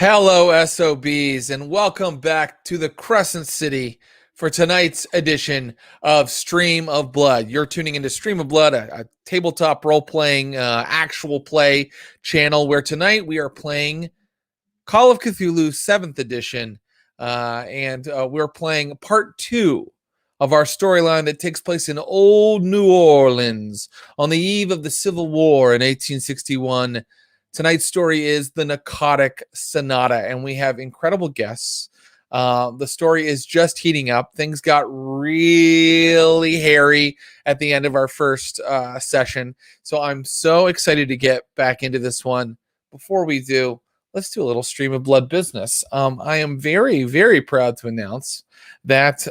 Hello, SOBs, and welcome back to the Crescent City for tonight's edition of Stream of Blood. You're tuning into Stream of Blood, a tabletop role-playing actual play channel where tonight we are playing Call of Cthulhu 7th edition, and we're playing part 2 of our storyline that takes place in old New Orleans on the eve of the Civil War in 1861. Tonight's story is the Pnakotic Sonata, and we have incredible guests. The story is just heating up. Things got really hairy at the end of our first session, so I'm so excited to get back into this one. Before we do, let's do a little Stream of Blood business. I am very, very proud to announce that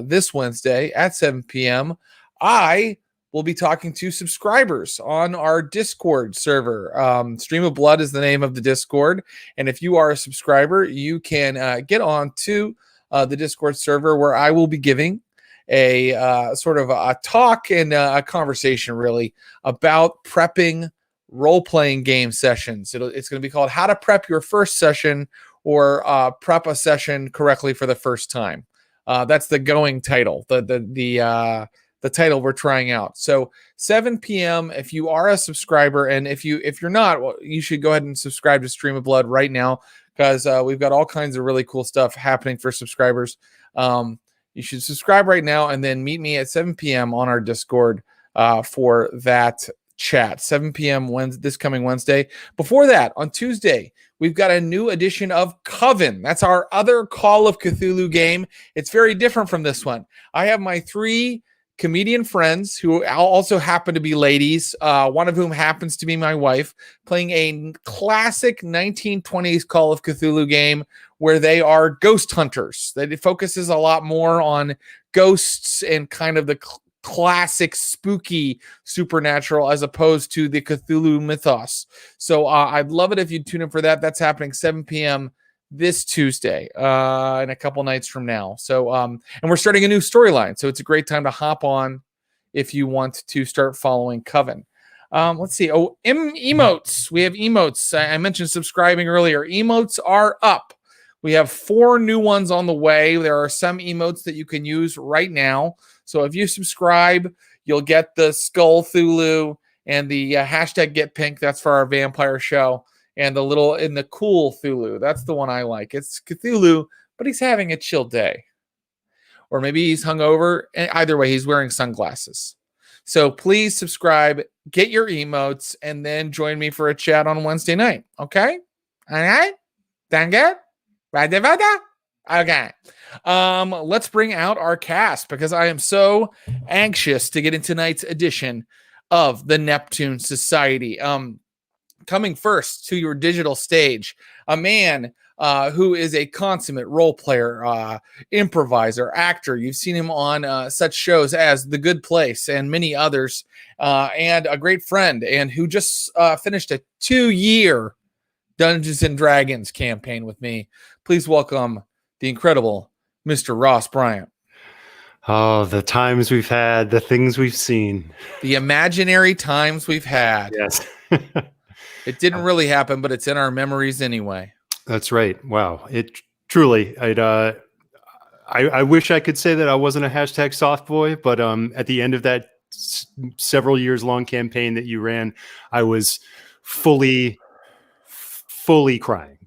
this Wednesday at 7 p.m., I will be talking to subscribers on our Discord server. Stream of Blood is the name of the Discord. And if you are a subscriber, you can get on to the Discord server where I will be giving a sort of a talk and a conversation really about prepping role-playing game sessions. It's going to be called How to Prep Your First Session or Prep a Session Correctly for the First Time. That's the going title, the title we're trying out. So 7 p.m. if you are a subscriber, and if you're not, well, you should go ahead and subscribe to Stream of Blood right now, because we've got all kinds of really cool stuff happening for subscribers. You should subscribe right now and then meet me at 7 p.m. on our Discord for that chat. 7 p.m. this coming Wednesday. Before that, on Tuesday, we've got a new edition of Coven. That's our other Call of Cthulhu game. It's very different from this one. I have my 3 comedian friends who also happen to be ladies, one of whom happens to be my wife, playing a classic 1920s Call of Cthulhu game where they are ghost hunters. That it focuses a lot more on ghosts and kind of the classic spooky supernatural as opposed to the Cthulhu mythos. So I'd love it if you'd tune in for that. That's happening 7 p.m. this Tuesday, in a couple nights from now. So, and we're starting a new storyline. So it's a great time to hop on if you want to start following Coven. Let's see. Oh, emotes. We have emotes. I mentioned subscribing earlier. Emotes are up. We have 4 new ones on the way. There are some emotes that you can use right now. So if you subscribe, you'll get the Skull Thulu and the hashtag Get Pink. That's for our vampire show. And the cool Cthulhu. That's the one I like. It's Cthulhu, but he's having a chill day. Or maybe he's hungover. Either way, he's wearing sunglasses. So please subscribe, get your emotes, and then join me for a chat on Wednesday night. Okay? All right? Tangled? Okay. Let's bring out our cast because I am so anxious to get in tonight's edition of the Neptune Society. Coming first to your digital stage, a man who is a consummate role player, improviser, actor. You've seen him on such shows as The Good Place and many others, and a great friend, and who just finished a 2-year Dungeons and Dragons campaign with me. Please welcome the incredible Mr. Ross Bryant. Oh, the times we've had, the things we've seen. The imaginary times we've had. Yes. It didn't really happen, but it's in our memories anyway. That's right. Wow. It truly, I wish I could say that I wasn't a hashtag soft boy, but at the end of that several years long campaign that you ran, I was fully crying.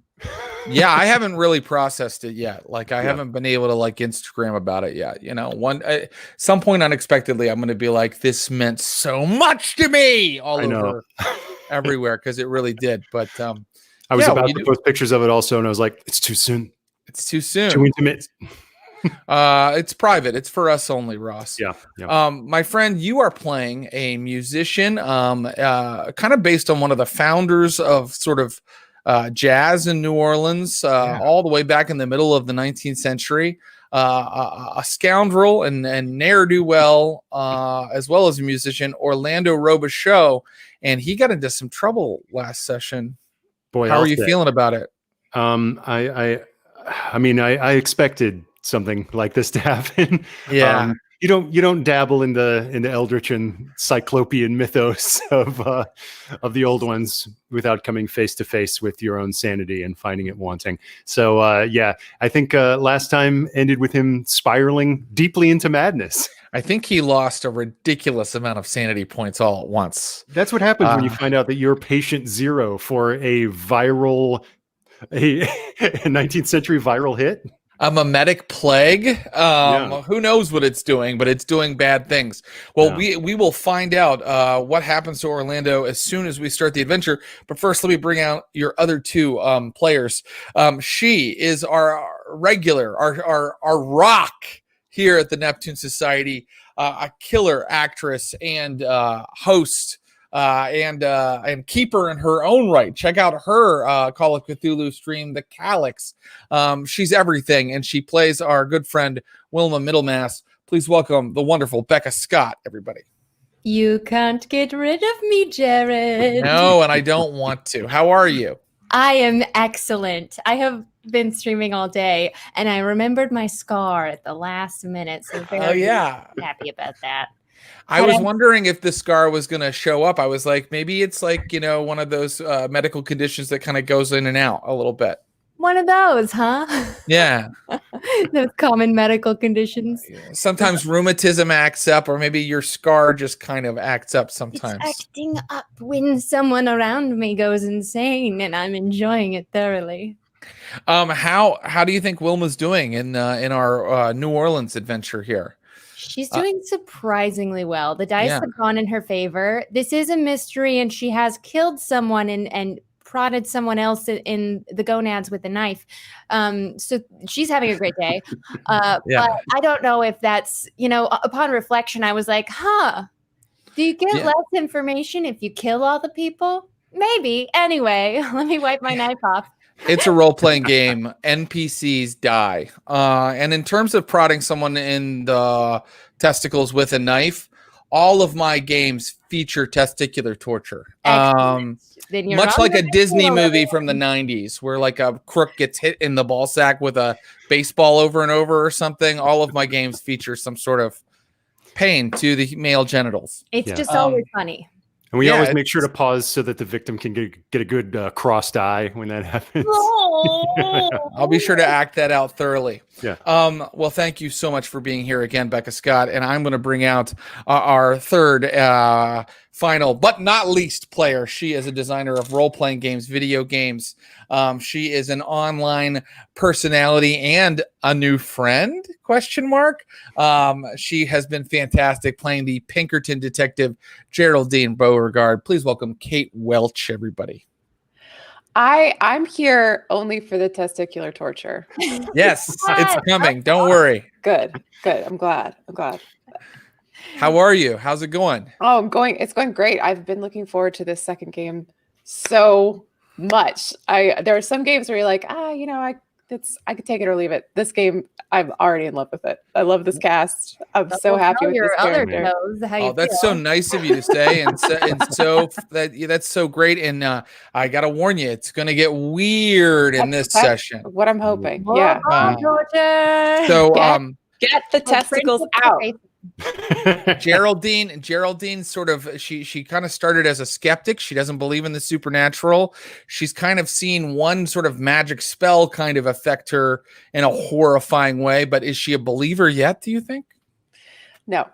Yeah, I haven't really processed it yet. Like I haven't been able to like Instagram about it yet. You know, some point unexpectedly, I'm going to be like, this meant so much to me all over everywhere, because it really did. But I was about to post pictures of it also, and I was like, it's too soon. It's too soon. Too intimate. It's private. It's for us only, Ross. Yeah. My friend, you are playing a musician, kind of based on one of the founders of sort of jazz in New Orleans, all the way back in the middle of the 19th century. A scoundrel and ne'er-do-well, as well as a musician, Orlando Robicheaux, and he got into some trouble last session. Boy, how are you feeling about it? I mean, I expected something like this to happen. Yeah. you don't dabble in the eldritch and cyclopean mythos of the old ones without coming face to face with your own sanity and finding it wanting. So I think last time ended with him spiraling deeply into madness. I think he lost a ridiculous amount of sanity points all at once. That's what happens when you find out that you're patient zero for a 19th century viral hit. A mimetic plague. Who knows what it's doing, but it's doing bad things. Well, we will find out what happens to Orlando as soon as we start the adventure. But first, let me bring out your other two players. She is our regular, our rock here at the Neptune Society, a killer actress and host. And keeper in her own right. Check out her Call of Cthulhu stream, The Calyx. She's everything, and she plays our good friend Wilma Middlemass. Please welcome the wonderful Becca Scott, everybody. You can't get rid of me, Jared. No, and I don't want to. How are you? I am excellent. I have been streaming all day, and I remembered my scar at the last minute, so very happy about that. I was wondering if the scar was going to show up. I was like, maybe it's like, one of those medical conditions that kind of goes in and out a little bit. One of those, huh? Yeah. Those common medical conditions. Sometimes rheumatism acts up, or maybe your scar just kind of acts up sometimes. It's acting up when someone around me goes insane, and I'm enjoying it thoroughly. How do you think Wilma's doing in our New Orleans adventure here? She's doing surprisingly well. The dice have gone in her favor. This is a mystery, and she has killed someone and prodded someone else in the gonads with a knife. So she's having a great day. But I don't know if that's, upon reflection, I was like, do you get less information if you kill all the people? Maybe. Anyway, let me wipe my knife off. It's a role-playing game. NPCs die. And in terms of prodding someone in the testicles with a knife, all of my games feature testicular torture. Much like a Disney movie from the 90s where like a crook gets hit in the ball sack with a baseball over and over or something. All of my games feature some sort of pain to the male genitals. It's just always funny. And we always make sure to pause so that the victim can get a good crossed eye when that happens. I'll be sure to act that out thoroughly. Yeah. Well, thank you so much for being here again, Becca Scott. And I'm going to bring out our third final, but not least player. She is a designer of role-playing games, video games. She is an online personality and a new friend, ? She has been fantastic playing the Pinkerton detective, Geraldine Beauregard. Please welcome Kate Welch, everybody. I'm here only for the testicular torture. Yes, it's coming. Don't worry. Good. I'm glad. How are you? How's it going? Oh, it's going great. I've been looking forward to this second game so much. There are some games where you're like, I could take it or leave it. This game, I'm already in love with it. I love this cast. I'm so happy with this character. That's so nice of you to say, and so that's so great. And I gotta warn you, it's gonna get weird in this session. What I'm hoping. Get the testicles out. Geraldine sort of she kind of started as a skeptic. She doesn't believe in the supernatural. She's kind of seen one sort of magic spell kind of affect her in a horrifying way, but is she a believer yet, do you think? No,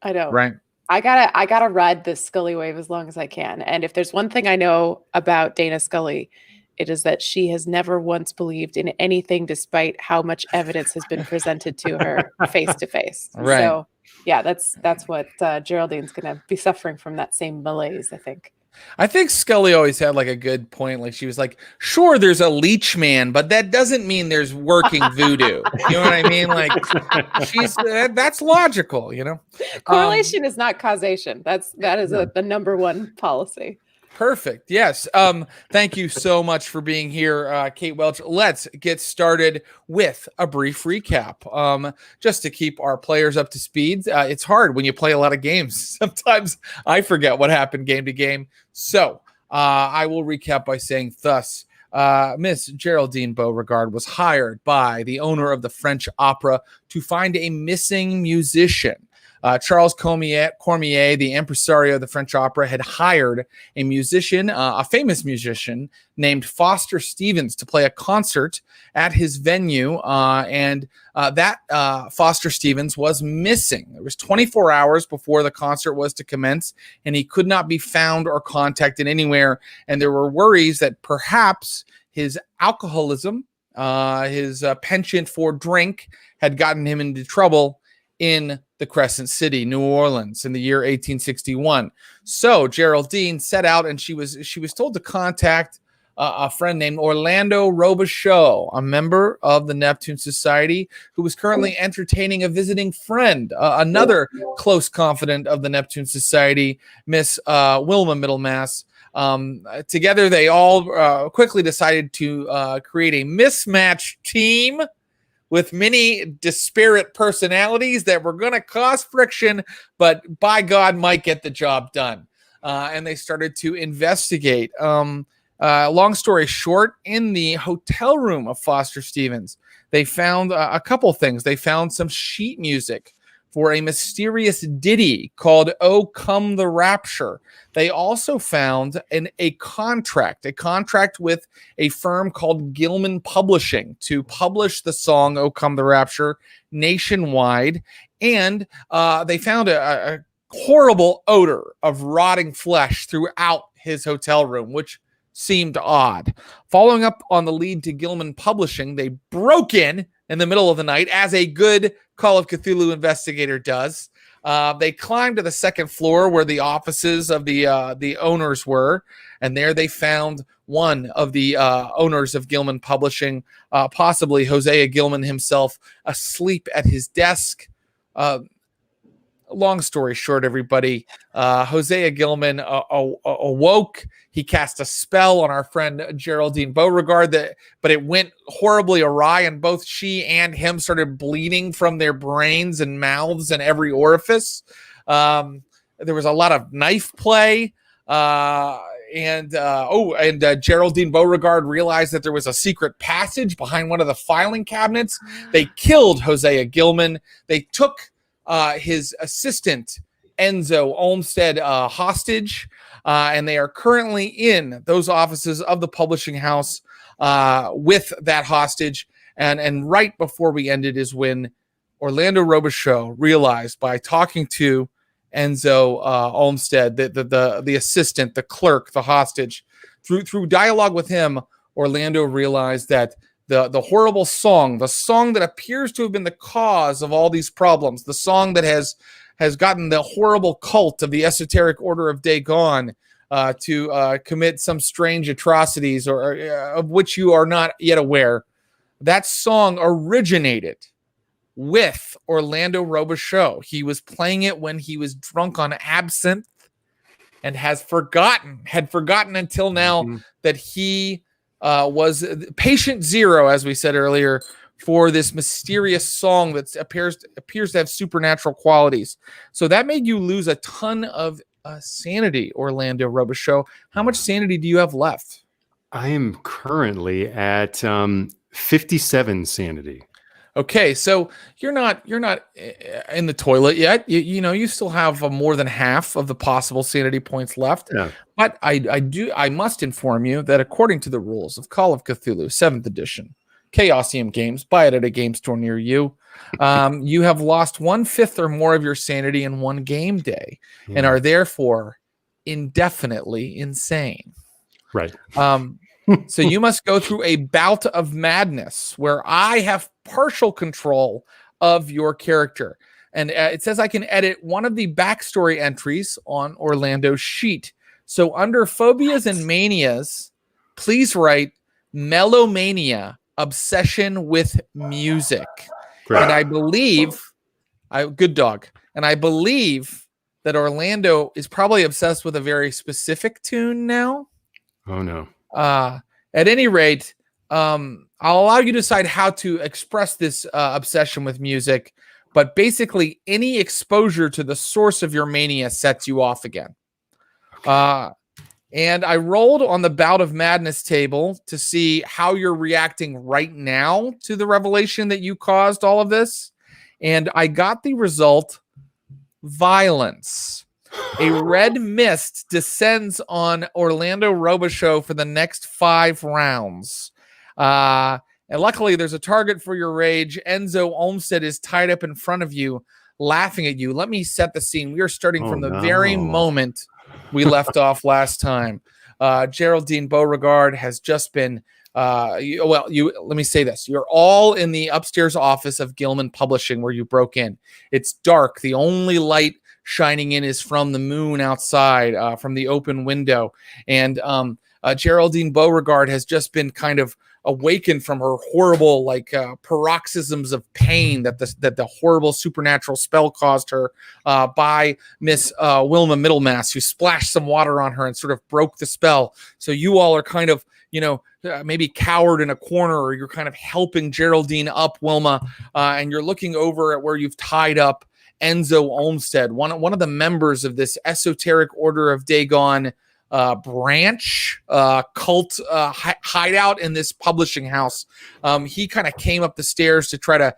I don't. Right. I gotta ride this Scully wave as long as I can. And if there's one thing I know about Dana Scully, it is that she has never once believed in anything despite how much evidence has been presented to her face to face. Right. So yeah, that's what Geraldine's going to be suffering from, that same malaise, I think. I think Scully always had like a good point. Like she was like, sure, there's a leech man, but that doesn't mean there's working voodoo. You know what I mean? Like that's logical, Correlation is not causation. That is the number one policy. Perfect. Yes. Thank you so much for being here, Kate Welch. Let's get started with a brief recap. Just to keep our players up to speed. It's hard when you play a lot of games. Sometimes I forget what happened game to game. So I will recap by saying thus. Miss Geraldine Beauregard was hired by the owner of the French Opera to find a missing musician. Charles Cormier, the impresario of the French Opera, had hired a musician, a famous musician named Foster Stevens, to play a concert at his venue, and that Foster Stevens was missing. It was 24 hours before the concert was to commence, and he could not be found or contacted anywhere, and there were worries that perhaps his alcoholism, his penchant for drink, had gotten him into trouble in the Crescent City, New Orleans, in the year 1861. So Geraldine set out, and she was told to contact a friend named Orlando Robicheaux, a member of the Neptune Society, who was currently entertaining a visiting friend, another close confidant of the Neptune Society, Miss Wilma-Middlemass. Together, they all quickly decided to create a mismatched team with many disparate personalities that were going to cause friction, but by God might get the job done. And they started to investigate. Long story short, in the hotel room of Foster Stevens, they found a couple things. They found some sheet music for a mysterious ditty called "O Come the Rapture." They also found a contract with a firm called Gilman Publishing to publish the song "O Come the Rapture" nationwide. And they found a horrible odor of rotting flesh throughout his hotel room, which seemed odd. Following up on the lead to Gilman Publishing, they broke in the middle of the night, as a good Call of Cthulhu investigator does. They climbed to the second floor where the offices of the owners were, and there they found one of the owners of Gilman Publishing, possibly Hosea Gilman himself, asleep at his desk. Long story short, everybody, Hosea Gilman awoke. He cast a spell on our friend Geraldine Beauregard, but it went horribly awry, and both she and him started bleeding from their brains and mouths and every orifice. There was a lot of knife play. And Geraldine Beauregard realized that there was a secret passage behind one of the filing cabinets. They killed Hosea Gilman. They took his assistant, Enzo Olmsted, hostage, and they are currently in those offices of the publishing house with that hostage. And right before we ended is when Orlando Robicheaux realized, by talking to Enzo Olmsted, the assistant, the clerk, the hostage, through dialogue with him, Orlando realized that the horrible song, the song that appears to have been the cause of all these problems, the song that has gotten the horrible cult of the Esoteric Order of Dagon to commit some strange atrocities, or of which you are not yet aware. That song originated with Orlando Robicheaux. He was playing it when he was drunk on absinthe, and had forgotten until now that he was patient zero, as we said earlier, for this mysterious song that appears to have supernatural qualities. So that made you lose a ton of sanity, Orlando Robicheaux. How much sanity do you have left? I am currently at 57 sanity. Okay, so you're not in the toilet yet. You still have more than half of the possible sanity points left. Yeah. But I must inform you that according to the rules of Call of Cthulhu 7th edition, Chaosium Games, buy it at a game store near you. You have lost 1/5 or more of your sanity in one game day, and are therefore indefinitely insane. Right. So you must go through a bout of madness where I have partial control of your character. And it says I can edit one of the backstory entries on Orlando's sheet. So under phobias and manias, please write melomania, obsession with music. Great. And I believe, good dog. And I believe that Orlando is probably obsessed with a very specific tune now. Oh no. At any rate, I'll allow you to decide how to express this obsession with music, but basically any exposure to the source of your mania sets you off again. And I rolled on the Bout of Madness table to see how you're reacting right now to the revelation that you caused all of this. And I got the result, violence. A red mist descends on Orlando Robicheaux for the next 5 rounds. And luckily, there's a target for your rage. Enzo Olmsted is tied up in front of you, laughing at you. Let me set the scene. We are starting from the very moment we left off last time. Geraldine Beauregard has just been let me say this. You're all in the upstairs office of Gilman Publishing where you broke in. It's dark. The only light shining in is from the moon outside, from the open window. And Geraldine Beauregard has just been kind of awakened from her horrible paroxysms of pain that the horrible supernatural spell caused her by Miss Wilma Middlemass, who splashed some water on her and sort of broke the spell. So you all are kind of, maybe cowered in a corner, or you're kind of helping Geraldine up, Wilma, and you're looking over at where you've tied up Enzo Olmsted, one of the members of this Esoteric Order of Dagon branch cult hideout in this publishing house. He kind of came up the stairs to try to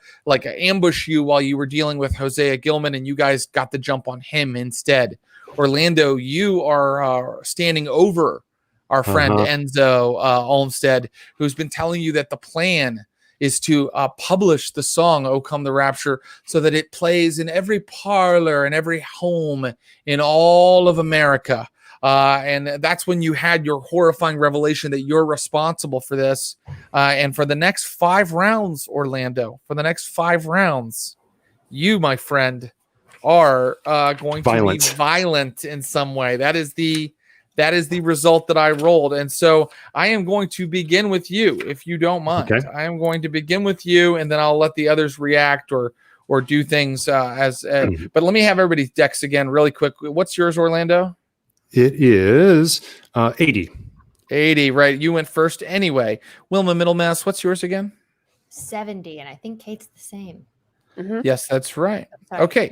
ambush you while you were dealing with Hosea Gilman, and you guys got the jump on him instead. Orlando, you are standing over our friend Enzo Olmsted, who's been telling you that the plan is to publish the song "O Come the Rapture" so that it plays in every parlor and every home in all of America. And that's when you had your horrifying revelation that you're responsible for this. And for the next 5 rounds, Orlando, you, my friend, are going to be violent in some way. That is the result that I rolled. And so I am going to begin with you, if you don't mind. Okay. I am going to begin with you, and then I'll let the others react or do things but let me have everybody's decks again really quick. What's yours, Orlando? It is 80. 80, right. You went first anyway. Wilma Middlemass, what's yours again? 70, and I think Kate's the same. Mm-hmm. Yes, that's right. Okay.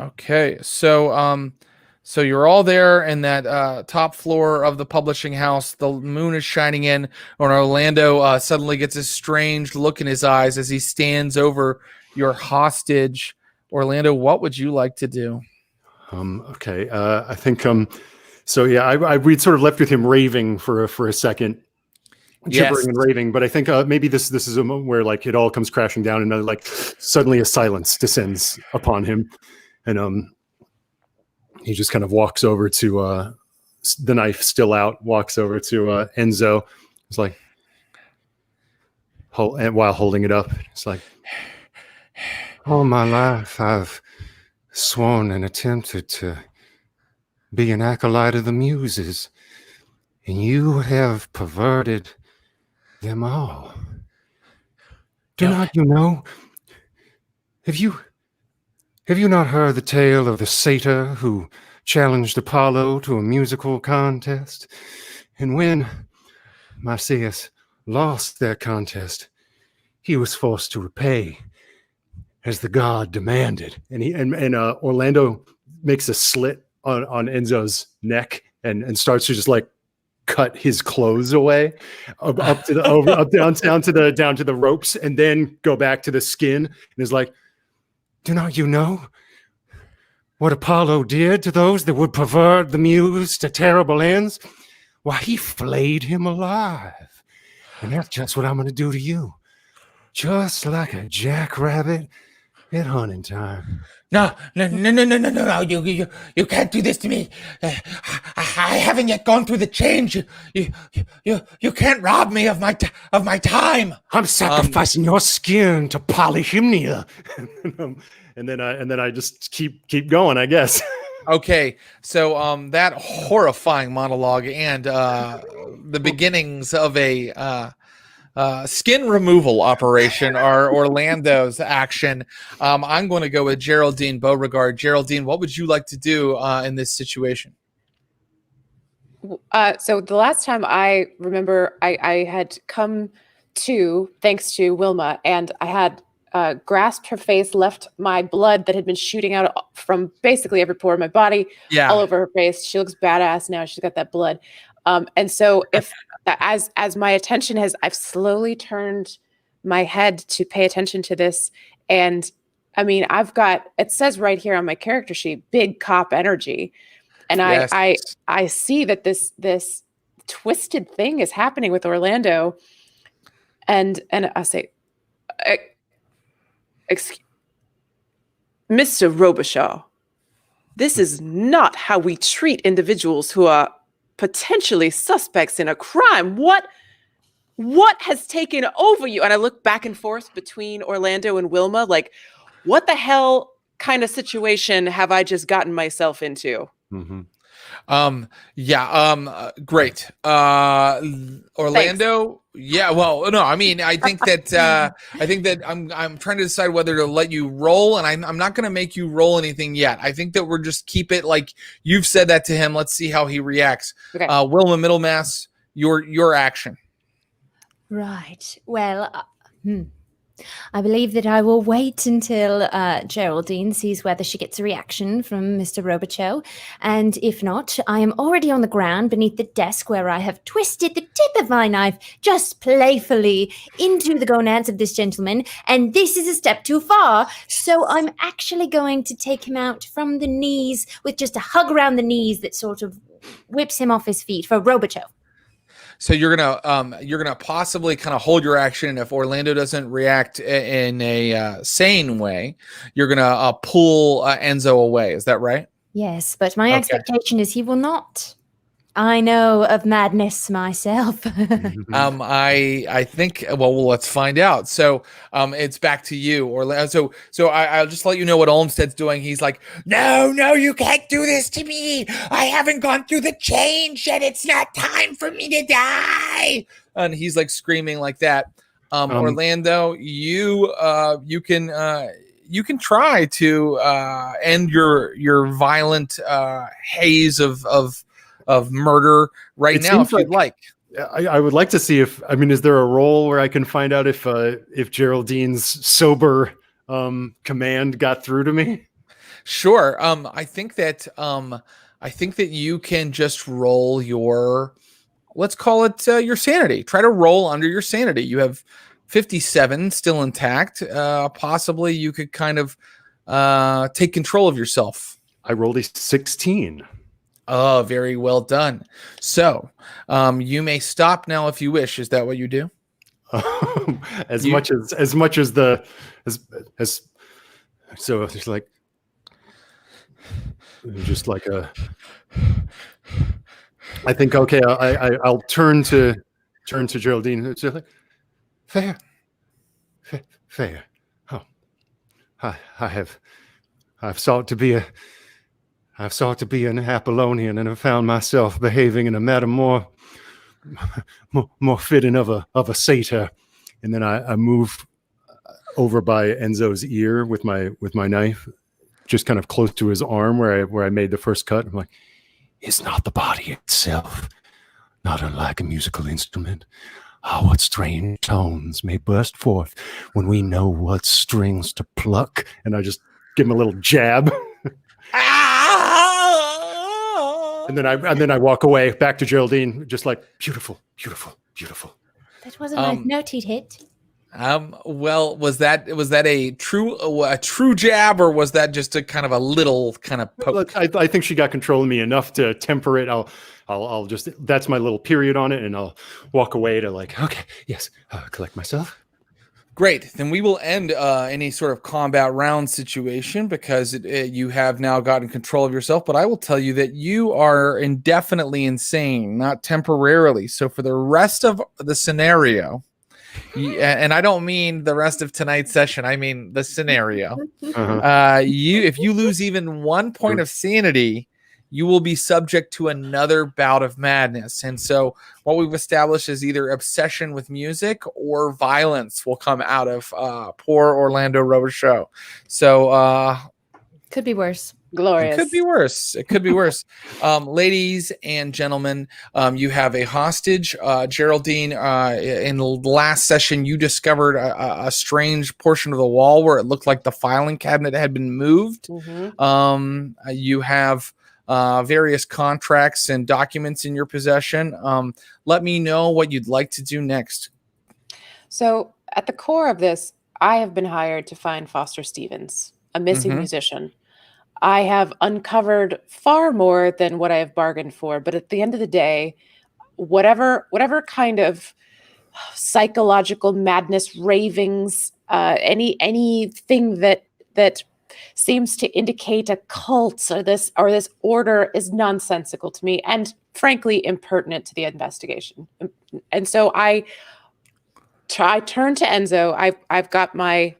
Okay. So you're all there in that top floor of the publishing house. The moon is shining in, and Orlando suddenly gets a strange look in his eyes as he stands over your hostage. Orlando, what would you like to do? Okay. I think we'd sort of left with him raving for a second, gibbering and raving. But I think maybe this is a moment where it all comes crashing down, and suddenly a silence descends upon him, and he just kind of walks over to the knife still out, walks over to Enzo. It's like, while holding it up, it's like, all my life I've sworn and attempted to be an acolyte of the muses, and you have perverted them all. Do not you know? Have you not heard the tale of the satyr who challenged Apollo to a musical contest? And when Marsyas lost that contest, he was forced to repay as the god demanded. And Orlando makes a slit on Enzo's neck and starts to just cut his clothes away up to the down to the ropes, and then go back to the skin, and is like, do not you know what Apollo did to those that would pervert the muse to terrible ends? Why, he flayed him alive. And that's just what I'm going to do to you. Just like a jackrabbit at hunting time. No, you can't do this to me. I haven't yet gone through the change. You can't rob me of my time. I'm sacrificing your skin to polyhymnia. And then I just keep going, I guess. Okay, so that horrifying monologue and the beginnings of a skin removal operation are Orlando's action. I'm going to go with Geraldine Beauregard. Geraldine, what would you like to do in this situation? So the last time I remember, I had come to, thanks to Wilma, and I had grasped her face, left my blood that had been shooting out from basically every pore of my body all over her face. She looks badass now. She's got that blood. And so if as my attention I've slowly turned my head to pay attention to this. And I mean, it says right here on my character sheet, big cop energy. And I see that this twisted thing is happening with Orlando. And I say, excuse, Mr. Robicheaux, this is not how we treat individuals who are potentially suspects in a crime. What has taken over you? And I look back and forth between Orlando and Wilma, like, what the hell kind of situation have I just gotten myself into? Mm-hmm. Great. Orlando. Thanks. Yeah. Well, no, I mean, I think that I'm trying to decide whether to let you roll, and I'm not going to make you roll anything yet. I think that we're just keep it like you've said that to him. Let's see how he reacts. Okay. Wilma-Middlemass, your action. Right. Well, I believe that I will wait until Geraldine sees whether she gets a reaction from Mr. Robicheaux. And if not, I am already on the ground beneath the desk where I have twisted the tip of my knife just playfully into the gonads of this gentleman. And this is a step too far. So I'm actually going to take him out from the knees with just a hug around the knees that sort of whips him off his feet for Robicheaux. So you're gonna possibly kind of hold your action, and if Orlando doesn't react in a sane way, you're gonna pull Enzo away. Is that right? Yes, but my expectation is he will not. I know of madness myself. I think. Well, let's find out. So, it's back to you, Orlando. So I'll just let you know what Olmsted's doing. He's like, no, you can't do this to me. I haven't gone through the change yet. It's not time for me to die. And he's like screaming like that. Orlando, you can try to end your violent haze of murder right now if you'd like. I would like to see is there a role where I can find out if Geraldine's sober command got through to me? Sure. I think that you can just roll your, let's call it your sanity. Try to roll under your sanity. You have 57 still intact. Possibly you could kind of take control of yourself. I rolled a 16. Oh, very well done. So, you may stop now if you wish. Is that what you do? As much as so it's like just like a. I think I'll turn to Geraldine. It's like, fair. Oh, I've sought to be an Apollonian, and have found myself behaving in a manner more fitting of a satyr. And then I move over by Enzo's ear with my knife, just kind of close to his arm where I made the first cut. I'm like, is not the body itself not unlike a musical instrument? Ah, what strange tones may burst forth when we know what strings to pluck. And I just give him a little jab. And then I walk away back to Geraldine, just like, beautiful. That was a nice note he'd hit. Well, was that a true jab, or was that just a kind of a little kind of poke? Look, I think she got control of me enough to temper it. I'll just, that's my little period on it, and I'll walk away to like, okay, yes, collect myself. Great. Then we will end any sort of combat round situation, because you have now gotten control of yourself. But I will tell you that you are indefinitely insane, not temporarily. So for the rest of the scenario, and I don't mean the rest of tonight's session, I mean the scenario. If you lose even 1 point of sanity, you will be subject to another bout of madness. And so what we've established is either obsession with music or violence will come out of poor Orlando Robicheaux. So could be worse. Glorious. It could be worse. It could be worse. Ladies and gentlemen, you have a hostage. Geraldine, in the last session, you discovered a strange portion of the wall where it looked like the filing cabinet had been moved. You have various contracts and documents in your possession. Let me know what you'd like to do next. So at the core of this, I have been hired to find Foster Stevens, a missing musician. I have uncovered far more than what I have bargained for, but at the end of the day, whatever kind of psychological madness, ravings, anything that seems to indicate a cult or this order is nonsensical to me and frankly impertinent to the investigation. And so I turn to Enzo. I've got my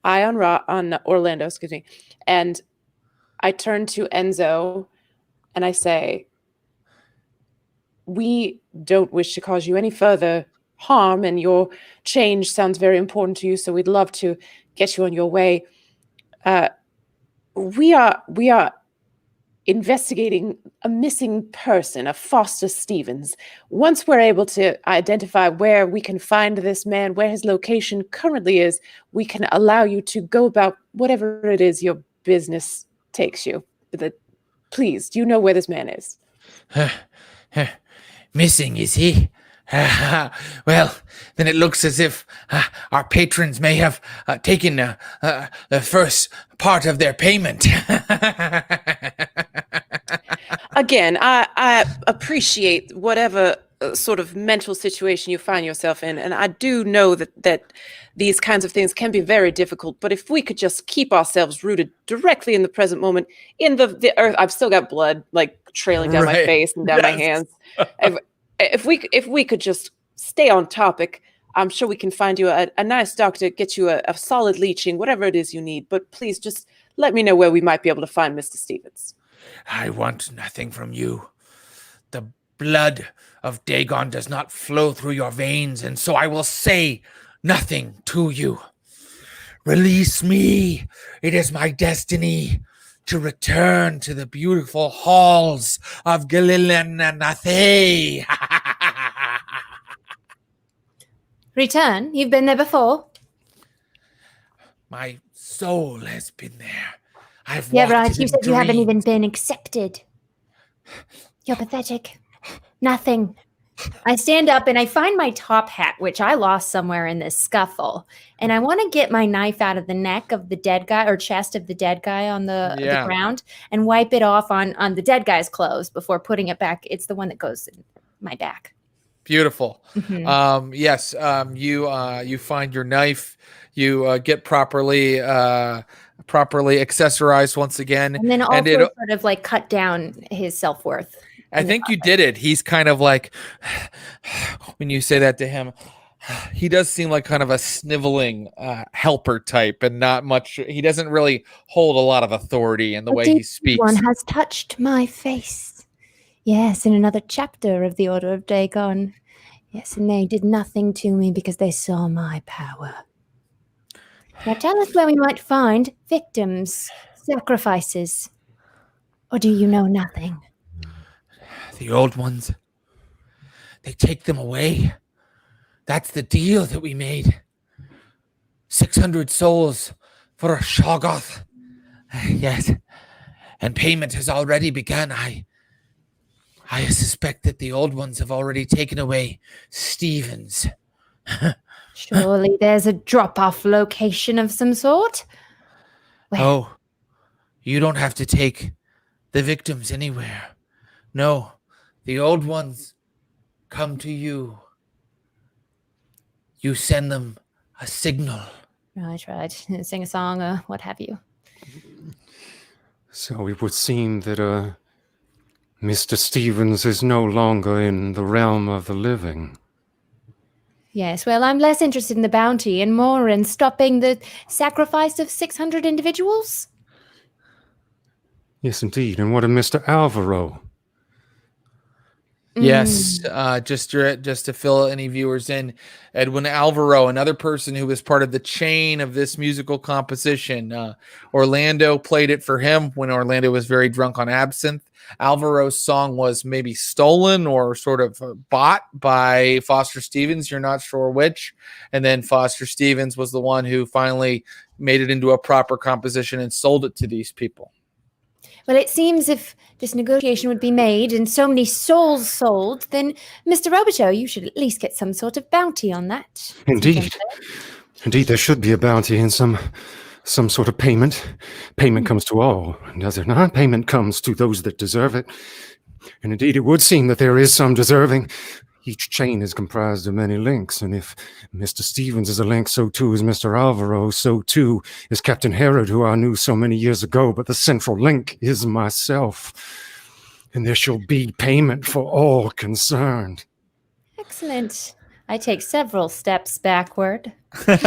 eye on Orlando, excuse me, and I turn to Enzo and I say, we don't wish to cause you any further harm, and your change sounds very important to you, so we'd love to get you on your way. We are investigating a missing person, a Foster Stevens. Once we're able to identify where we can find this man, where his location currently is, we can allow you to go about whatever it is your business takes you. Please, do you know where this man is? Missing, is he? Well, then it looks as if our patrons may have taken the first part of their payment. Again, I appreciate whatever sort of mental situation you find yourself in, and I do know that these kinds of things can be very difficult, but if we could just keep ourselves rooted directly in the present moment, in the earth. I've still got blood like trailing down my face and down my hands. If we could just stay on topic, I'm sure we can find you a nice doctor, get you a solid leeching, whatever it is you need. But please just let me know where we might be able to find Mr. Stevens. I want nothing from you. The blood of Dagon does not flow through your veins, and so I will say nothing to you. Release me. It is my destiny to return to the beautiful halls of Galilanathe. Return? You've been there before? My soul has been there. I've Yeah, walked right. it You in said you haven't dreams. even been accepted. You're pathetic. Nothing. I stand up and I find my top hat, which I lost somewhere in this scuffle. And I want to get my knife out of the neck of the dead guy or chest of the dead guy on the ground and wipe it off on the dead guy's clothes before putting it back. It's the one that goes in my back. Beautiful. Yes. You find your knife. You get properly accessorized once again, and then also sort of like cut down his self-worth. I think you did it. He's kind of like, when you say that to him, he does seem like kind of a sniveling helper type, and not much. He doesn't really hold a lot of authority in the way he speaks. One has touched my face. Yes, in another chapter of the Order of Dagon. Yes, and they did nothing to me because they saw my power. Now tell us where we might find victims, sacrifices. Or do you know nothing? The old ones, they take them away. That's the deal that we made. 600 souls for a Shoggoth. Yes. And payment has already begun. I suspect that the old ones have already taken away Stevens. Surely there's a drop-off location of some sort? Where? Oh, you don't have to take the victims anywhere. No, the old ones come to you. You send them a signal. Right. Sing a song or what have you. So it would seem that Mr. Stevens is no longer in the realm of the living. Yes, well, I'm less interested in the bounty and more in stopping the sacrifice of 600 individuals. Yes, indeed. And what of Mr. Alvaro? Yes, just to fill any viewers in, Edwin Alvaro, another person who was part of the chain of this musical composition. Orlando played it for him when Orlando was very drunk on absinthe. Alvaro's song was maybe stolen or sort of bought by Foster Stevens. You're not sure which. And then Foster Stevens was the one who finally made it into a proper composition and sold it to these people. Well, it seems if this negotiation would be made and so many souls sold, then, Mr. Robicheaux, you should at least get some sort of bounty on that. Indeed. Indeed, there should be a bounty and some sort of payment. Payment comes to all, does it not? Payment comes to those that deserve it. And indeed, it would seem that there is some deserving. Each chain is comprised of many links, and if Mr. Stevens is a link, so too is Mr. Alvaro, so too is Captain Herod, who I knew so many years ago, but the central link is myself. And there shall be payment for all concerned. Excellent. I take several steps backward. I'm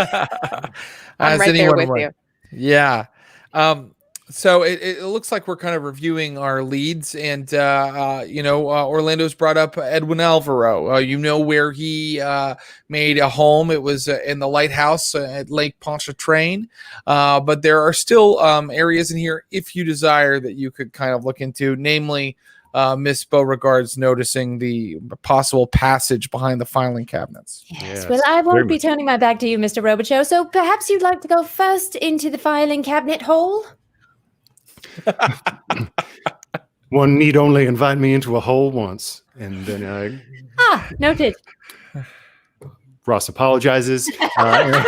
right there with you. Yeah. So it looks like we're kind of reviewing our leads, and Orlando's brought up Edwin Alvaro. You know where he made a home. It was in the lighthouse at Lake Pontchartrain. But there are still areas in here, if you desire, that you could kind of look into. Namely, Miss Beauregard's noticing the possible passage behind the filing cabinets. Yes. Well, I won't be turning my back to you, Mr. Robicheaux. So perhaps you'd like to go first into the filing cabinet hole. One need only invite me into a hole once, and then noted. Ross apologizes. Right.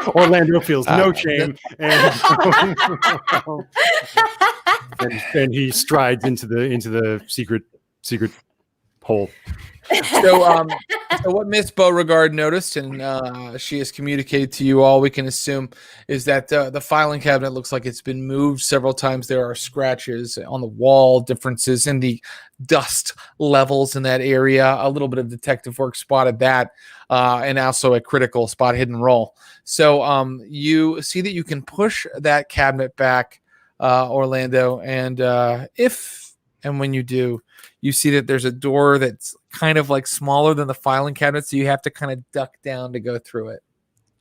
Orlando feels no shame, and he strides into the secret hole. So what Miss Beauregard noticed, and she has communicated to you all, we can assume, is that the filing cabinet looks like it's been moved several times. There are scratches on the wall, differences in the dust levels in that area. A little bit of detective work spotted that, and also a critical spot hidden roll. So you see that you can push that cabinet back, Orlando, and if and when you do, you see that there's a door that's kind of like smaller than the filing cabinet, so you have to kind of duck down to go through it.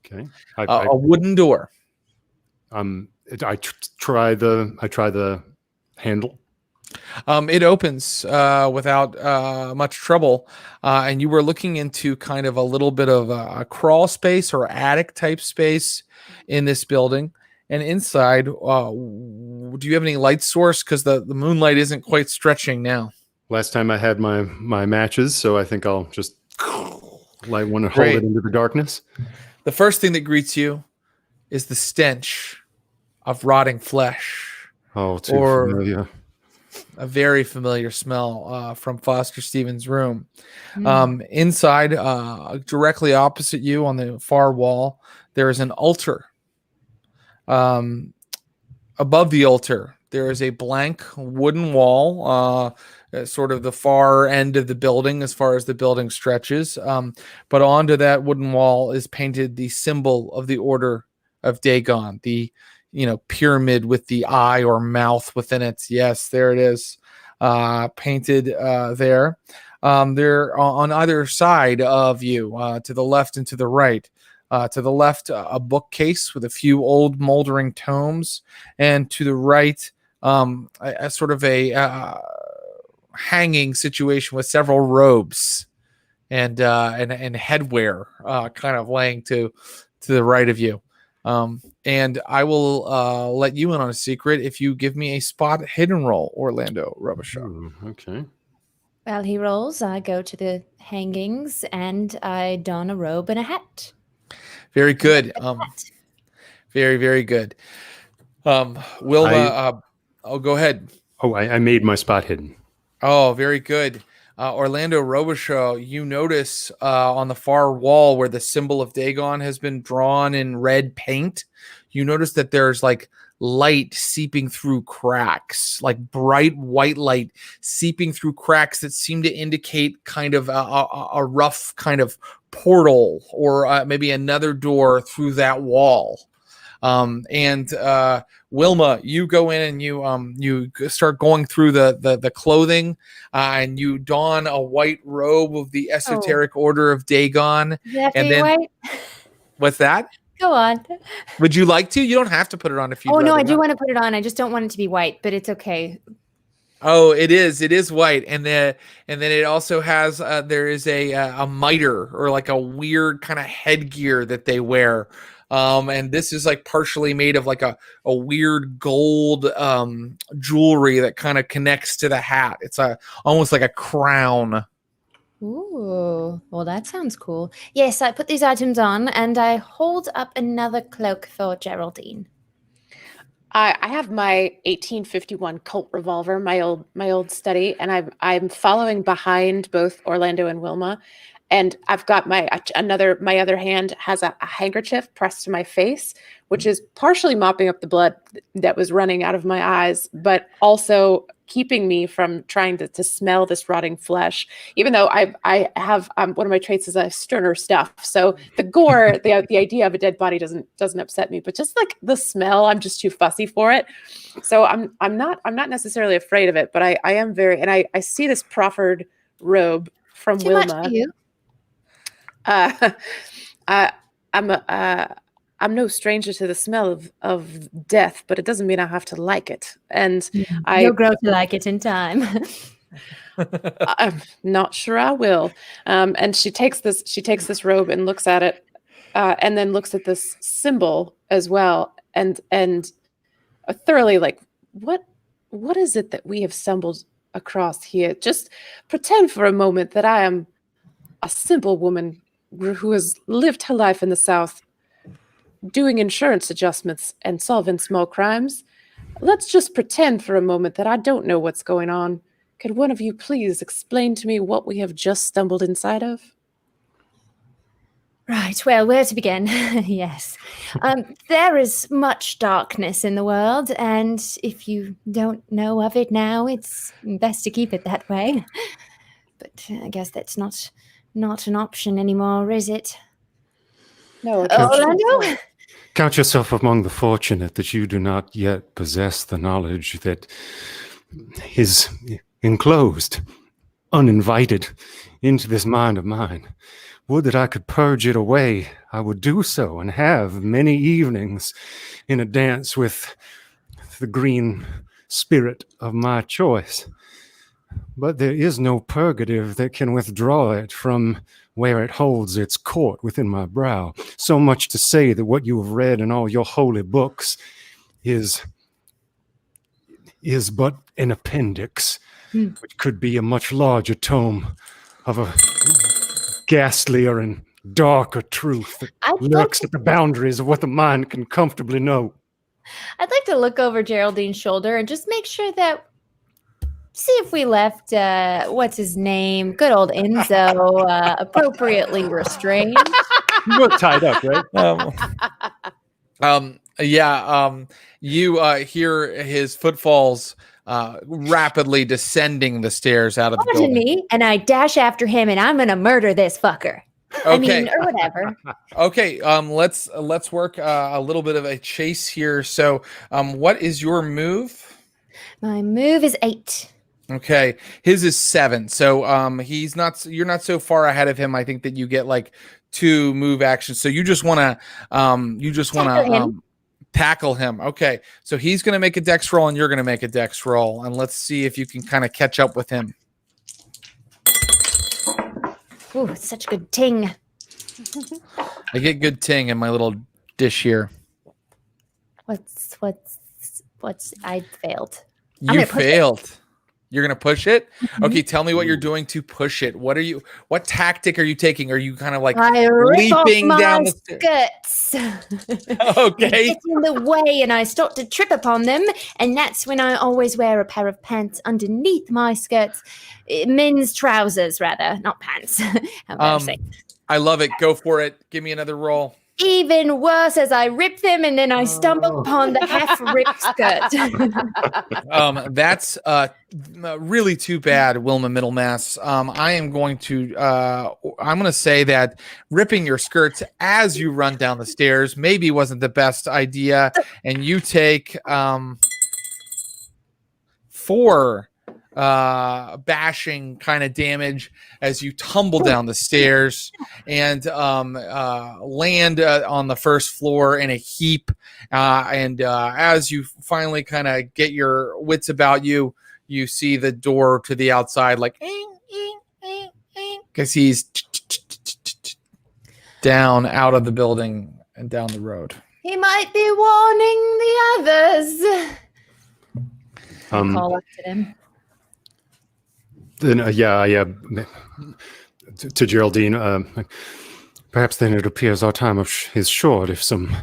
Okay, a wooden door. I try the handle. It opens without much trouble, and you were looking into kind of a little bit of a crawl space or attic type space in this building. And inside, do you have any light source? Because the moonlight isn't quite stretching now. Last time I had my matches, so I think I'll just light one and hold it into the darkness. The first thing that greets you is the stench of rotting flesh. Oh, too familiar. A very familiar smell from Foster Stevens' room. Inside, directly opposite you on the far wall, there is an altar. Above the altar, there is a blank wooden wall, sort of the far end of the building as far as the building stretches. But onto that wooden wall is painted the symbol of the Order of Dagon, the pyramid with the eye or mouth within it. Yes, there it is, painted there. There on either side of you, to the left and to the right. To the left, a bookcase with a few old moldering tomes, and to the right, a sort of a hanging situation with several robes and headwear, kind of laying to the right of you. And I will let you in on a secret if you give me a spot hidden roll, Orlando Robicheaux. Okay. While he rolls, I go to the hangings and I don a robe and a hat. Very good. Very, very good. Wilma, go ahead. Oh, I made my spot hidden. Oh, very good. Orlando Robicheaux, you notice on the far wall where the symbol of Dagon has been drawn in red paint, you notice that there's like light seeping through cracks, like bright white light seeping through cracks that seem to indicate kind of a rough kind of portal or maybe another door through that wall. And Wilma, you go in and you start going through the clothing, and you don a white robe of the Esoteric Order of Dagon. You have to And be then white. what's that? Go on. Would you like to? You don't have to put it on if you. Oh no, I do want to put it on. I just don't want it to be white, but it's okay. Oh, it is white, and then it also has there is a mitre, or like a weird kind of headgear that they wear, and this is like partially made of like a weird gold jewelry that kind of connects to the hat. It's almost like a crown. Ooh, well, that sounds cool. Yes, I put these items on, and I hold up another cloak for Geraldine. I have my 1851 Colt revolver, my old study, and I'm following behind both Orlando and Wilma, and I've got my other hand has a handkerchief pressed to my face, which is partially mopping up the blood that was running out of my eyes, but also keeping me from trying to smell this rotting flesh. Even though I have one of my traits is a sterner stuff, so the gore, the idea of a dead body doesn't upset me, but just like the smell, I'm just too fussy for it. So I'm not necessarily afraid of it, but I am very, and I see this proffered robe from Too Wilma. much for you. I'm no stranger to the smell of death, but it doesn't mean I have to like it. And You'll grow to like it in time. I'm not sure I will. And she takes this robe and looks at it, and then looks at this symbol as well, and thoroughly like, what is it that we have stumbled across here? Just pretend for a moment that I am a simple woman who has lived her life in the South, doing insurance adjustments and solving small crimes. Let's just pretend for a moment that I don't know what's going on. Could one of you please explain to me what we have just stumbled inside of? Right, well, where to begin? Yes. There is much darkness in the world, and if you don't know of it now, it's best to keep it that way. But I guess that's not an option anymore, is it? No, Orlando? Count yourself among the fortunate that you do not yet possess the knowledge that is enclosed, uninvited, into this mind of mine. Would that I could purge it away. I would do so, and have many evenings in a dance with the green spirit of my choice. But there is no purgative that can withdraw it from where it holds its court within my brow. So much to say that what you have read in all your holy books is but an appendix, which could be a much larger tome of a ghastlier and darker truth that lurks at the boundaries of what the mind can comfortably know. I'd like to look over Geraldine's shoulder and just make sure that, see if we left, what's his name? Good old Enzo, appropriately restrained. You were tied up, right? You hear his footfalls rapidly descending the stairs out of the Pardon building. me, and I dash after him, and I'm going to murder this fucker. Okay. I mean, or whatever. Okay, let's work a little bit of a chase here. So, what is your move? My move is 8. Okay, his is 7. So, you're not so far ahead of him. I think that you get like 2 move actions. So you just want to tackle him. Okay, so he's going to make a dex roll, and you're going to make a dex roll, and let's see if you can kind of catch up with him. Ooh, it's such good ting. I get good ting in my little dish here. What's I failed. You failed. You're gonna push it? Okay, tell me what you're doing to push it. What tactic are you taking? Are you kind of like leaping down the skirts? Okay. Get in the way, and I start to trip upon them, and that's when I always wear a pair of pants underneath my skirts. Men's trousers, rather, not pants. How embarrassing. I love it. Go for it. Give me another roll. even worse as I rip them and then I stumble upon the half-ripped skirt. That's really too bad, Wilma Middlemass. I'm going to say that ripping your skirts as you run down the stairs maybe wasn't the best idea, and you take 4 bashing kind of damage as you tumble down the stairs and land on the first floor in a heap. And as you finally kind of get your wits about you, you see the door to the outside, like, because he's down out of the building and down the road. He might be warning the others. Call up to him. Then, to Geraldine, perhaps then it appears our time is short if some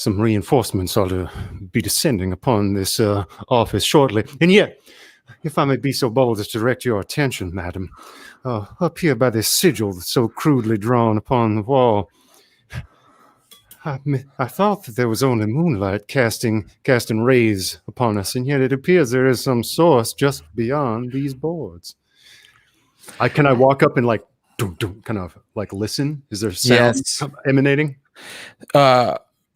reinforcements are to be descending upon this office shortly. And yet, if I may be so bold as to direct your attention, madam, up here by this sigil that's so crudely drawn upon the wall, I thought that there was only moonlight casting rays upon us, and yet it appears there is some source just beyond these boards. Can I walk up and kind of listen? Is there sound emanating?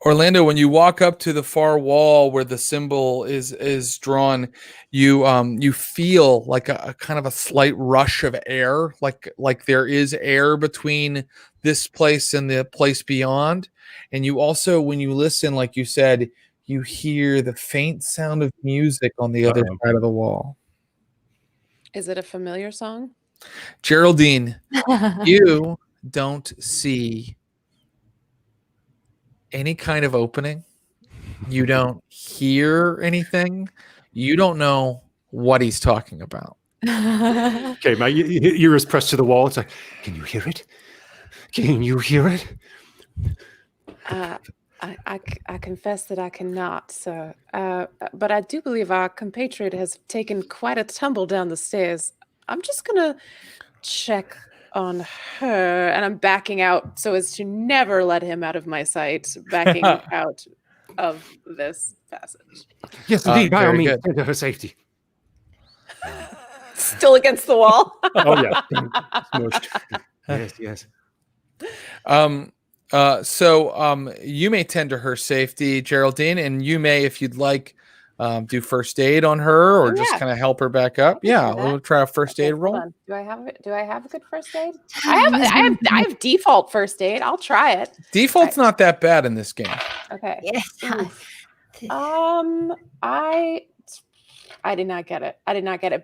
Orlando, when you walk up to the far wall where the symbol is drawn, you feel like a kind of a slight rush of air, like there is air between this place and the place beyond. And you also, when you listen, like you said, you hear the faint sound of music on the other side of the wall. Is it a familiar song? Geraldine, you don't see any kind of opening. You don't hear anything. You don't know what he's talking about. Okay, my ear is pressed to the wall. It's like, can you hear it? Can you hear it? I confess that I cannot, sir. But I do believe our compatriot has taken quite a tumble down the stairs. I'm just gonna check on her, and I'm backing out so as to never let him out of my sight, backing out of this passage. Yes, indeed, by all means, to her safety. Still against the wall. Oh, yeah. Smushed. Yes. So you may tend to her safety, Geraldine, and you may, if you'd like, do first aid on her or just kind of help her back up. Yeah, we'll try a first aid roll. Do I have a good first aid? I have default first aid. I'll try it. Default's not that bad in this game. Okay. Yes. I did not get it.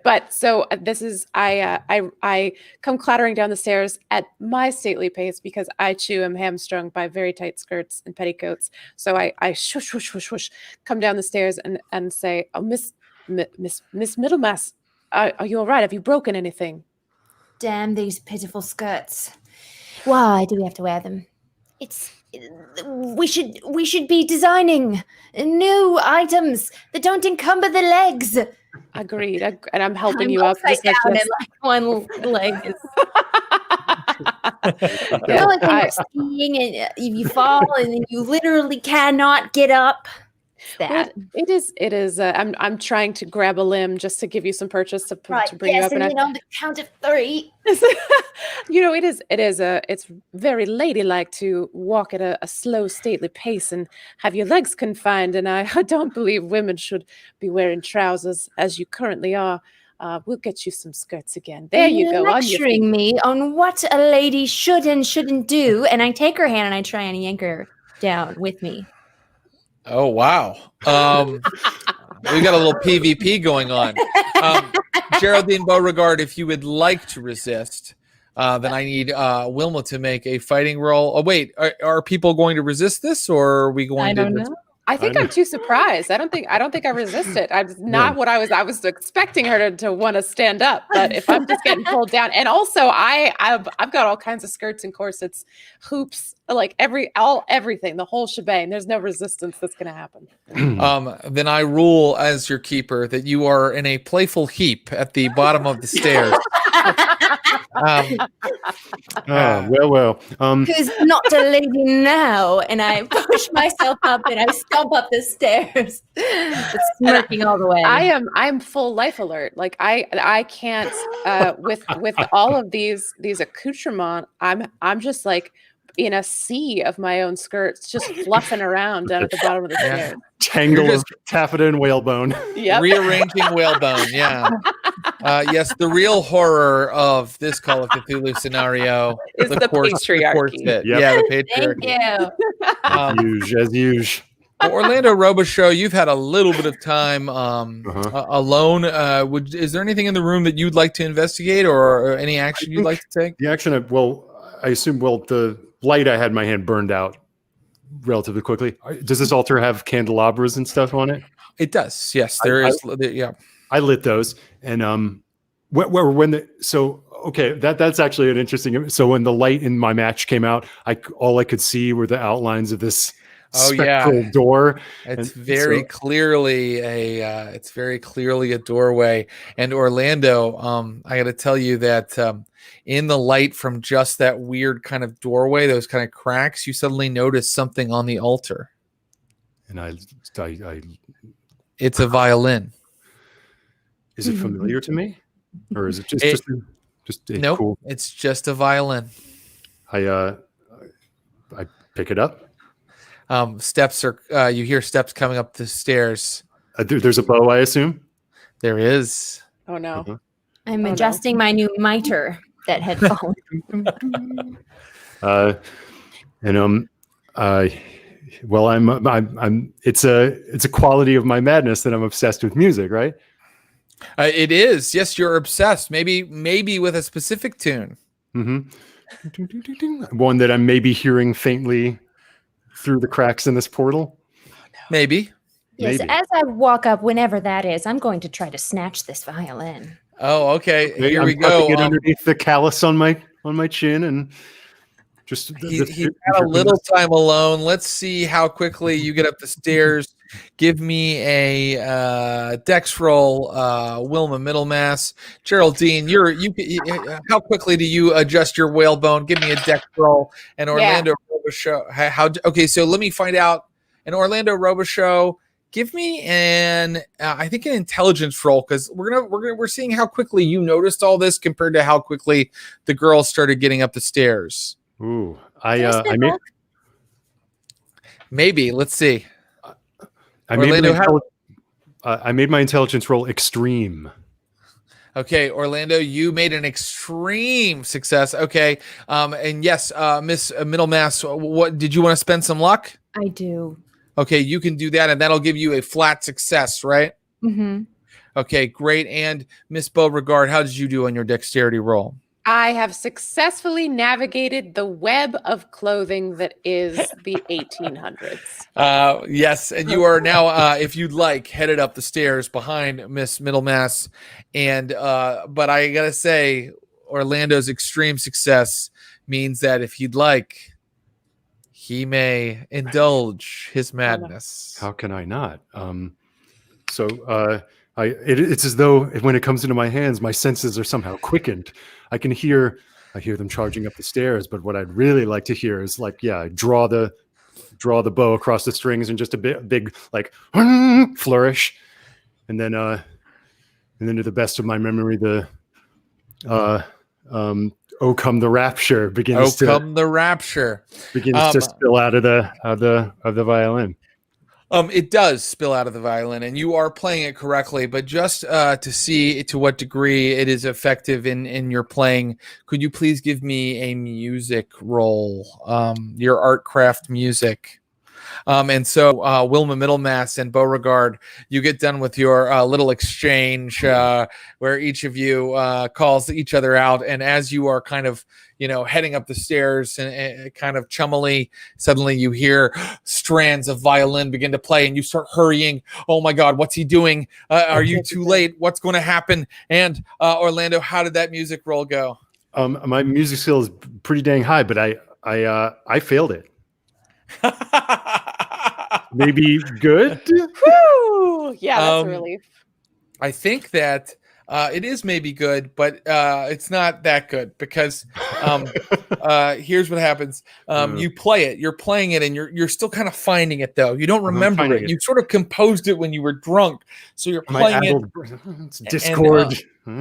But so this is I come clattering down the stairs at my stately pace because I too am hamstrung by very tight skirts and petticoats. So I shush, shush, shush, shush, come down the stairs and say, "Oh, Miss Middlemass, are you all right? Have you broken anything?" Damn these pitiful skirts. Why do we have to wear them? We should be designing new items that don't encumber the legs. Agreed. And I'm helping you up. Just down and one leg is. Like when you're skiing and you fall and then you literally cannot get up. That it is. I'm trying to grab a limb just to give you some purchase to bring you up. And then on the count of 3. It's very ladylike to walk at a slow, stately pace and have your legs confined. And I don't believe women should be wearing trousers as you currently are. We'll get you some skirts again. There you go. Lecturing me on what a lady should and shouldn't do. And I take her hand and I try and yank her down with me. Oh, wow. We got a little PvP going on. Geraldine Beauregard, if you would like to resist, then I need Wilma to make a fighting roll. Oh, wait, are people going to resist this, or are we going to? I don't know. I think I'm too surprised. I don't think I resist it. I'm not what I was expecting her to want to stand up. But if I'm just getting pulled down, and also I've got all kinds of skirts and corsets, hoops, like everything, the whole shebang. There's no resistance that's going to happen. Then I rule as your keeper that you are in a playful heap at the bottom of the stairs. Well. Who's not a lady now? And I push myself up and I stomp up the stairs, smirking all the way. I'm full life alert. Like I can't with all of these accoutrements. I'm just like in a sea of my own skirts, just fluffing around down at the bottom of the stairs. Tangle of taffeta and whalebone. Yep. Rearranging whalebone. Yeah. Yes, the real horror of this Call of Cthulhu scenario is the patriarchy. Yep. Yeah, the patriarchy. Thank you. As usual. Orlando Robicheaux, you've had a little bit of time alone. Is there anything in the room that you'd like to investigate, or any action you'd like to take? The action, I assume, the light I had in my hand burned out relatively quickly. Does this altar have candelabras and stuff on it? It does. Yes, there is. Yeah, I lit those, and that's actually an interesting. So when the light in my match came out, all I could see were the outlines of this spectral door. It's very clearly a doorway. And Orlando, I got to tell you that in the light from just that weird kind of doorway, those kind of cracks, you suddenly notice something on the altar. And I it's a violin. Is it familiar to me, or is it just nope, cool? It's just a violin. I pick it up. Steps are you hear steps coming up the stairs. There's a bow, I assume. There is. Oh no. Uh-huh. I'm adjusting my new mitre that had fallen. It's a quality of my madness that I'm obsessed with music, right? It is. Yes, you're obsessed. Maybe with a specific tune. Mm-hmm. One that I'm maybe hearing faintly through the cracks in this portal. Maybe. Yes, Maybe. as I walk up, whenever that is, I'm going to try to snatch this violin. Oh, okay. Here I'm we go. Get underneath the callus on my chin and just. He got a little time alone. Let's see how quickly you get up the stairs. Give me a dex roll, Wilma Middlemass. Geraldine, how quickly do you adjust your whalebone? Give me a dex roll. And Orlando Robicheaux. Okay, so let me find out. And Orlando Robicheaux, give me an intelligence roll, because we're seeing how quickly you noticed all this compared to how quickly the girls started getting up the stairs. Ooh, maybe. Let's see. I made my intelligence roll extreme. Okay, Orlando, you made an extreme success. Okay, and yes, Miss Middlemass, what did you want to spend some luck? I do. Okay, you can do that, and that'll give you a flat success, right? Mm-hmm. Okay, great. And Miss Beauregard, how did you do on your dexterity roll? I have successfully navigated the web of clothing that is the 1800s. Yes, and you are now, if you'd like, headed up the stairs behind Miss Middlemass. And but I gotta say, Orlando's extreme success means that if he'd like, he may indulge his madness. How can I not? It's as though when it comes into my hands, my senses are somehow quickened. I hear them charging up the stairs, but what I'd really like to hear is draw the bow across the strings and just a big like flourish, and then to the best of my memory, the "O Come the Rapture" begins to spill out of the violin. It does spill out of the violin, and you are playing it correctly, but just to see to what degree it is effective in your playing, could you please give me a music roll, your art craft music? And so Wilma Middlemass and Beauregard, you get done with your little exchange where each of you calls each other out, and as you are kind of heading up the stairs and kind of chummily, suddenly you hear strands of violin begin to play, and you start hurrying. Oh my God, what's he doing? Are you too late? What's going to happen? And Orlando, how did that music roll go? My music skill is pretty dang high, but I failed it. Maybe good. Woo! Yeah, that's a relief. I think that it is maybe good, but it's not that good because here's what happens. You play it, you're playing it, and you're still kind of finding it though. You don't remember it. You sort of composed it when you were drunk, so you're playing it. It's Discord.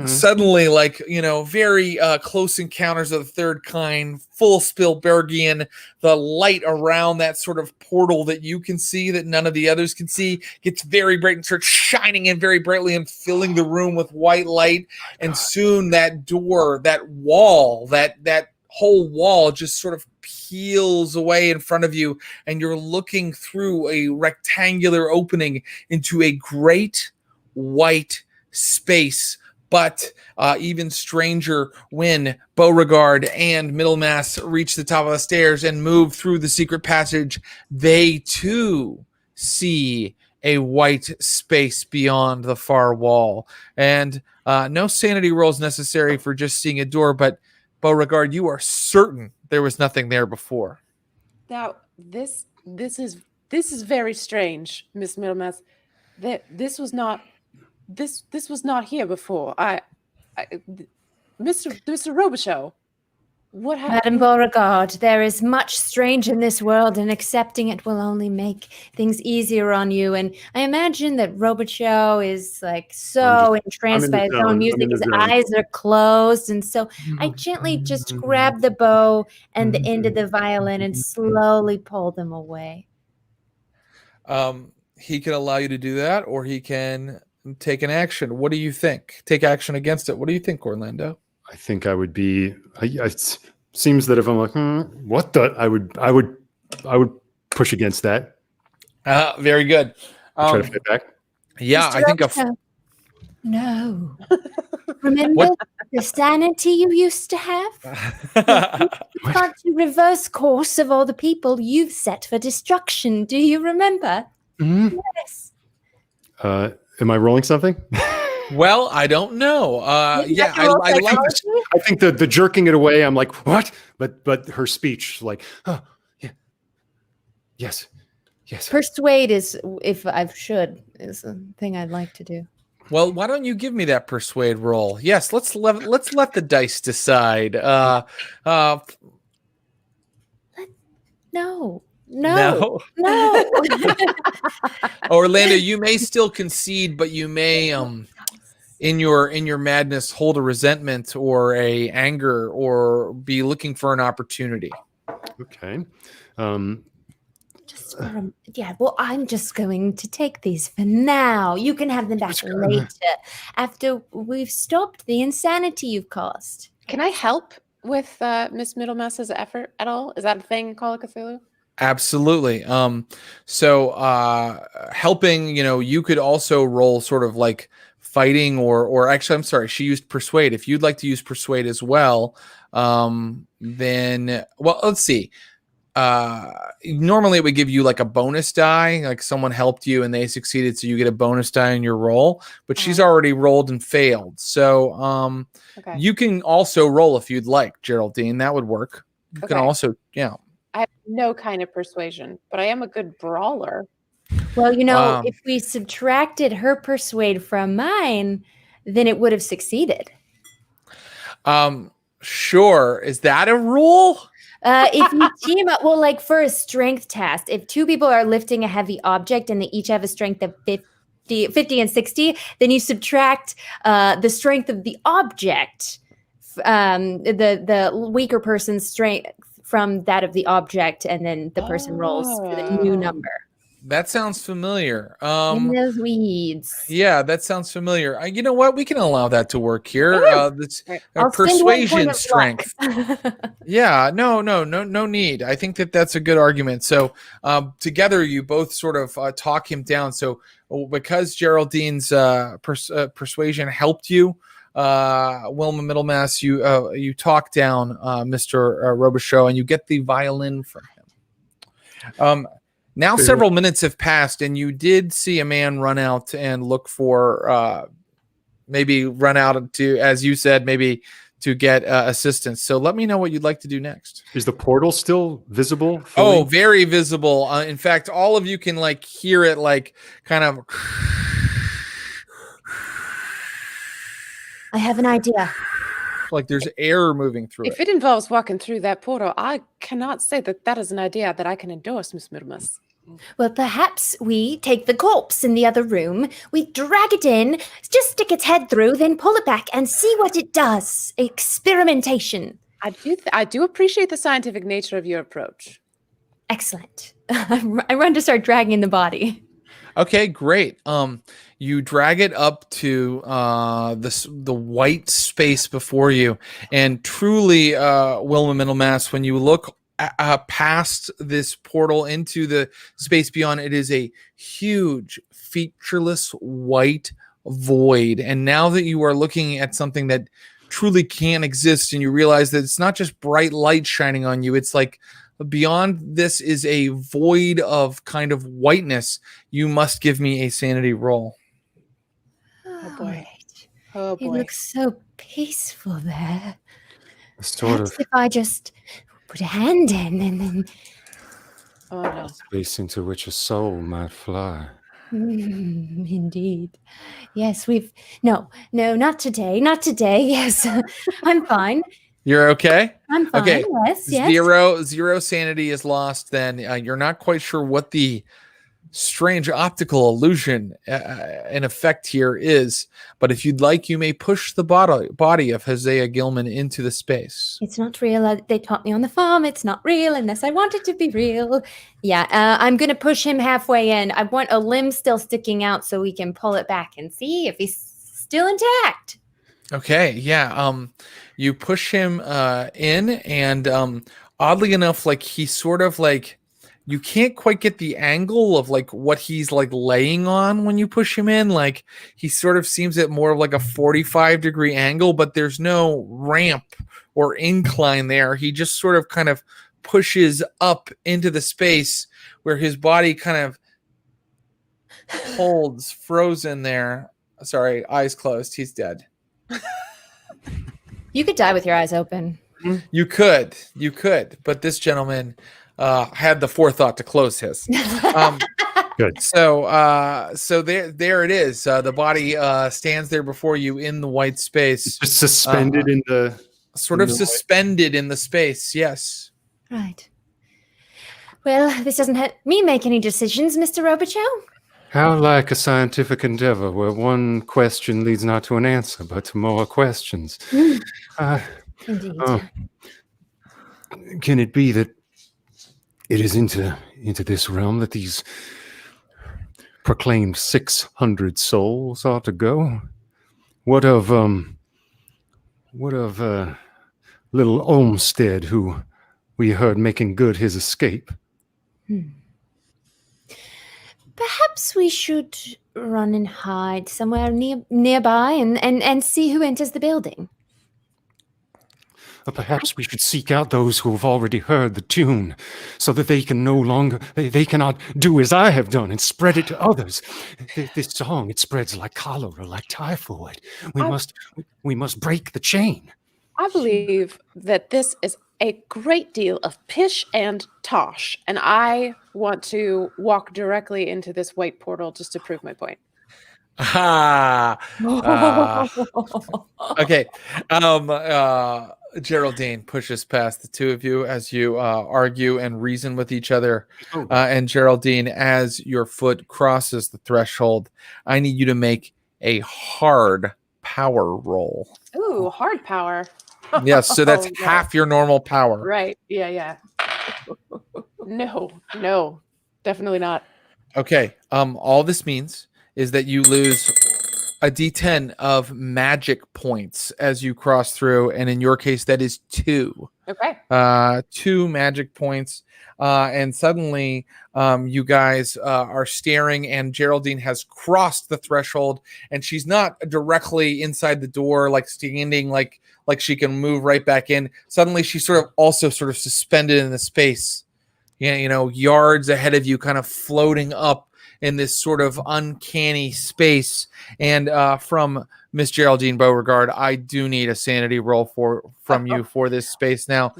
Suddenly, like, very close encounters of the third kind, full Spielbergian. The light around that sort of portal that you can see that none of the others can see gets very bright and starts shining in very brightly and filling the room with white light. And soon that door, that wall, that whole wall just sort of peels away in front of you, and you're looking through a rectangular opening into a great white space. But even stranger, when Beauregard and Middlemass reach the top of the stairs and move through the secret passage, they too see a white space beyond the far wall. And no sanity rolls necessary for just seeing a door, but Beauregard, you are certain there was nothing there before. Now, this is very strange, Miss Middlemass. This was not here before. Mr. Robicheaux, what happened? Madame Beauregard, there is much strange in this world, and accepting it will only make things easier on you. And I imagine that Robicheaux is like so entranced by his own music. His eyes are closed. And so I gently just grab the bow and the end of the violin and slowly pull them away. He can allow you to do that, or he can take an action. What do you think? Take action against it. What do you think, Orlando? I think I would be. It seems that if I'm like, what the, I would push against that. Very good. Try to fight back. Yeah, Mr. I think No. Remember the sanity you used to have? You want to reverse course of all the people you've set for destruction. Do you remember? Mm-hmm. Yes. Am I rolling something? Well, I don't know. Yeah, I like. I think the jerking it away. I'm like, what? But her speech, like, oh, yeah, yes. Persuade is, if I should, is a thing I'd like to do. Well, why don't you give me that persuade roll? Yes, let's let the dice decide. No. Orlando, you may still concede, but you may in your madness hold a resentment or a anger or be looking for an opportunity. Okay. Well, I'm just going to take these for now. You can have them back later after we've stopped the insanity you've caused. Can I help with Miss Middlemass's effort at all? Is that a thing in Call of Cthulhu? Absolutely. So helping, you could also roll sort of like fighting or actually, I'm sorry, she used persuade. If you'd like to use persuade as well, then, well, let's see. Normally it would give you like a bonus die, like someone helped you and they succeeded, so you get a bonus die in your roll, but she's already rolled and failed. So okay. You can also roll if you'd like, Geraldine. That would work. You can also, I have no kind of persuasion, but I am a good brawler. Well, if we subtracted her persuade from mine, then it would have succeeded. Sure. Is that a rule? If you team up, well, like for a strength test, if two people are lifting a heavy object and they each have a strength of 50 and 60, then you subtract the strength of the object, the weaker person's strength from that of the object, and then the person rolls for the new number. That sounds familiar. In those weeds. Yeah, that sounds familiar. You know what? We can allow that to work here. That's persuasion strength. Yeah, no need. I think that's a good argument. So together, you both sort of talk him down. So because Geraldine's persuasion helped you, Wilma Middlemass, you talk down Mr. Robicheaux, and you get the violin from him. Now several minutes have passed, and you did see a man run out and look for, maybe run out to, as you said, maybe to get assistance. So let me know what you'd like to do next. Is the portal still visible? Fully? Oh, very visible. In fact, all of you can like hear it, like kind of I have an idea. Like there's air moving through If it. it involves walking through that portal, I cannot say that that is an idea that I can endorse, Miss Middlemas. Well, perhaps we take the corpse in the other room, we drag it in, just stick its head through, then pull it back and see what it does. Experimentation. I do appreciate the scientific nature of your approach. Excellent. I run to start dragging the body. Okay, great. You drag it up to the white space before you, and truly, Wilma-Middlemass, when you look past this portal into the space beyond, it is a huge, featureless white void. And now that you are looking at something that truly can't exist, and you realize that it's not just bright light shining on you, it's like beyond this is a void of kind of whiteness. You must give me a sanity roll. Oh boy. Right. Oh It boy. looks so peaceful there. Sort Perhaps of if I just put a hand in and then... Oh no. space into which a soul might fly. Indeed. Yes, No, not today. Not today. Yes, I'm fine. You're okay? I'm fine. Okay. Yes. Zero sanity is lost. Then you're not quite sure what the strange optical illusion in effect here is. But if you'd like, you may push the body of Hosea Gilman into the space. It's not real. They taught me on the farm. It's not real unless I want it to be real. Yeah, I'm going to push him halfway in. I want a limb still sticking out so we can pull it back and see if he's still intact. Okay, yeah. You push him in, and oddly enough, like he sort of like you can't quite get the angle of like what he's like laying on when you push him in. Like he sort of seems at more of like a 45-degree angle, but there's no ramp or incline there. He just sort of kind of pushes up into the space where his body kind of holds frozen there. Sorry, eyes closed. He's dead. You could die with your eyes open. You could, but this gentleman had the forethought to close his. Good. So there it is. The body stands there before you in the white space, Just suspended in the sort of suspended in the space. Yes. Right. Well, this doesn't let me make any decisions, Mr. Robicheaux. How like a scientific endeavor where one question leads not to an answer, but to more questions. Indeed. Can it be that it is into this realm that these proclaimed 600 souls ought to go? What of little Olmsted, who we heard making good his escape? Perhaps we should run and hide somewhere nearby and see who enters the building. Or perhaps we should seek out those who have already heard the tune, so that they cannot do as I have done and spread it to others. This song, it spreads like cholera, like typhoid. We must break the chain. I believe that this is a great deal of pish and tosh, and I want to walk directly into this white portal just to prove my point. Okay. Geraldine pushes past the two of you as you argue and reason with each other. And Geraldine, as your foot crosses the threshold, I need you to make a hard power roll. Ooh, hard power. Yes, so that's Oh, no. half your normal power. Right. Yeah. No, definitely not. Okay. All this means is that you lose a D10 of magic points as you cross through, and in your case, that is 2. Okay. 2 magic points, and suddenly, you guys are staring, and Geraldine has crossed the threshold, and she's not directly inside the door, like standing, like she can move right back in. Suddenly, she's sort of suspended in the space, yards ahead of you, kind of floating up in this sort of uncanny space. And from Miss Geraldine Beauregard, I do need a sanity roll from you for this space now.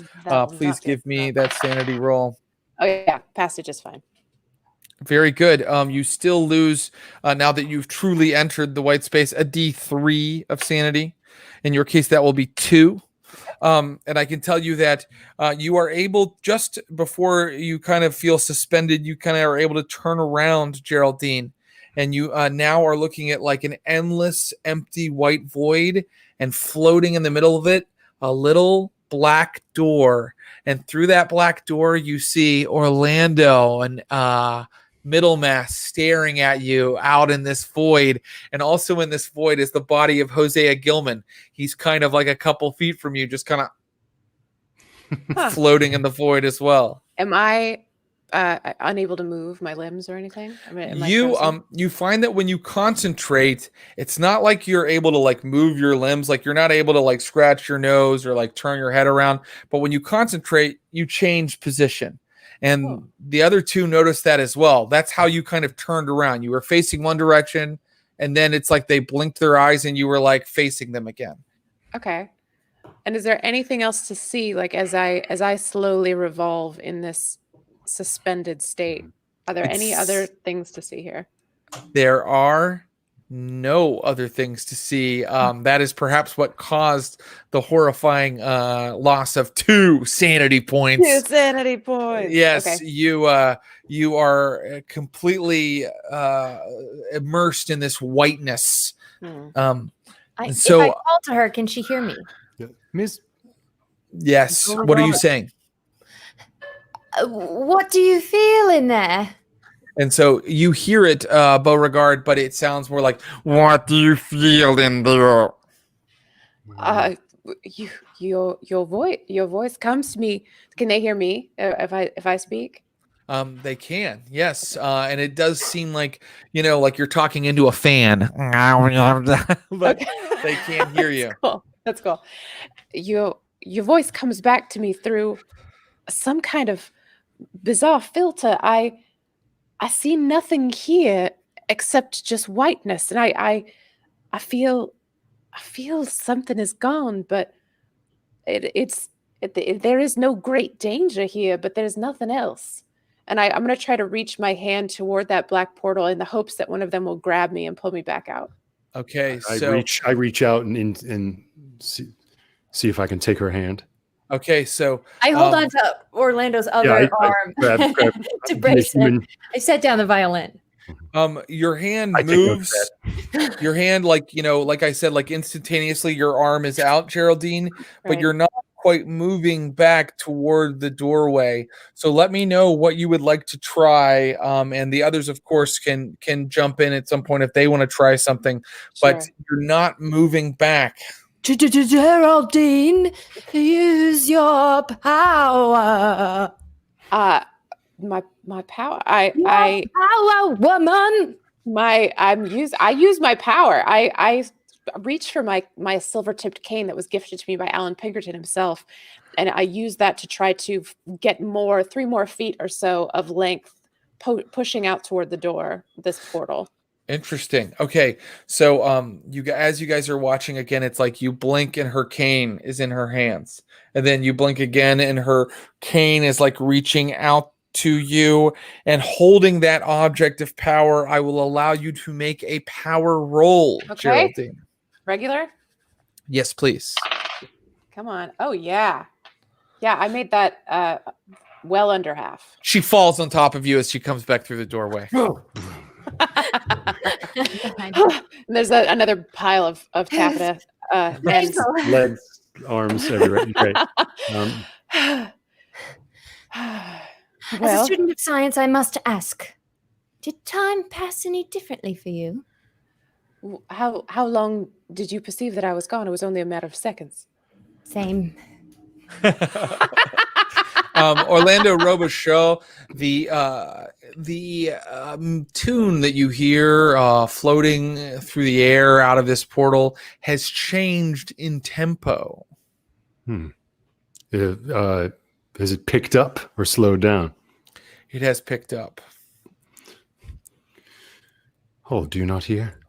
Please give me that sanity roll. Oh yeah, passage is fine. Very good. You still lose, now that you've truly entered the white space, a D3 of sanity. In your case, that will be 2. And I can tell you that you are able, just before you kind of feel suspended, you kind of are able to turn around, Geraldine. And you now are looking at like an endless, empty white void, and floating in the middle of it, a little black door. And through that black door, you see Orlando and Middlemass staring at you out in this void. And also in this void is the body of Hosea Gilman. He's kind of like a couple feet from you, just kind of floating in the void as well. Am I unable to move my limbs or anything? Am I you find that when you concentrate, it's not like you're able to like move your limbs, like you're not able to like scratch your nose or like turn your head around. But when you concentrate, you change position. And the other 2 noticed that as well. That's how you kind of turned around. You were facing one direction, and then it's like they blinked their eyes and you were like facing them again. Okay. And is there anything else to see, like as I slowly revolve in this suspended state? Are there any other things to see here? There are no other things to see. That is perhaps what caused the horrifying loss of 2 sanity points. 2 sanity points. Yes, okay. you are completely immersed in this whiteness. If so I call to her, can she hear me? Miss. Yes. What are you saying? What do you feel in there? And so you hear it, Beauregard, but it sounds more like, "What do you feel in there?" Your voice comes to me. Can they hear me if I speak? They can, yes, and it does seem like like you're talking into a fan, but they can't hear you. That's cool. Your voice comes back to me through some kind of bizarre filter. I see nothing here except just whiteness, and I feel something is gone, but there is no great danger here, but there's nothing else. And I'm going to try to reach my hand toward that black portal in the hopes that one of them will grab me and pull me back out. Okay, I reach out and see if I can take her hand. Okay, so I hold on to Orlando's other arm grab to brace it. I set down the violin. Your hand moves. Your hand, like I said, like instantaneously, your arm is out, Geraldine, but you're not quite moving back toward the doorway. So let me know what you would like to try. And the others, of course, can jump in at some point if they want to try something. Sure. But you're not moving back. Geraldine, use your power. My power. I power, woman. I use my power. I reach for my silver-tipped cane that was gifted to me by Alan Pinkerton himself, and I use that to try to get 3 more feet or so of length, pushing out toward the door, this portal. Interesting. Okay, so as you guys are watching again, it's like you blink and her cane is in her hands, and then you blink again and her cane is like reaching out to you and holding that object of power. I will allow you to make a power roll, Geraldine. Regular? Yes, please. Come on. Oh yeah, I made that well under half. She falls on top of you as she comes back through the doorway. And there's another pile of taffeta ends. Legs, arms, everywhere. Great. As a student of science, I must ask, did time pass any differently for you? How long did you perceive that I was gone? It was only a matter of seconds. Same. Orlando Robicheaux, the tune that you hear floating through the air out of this portal has changed in tempo. Has it picked up or slowed down? It has picked up. Oh, do you not hear?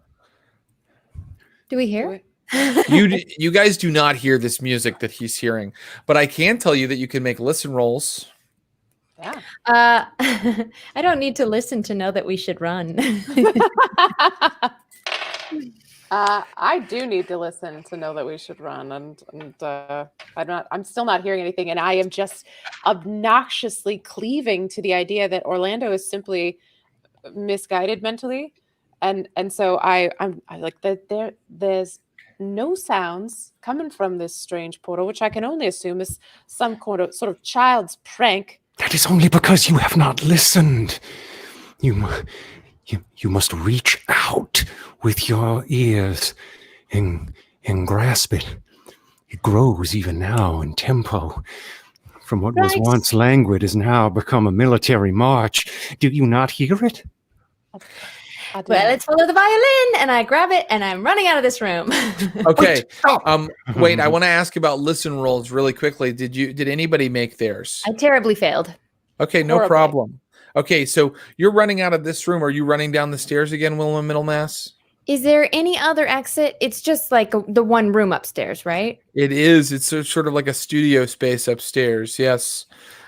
Do we hear? You guys do not hear this music that he's hearing, but I can tell you that you can make listen rolls. Yeah. I don't need to listen to know that we should run. I do need to listen to know that we should run, and I'm still not hearing anything, and I am just obnoxiously cleaving to the idea that Orlando is simply misguided mentally, and so I'm like that there's no sounds coming from this strange portal, which I can only assume is some sort of child's prank. That is only because you have not listened. You must reach out with your ears and grasp it. It grows even now in tempo. From what was once languid has now become a military march. Do you not hear it? Well, it's full of the violin, and I grab it, and I'm running out of this room. Okay. Wait, I want to ask about listen rolls really quickly. Did anybody make theirs? I terribly failed. Okay, no problem. Okay, so you're running out of this room. Are you running down the stairs again, Wilma-Middlemass? Is there any other exit? It's just like the one room upstairs, right? It is. It's sort of like a studio space upstairs. Yes.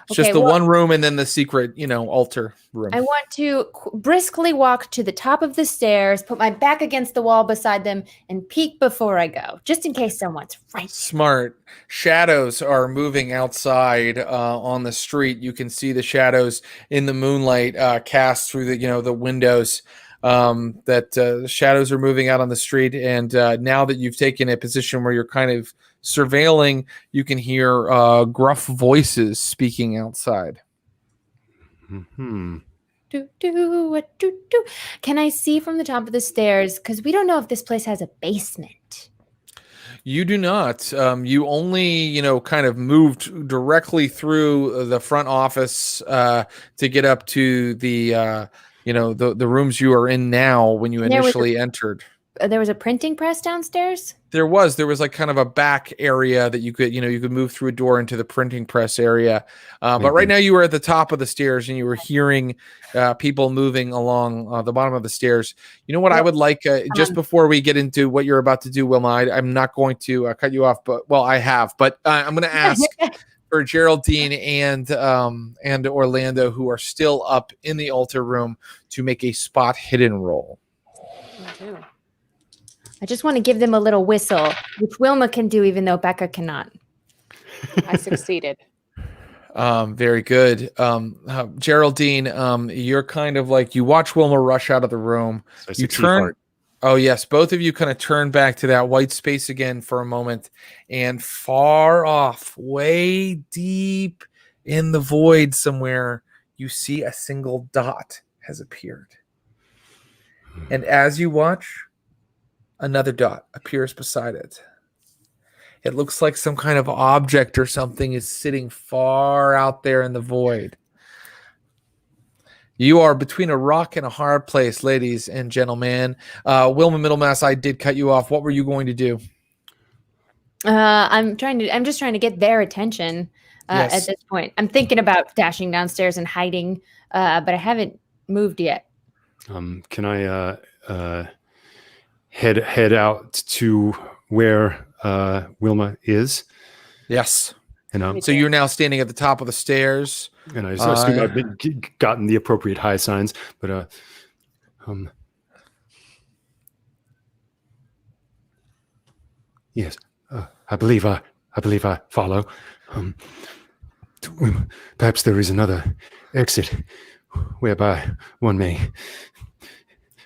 It's just the one room and then the secret, altar room. I want to briskly walk to the top of the stairs, put my back against the wall beside them, and peek before I go, just in case someone's right. Smart. Shadows are moving outside on the street. You can see the shadows in the moonlight cast through the windows. The shadows are moving out on the street, and now that you've taken a position where you're kind of surveilling, you can hear gruff voices speaking outside. Mm-hmm. Can I see from the top of the stairs? Because we don't know if this place has a basement. You do not. You only, kind of moved directly through the front office to get up to the the rooms you are in now when you initially entered. There was a printing press downstairs? There was like kind of a back area that you could move through a door into the printing press area. But right now you were at the top of the stairs and you were hearing people moving along the bottom of the stairs. You know what I would like, just before we get into what you're about to do, Wilma, I'm not going to cut you off, but I have, but I'm going to ask for Geraldine and Orlando, who are still up in the altar room, to make a spot hidden roll. I just want to give them a little whistle, which Wilma can do, even though Becca cannot. I succeeded. Very good. Geraldine, you're kind of like, you watch Wilma rush out of the room. You turn. Oh, yes. Both of you kind of turn back to that white space again for a moment, and far off, way deep in the void somewhere, you see a single dot has appeared. And as you watch, another dot appears beside it. It looks like some kind of object or something is sitting far out there in the void. You are between a rock and a hard place, ladies and gentlemen. Wilma-Middlemass, I did cut you off. What were you going to do? I'm just trying to get their attention at this point. I'm thinking about dashing downstairs and hiding, but I haven't moved yet. Can I head out to where Wilma is? Yes. And so you're now standing at the top of the stairs. And I assume I've gotten the appropriate high signs, but yes, I believe I follow. Perhaps there is another exit whereby one may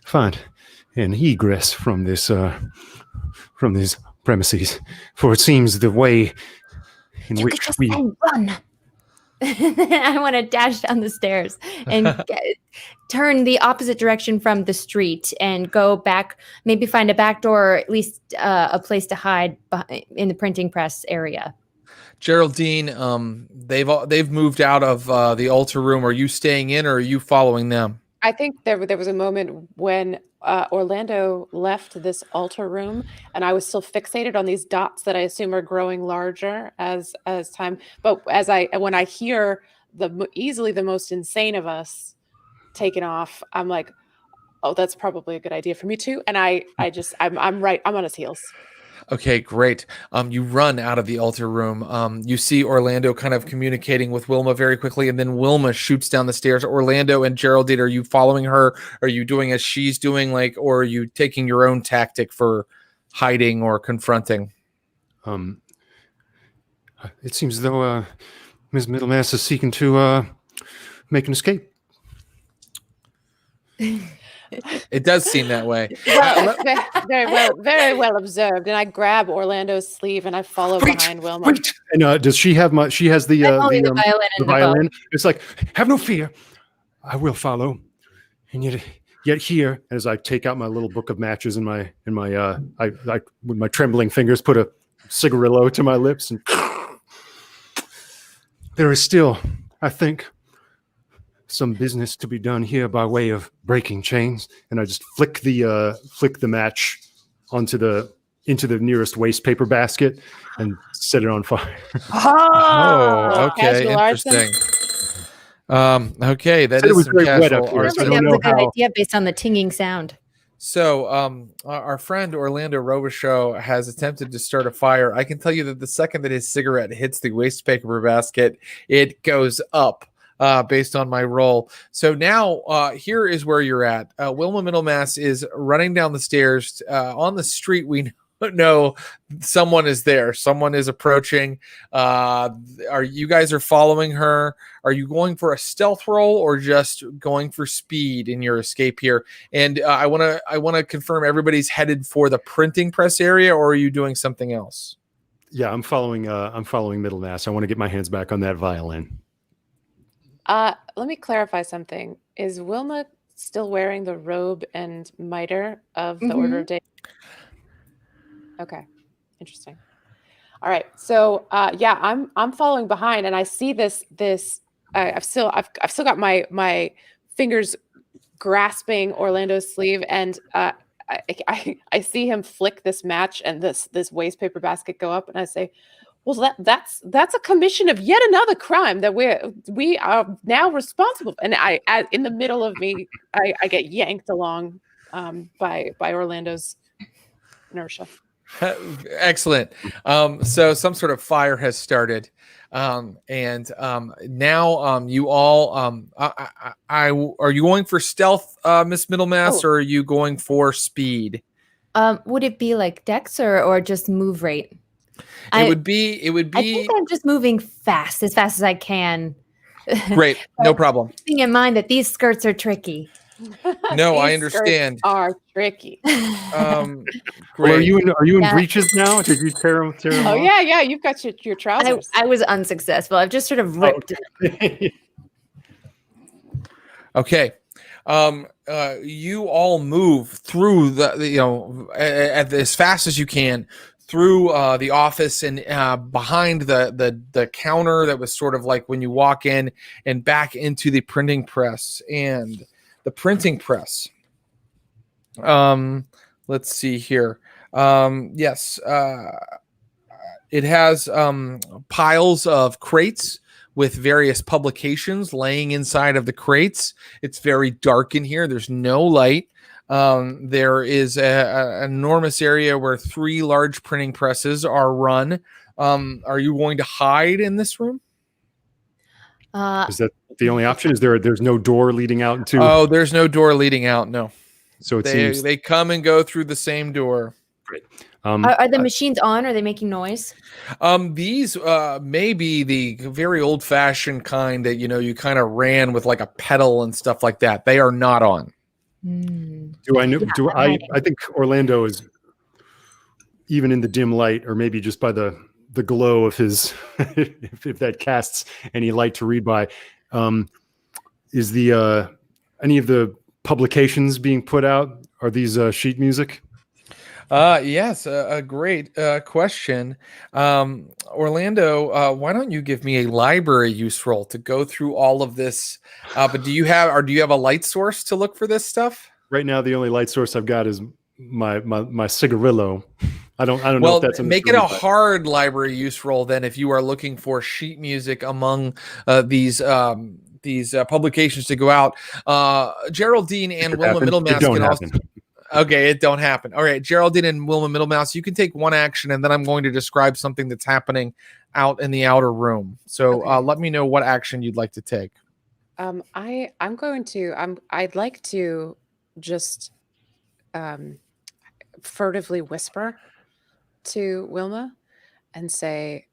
find an egress from these premises, for it seems the way in you which we run. I want to dash down the stairs and turn the opposite direction from the street and go back, maybe find a back door, or at least a place to hide in the printing press area. Geraldine, they've moved out of the altar room. Are you staying in, or are you following them? I think there was a moment when Orlando left this altar room, and I was still fixated on these dots that I assume are growing larger as time. But when I hear easily the most insane of us taken off, I'm like, oh, that's probably a good idea for me too. And I'm right. I'm on his heels. Okay, great. You run out of the altar room. You see Orlando kind of communicating with Wilma very quickly, and then Wilma shoots down the stairs. Orlando and Geraldine, are you following her? Are you doing as she's doing, or are you taking your own tactic for hiding or confronting? It seems as though Ms. Middlemass is seeking to make an escape. It does seem that way. Well, very well observed. And I grab Orlando's sleeve and I follow behind Wilma. Wait. And does she have she has the violin the and the violin? It's like, have no fear, I will follow. And yet here, as I take out my little book of matches and I with my trembling fingers put a cigarillo to my lips, and there is still, I think, some business to be done here by way of breaking chains. And I just flick the match into the nearest waste paper basket and set it on fire. Oh, okay, interesting. Okay, that is some casual arson. That was a good idea based on the tinging sound. So, our friend Orlando Robicheaux has attempted to start a fire. I can tell you that the second that his cigarette hits the waste paper basket, it goes up. Based on my roll. So now here is where you're at. Wilma-Middlemass is running down the stairs. On the street, we know someone is there. Someone is approaching. You guys are following her? Are you going for a stealth roll or just going for speed in your escape here? And I want to confirm everybody's headed for the printing press area, or are you doing something else? Yeah, I'm following Middlemass. I want to get my hands back on that violin. Let me clarify something. Is Wilma still wearing the robe and mitre of the Order of Dagon? Okay, interesting. All right, so yeah, I'm following behind, and I see this. I've still got my fingers grasping Orlando's sleeve, and I see him flick this match and this waste paper basket go up, and I say, well, that's a commission of yet another crime that we are now responsible. And in the middle of me, I get yanked along by Orlando's inertia. Excellent. So some sort of fire has started, and now you all. Are you going for stealth, Miss Middlemass, or are you going for speed? Would it be like Dex or just move rate? It would be. I think I'm just moving as fast as I can. Great, no problem. Keeping in mind that these skirts are tricky. No, I understand. Are tricky. Great. Well, are you in breeches now? Did you tear them Oh off? yeah. You've got your trousers. I was unsuccessful. I've just sort of ripped. Okay. You all move through as fast as you can through the office and behind the counter that was sort of like when you walk in, and back into the printing press. And the printing press, let's see here. Yes, it has piles of crates with various publications laying inside of the crates. It's very dark in here. There's no light. There is an enormous area where 3 large printing presses are run. Are you going to hide in this room? Is that the only option? There's no door leading out into? Oh, there's no door leading out. No. So they come and go through the same door. Great. Are the machines on? Are they making noise? These may be the very old-fashioned kind that you kind of ran with like a pedal and stuff like that. They are not on. Do I know? I think Orlando is, even in the dim light, or maybe just by the glow of his, if that casts any light to read by, is the any of the publications being put out? Are these sheet music? Yes, a great question. Orlando, why don't you give me a library use roll to go through all of this? But do you have a light source to look for this stuff? Right now, the only light source I've got is my cigarillo. I don't know. Well, if that's make it a hard library use roll then if you are looking for sheet music among these publications to go out. Geraldine and Wilma-Middlemass can also. Okay, it don't happen. All right, Geraldine and Wilma-Middlemass, you can take one action, and then I'm going to describe something that's happening out in the outer room. So Okay. let me know what action you'd like to take. I'd like to just furtively whisper to Wilma and say,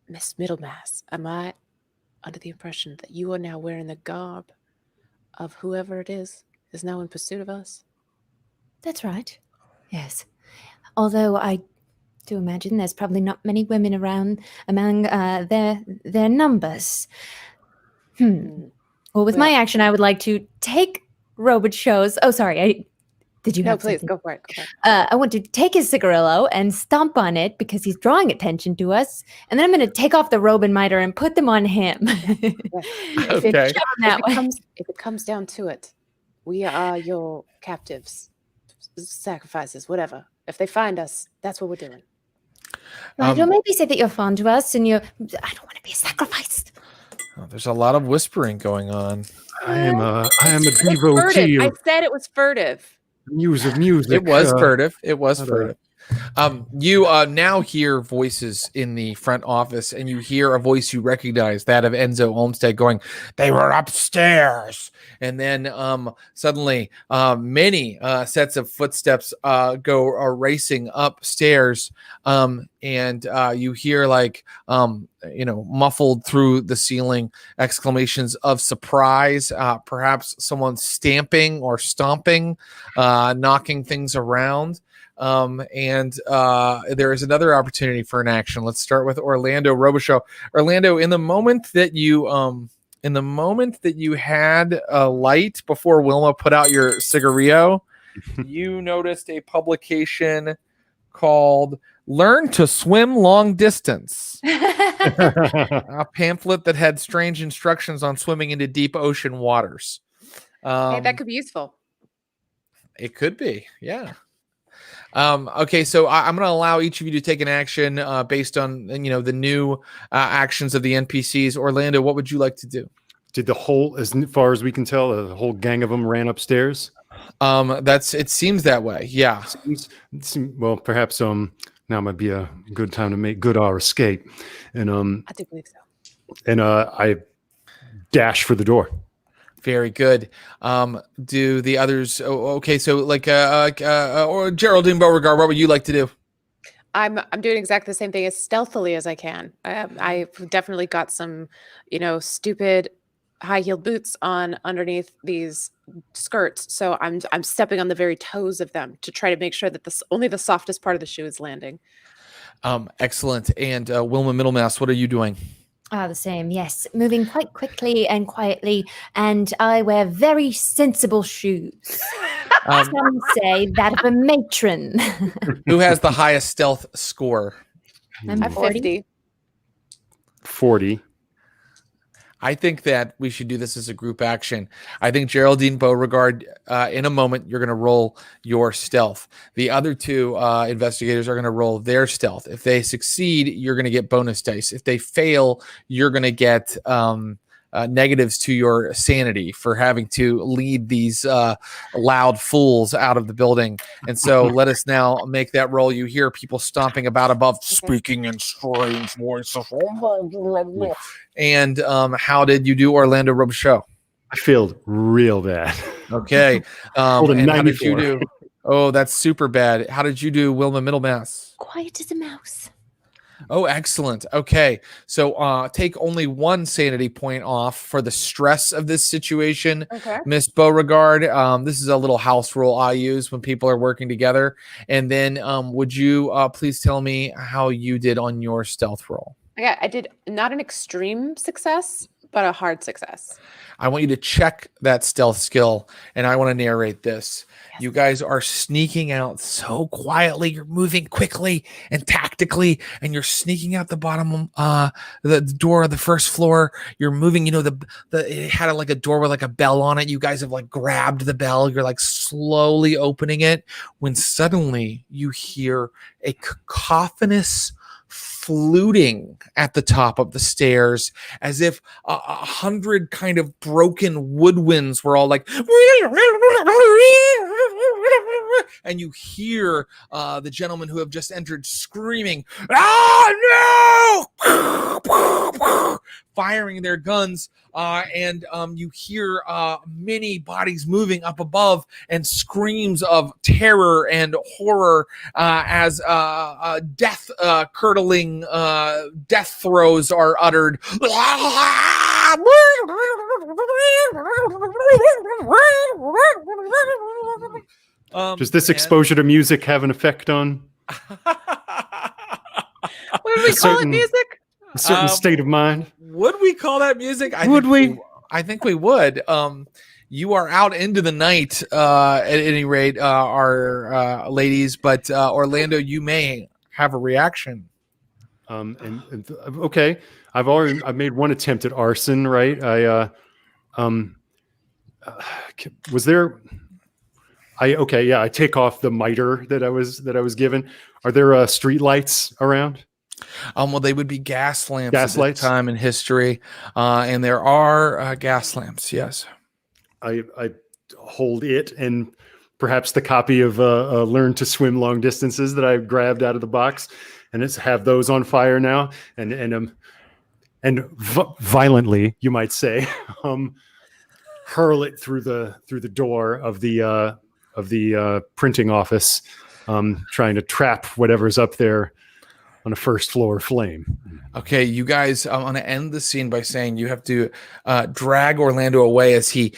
Miss Middlemass, am I under the impression that you are now wearing the garb of whoever it is now in pursuit of us? That's right. Yes. Although I do imagine there's probably not many women around among their numbers. Well, with my action, I would like to take Robicheaux's. Oh, sorry. Did you No, have please something? go for it. Go for it. I want to take his cigarillo and stomp on it because he's drawing attention to us, and then I'm going to take off the robe and mitre and put them on him. Okay. If it comes down to it, we are your captives, sacrifices, whatever. If they find us, that's what we're doing. Right, or maybe say that you're fond to us and I don't want to be sacrificed. Oh, there's a lot of whispering going on. I am a Furtive. devotee I of said it was furtive. music. It was furtive. It was Not furtive. You now hear voices in the front office, and you hear a voice you recognize, that of Enzo Olmsted, going, "They were upstairs." And then suddenly, many sets of footsteps go racing upstairs, and you hear muffled through the ceiling exclamations of surprise, perhaps someone stamping or stomping, knocking things around. And there is another opportunity for an action. Let's start with Orlando Robicheaux. Orlando, in the moment that you had a light before Wilma put out your cigarillo, you noticed a publication called "Learn to Swim Long Distance," a pamphlet that had strange instructions on swimming into deep ocean waters. Hey, that could be useful. It could be, yeah. Okay, so I'm going to allow each of you to take an action based on the new actions of the NPCs. Orlando, what would you like to do? Did the whole, as far as we can tell, the whole gang of them ran upstairs? It seems that way. Yeah. Well, perhaps now might be a good time to make good our escape, and I do believe so. And I dash for the door. Very good. Do the others? Okay, so or Geraldine Beauregard, what would you like to do? I'm doing exactly the same thing, as stealthily as I can. I've definitely got some, stupid high-heeled boots on underneath these skirts, so I'm stepping on the very toes of them to try to make sure that only the softest part of the shoe is landing. Excellent. And Wilma-Middlemass, what are you doing? The same, yes. Moving quite quickly and quietly, and I wear very sensible shoes. Some say that of a matron. Who has the highest stealth score? I'm 50. 40. I think that we should do this as a group action. I think Geraldine Beauregard, in a moment, you're going to roll your stealth. The other two investigators are going to roll their stealth. If they succeed, you're going to get bonus dice. If they fail, you're going to get negatives to your sanity for having to lead these loud fools out of the building. And so let us now make that roll. You hear people stomping about above, speaking in strange voices. And how did you do, Orlando Robicheaux? I failed real bad. Okay. And how did you 94. do? Oh, that's super bad. How did you do, Wilma-Middlemass? Quiet as a mouse. Oh, excellent. Okay. So take only one sanity point off for the stress of this situation. Okay. Miss Beauregard, this is a little house rule I use when people are working together. And then would you please tell me how you did on your stealth roll? Yeah, I did not an extreme success, but a hard success. I want you to check that stealth skill, and I want to narrate this. Yes. You guys are sneaking out so quietly. You're moving quickly and tactically, and you're sneaking out the bottom, the door of the first floor. You're moving. It had a door with a bell on it. You guys have grabbed the bell. You're slowly opening it when suddenly you hear a cacophonous fluting at the top of the stairs, as if 100 kind of broken woodwinds were all like, and you hear the gentlemen who have just entered screaming, "Ah, no!" firing their guns, and you hear many bodies moving up above, and screams of terror and horror as death curdling death throes are uttered. Does this exposure to music have an effect on What do we call it? Music? a certain state of mind? Would we call that music? I think we would. You are out into the night, at any rate, our ladies. But Orlando, you may have a reaction. Okay, I've made one attempt at arson. Right? Was there? I take off the miter that I was given. Are there street lights around? Well, they would be gas lamps Gas at this lights? time in history, and there are gas lamps. Yes. I hold it and perhaps the copy of Learn to Swim Long Distances that I grabbed out of the box, and have those on fire now, and violently, you might say, hurl it through the door of the printing office, trying to trap whatever's up there on a first floor flame. Okay, you guys, I'm going to end the scene by saying you have to drag Orlando away as he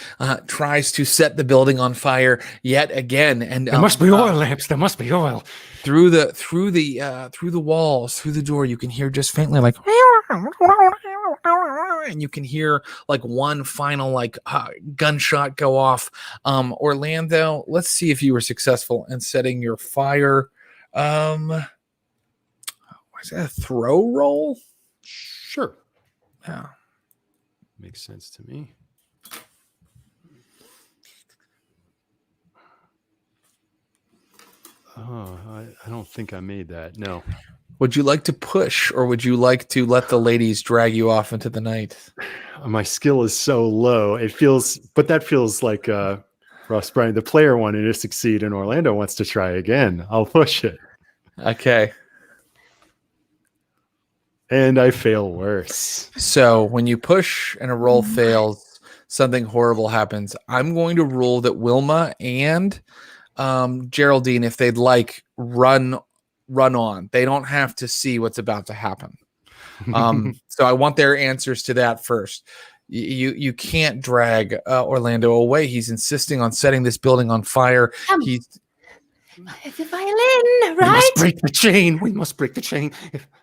tries to set the building on fire yet again. And There must be oil lamps. There must be oil. Through the walls, through the door, you can hear just faintly like, and you can hear like one final like gunshot go off. Orlando, let's see if you were successful in setting your fire. Is that a throw roll? Sure. Yeah. Makes sense to me. Oh, I don't think I made that. No. Would you like to push, or would you like to let the ladies drag you off into the night? My skill is so low. But that feels like Ross Bryant, the player, wanted to succeed, and Orlando wants to try again. I'll push it. Okay. And I fail worse. So when you push and a roll fails, something horrible happens. I'm going to rule that Wilma and Geraldine, if they'd like, run on. They don't have to see what's about to happen. So I want their answers to that first. You can't drag Orlando away. He's insisting on setting this building on fire. He's The violin, right? We must break the chain. We must break the chain.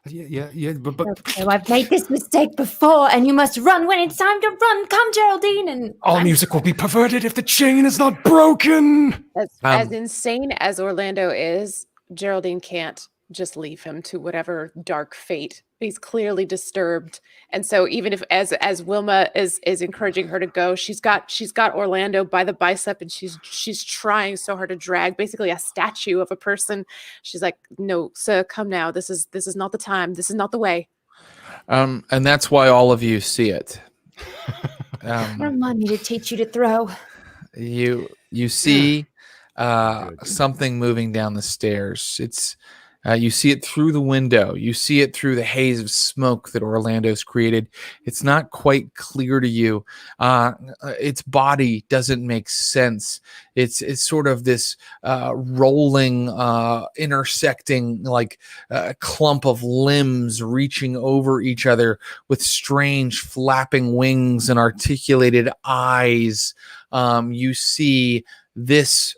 Yeah. But Okay, I've made this mistake before, and you must run when it's time to run. Come, Geraldine, and all music will be perverted if the chain is not broken. As insane as Orlando is, Geraldine can't just leave him to whatever dark fate. He's clearly disturbed, and so even if as Wilma is encouraging her to go, she's got Orlando by the bicep, and she's trying so hard to drag basically a statue of a person. She's like, "No, sir, come now. This is not the time. This is not the way." and that's why all of you see it. remind me to teach you to throw. You see something moving down the stairs. It's you see it through the window. You see it through the haze of smoke that Orlando's created. It's not quite clear to you. Its body doesn't make sense. It's sort of this rolling, intersecting, like clump of limbs reaching over each other with strange flapping wings and articulated eyes. You see this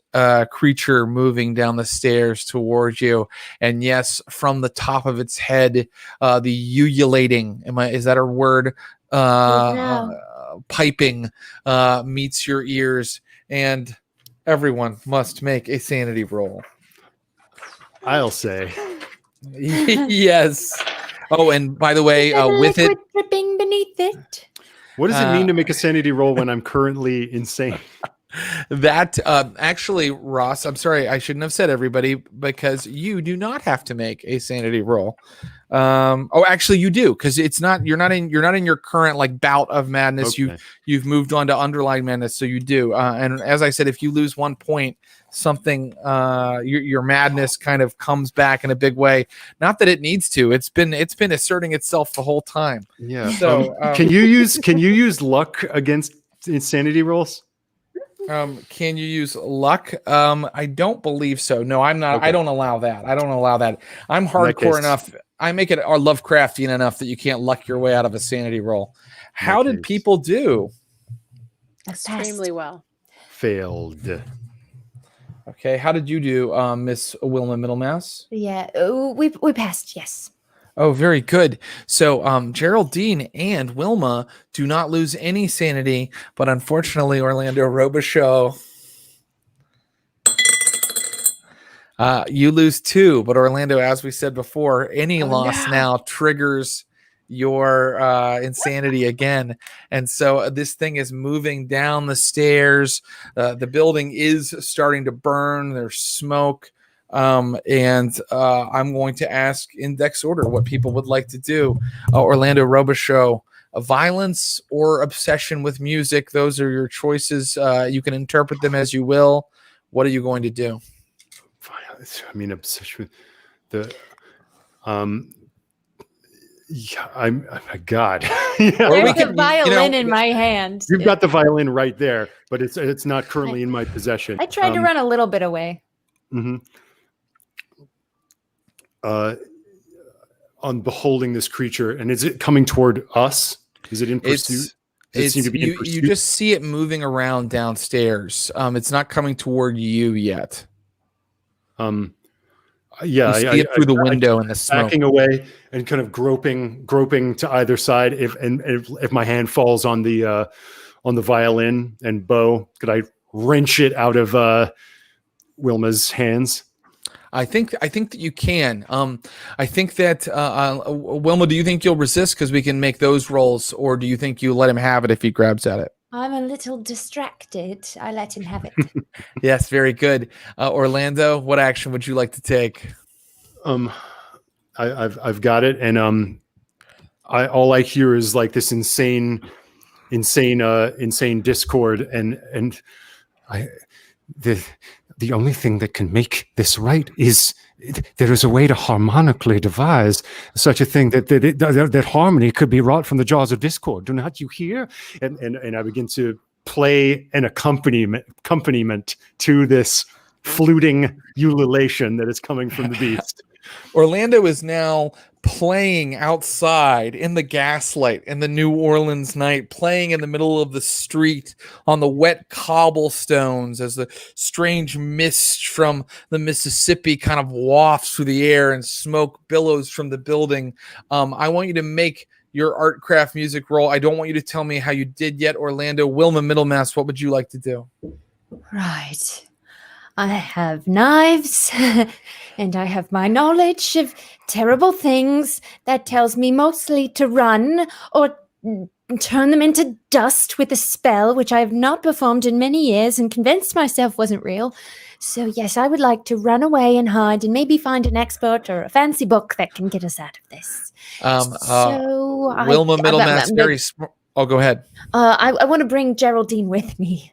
creature moving down the stairs towards you, and yes, from the top of its head, the ululating, is that a word? Piping meets your ears, and everyone must make a sanity roll. I'll say. Yes. Oh, and by the way, with it dripping beneath it. What does it mean to make a sanity roll when I'm currently insane? That actually, Ross, I'm sorry, I shouldn't have said everybody, because you do not have to make a sanity roll. Actually you do, because you're not in your current like bout of madness. Okay. You've moved on to underlying madness, so you do. And as I said, if you lose 1 point, something your madness kind of comes back in a big way. Not that it needs to. It's been asserting itself the whole time. Yeah. So can you use luck against insanity rolls? Can you use luck? I don't believe so. No, I'm not. Okay. I don't allow that. I'm hardcore enough. I make it Lovecraftian enough that you can't luck your way out of a sanity roll. How did people do? Extremely well. Failed. Okay. How did you do, Miss Wilma-Middlemass? Yeah, we passed. Yes. Oh, very good. So Geraldine and Wilma do not lose any sanity, but unfortunately, Orlando Robicheaux, you lose 2. But Orlando, as we said before, any loss now triggers your insanity again. And so this thing is moving down the stairs. The building is starting to burn. There's smoke. And I'm going to ask index order what people would like to do. Orlando Robicheaux, violence or obsession with music. Those are your choices. You can interpret them as you will. What are you going to do? Violence. I mean, obsession with the yeah, I'm God. Yeah. There's we a can- violin in my hand. You've got the violin right there, but it's not currently in my possession. I tried to run a little bit away. Mm-hmm. On beholding this creature, and is it coming toward us? Is it in pursuit? Does it seem to be in pursuit? You just see it moving around downstairs. It's not coming toward you yet. Yeah, You see it through the window in the smoke. Backing away and kind of groping to either side. If my hand falls on the violin and bow, could I wrench it out of Wilma's hands? I think that you can. I think that Wilma, do you think you'll resist because we can make those rolls, or do you think you let him have it if he grabs at it? I'm a little distracted. I let him have it. Yes, very good. Orlando, what action would you like to take? I've got it, and all I hear is like this insane discord, and the only thing that can make this right is there is a way to harmonically devise such a thing that harmony could be wrought from the jaws of discord. Do not you hear? And I begin to play an accompaniment to this fluting ululation that is coming from the beast. Orlando is now playing outside in the gaslight in the New Orleans night, playing in the middle of the street on the wet cobblestones as the strange mist from the Mississippi kind of wafts through the air and smoke billows from the building. I want you to make your art craft music roll. I don't want you to tell me how you did yet, Orlando. Wilma-Middlemass, what would you like to do? Right. I have knives and I have my knowledge of terrible things that tells me mostly to run or turn them into dust with a spell, which I have not performed in many years and convinced myself wasn't real. So yes, I would like to run away and hide and maybe find an expert or a fancy book that can get us out of this. Wilma-Middlemass, very smart. Oh, go ahead. I want to bring Geraldine with me.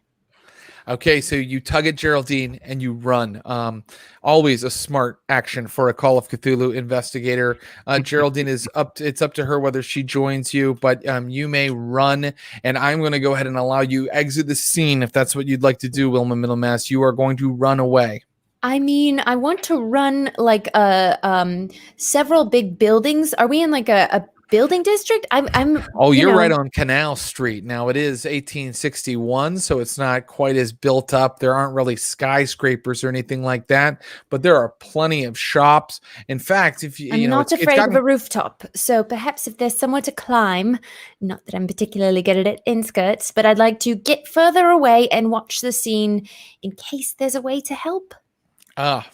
Okay, so you tug at Geraldine and you run. Always a smart action for a Call of Cthulhu investigator. Geraldine it's up to her whether she joins you, but you may run, and I'm going to go ahead and allow you exit the scene if that's what you'd like to do, Wilma-Middlemass. You are going to run away. I mean, I want to run like several big buildings. Are we in like a building district? You're right on Canal Street. Now it is 1861, so it's not quite as built up. There aren't really skyscrapers or anything like that, but there are plenty of shops. In fact, I'm not afraid of a rooftop, so perhaps if there's somewhere to climb, not that I'm particularly good at it in skirts, but I'd like to get further away and watch the scene in case there's a way to help.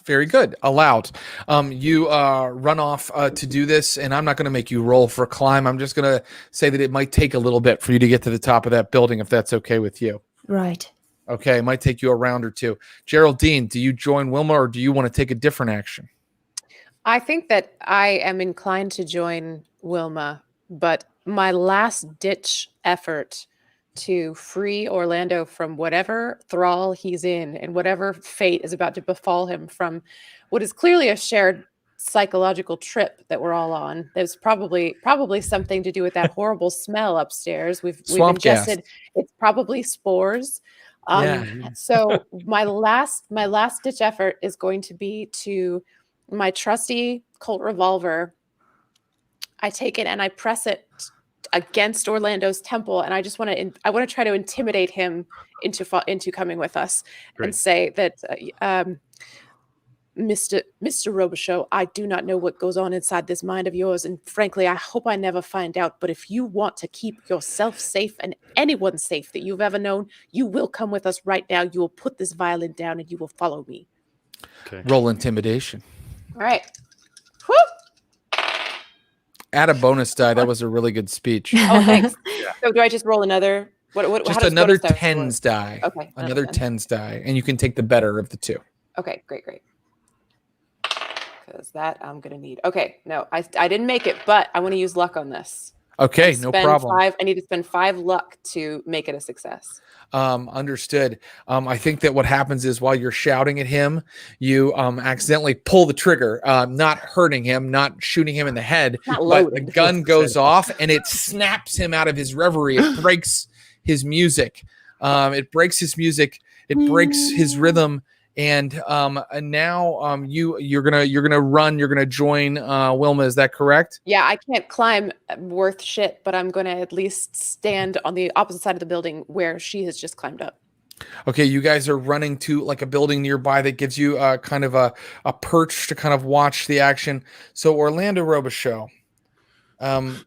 Very good. Allowed. You run off to do this, and I'm not going to make you roll for climb. I'm just going to say that it might take a little bit for you to get to the top of that building, if that's okay with you. Right. Okay, it might take you a round or two. Geraldine, do you join Wilma or do you want to take a different action? I think that I am inclined to join Wilma, but my last ditch effort to free Orlando from whatever thrall he's in and whatever fate is about to befall him from what is clearly a shared psychological trip that we're all on. There's probably something to do with that horrible smell upstairs. We've Swamp gas. ingested. It's probably spores. Yeah. So my last ditch effort is going to be to my trusty Colt revolver. I take it and I press it against Orlando's temple, and I just want to try to intimidate him into coming with us. Great. And say that Mr. Robicheaux, I do not know what goes on inside this mind of yours, and frankly, I hope I never find out. But if you want to keep yourself safe and anyone safe that you've ever known, you will come with us right now. You will put this violin down and you will follow me. Okay. Roll intimidation. All right. Woo! Add a bonus die. That was a really good speech. Oh, thanks. So do I just roll another? What? Just how does another bonus dice tens work? die. Okay. Another 10. tens die, and you can take the better of the two. Okay, great. Because that I'm gonna need. Okay, no, I didn't make it, but I want to use luck on this. Okay, no problem. I need to spend 5 luck to make it a success. Understood. I think that what happens is while you're shouting at him, you accidentally pull the trigger, not hurting him, not shooting him in the head, Not but loaded. the gun goes off and it snaps him out of his reverie. It breaks his music. It breaks his music. It breaks his rhythm. And now you're gonna run. You're gonna join Wilma. Is that correct? Yeah, I can't climb worth shit, but I'm gonna at least stand on the opposite side of the building where she has just climbed up. Okay, you guys are running to like a building nearby that gives you kind of a perch to kind of watch the action. So Orlando Robicheaux, I'm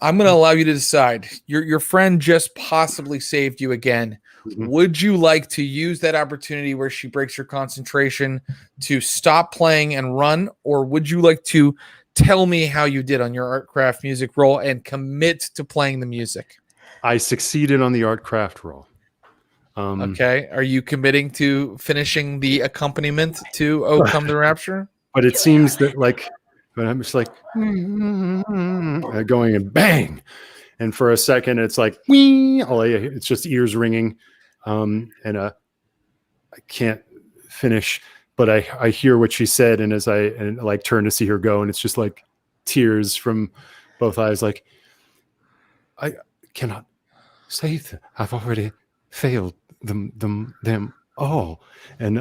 going to allow you to decide. Your friend just possibly saved you again. Mhm. Would you like to use that opportunity where she breaks your concentration to stop playing and run, or would you like to tell me how you did on your artcraft music roll and commit to playing the music? I succeeded on the artcraft roll. Okay. Are you committing to finishing the accompaniment to "Oh Come the Rapture"? But it seems that but I'm just like going and bang, and for a second it's like wee. It's just ears ringing, and I can't finish. But I hear what she said, and as I turn to see her go, and it's just like tears from both eyes. Like, I cannot save them. I've already failed them all, and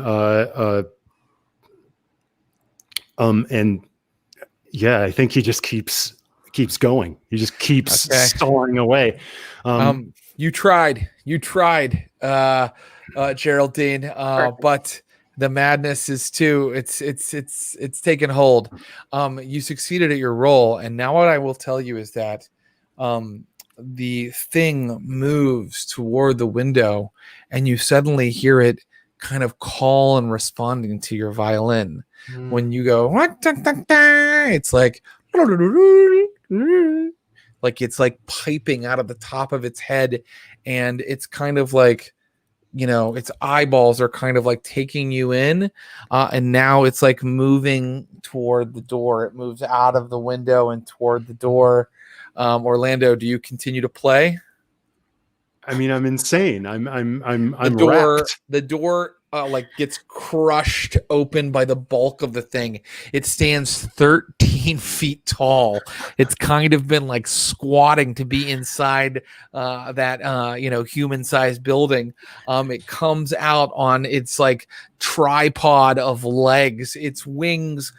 yeah, I think he just keeps going. He just keeps stalling away. You tried, Geraldine, but the madness is too. It's taken hold. You succeeded at your role, and now what I will tell you is that the thing moves toward the window, and you suddenly hear it kind of call and responding to your violin. When you go, it's like it's like piping out of the top of its head, and it's kind of like, its eyeballs are kind of like taking you in, and now it's like moving toward the door. It moves out of the window and toward the door. Orlando, do you continue to play? I mean, I'm insane. I'm the door gets crushed open by the bulk of the thing. It stands 13 feet tall. It's kind of been like squatting to be inside that human-sized building. It comes out on its like tripod of legs. Its wings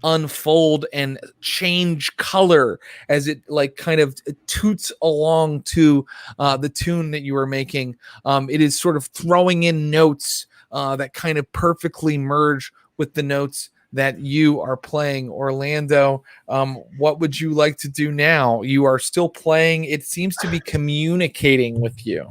unfold and change color as it like kind of toots along to the tune that you are making. It is sort of throwing in notes that kind of perfectly merge with the notes that you are playing. Orlando, what would you like to do now? You are still playing. It seems to be communicating with you.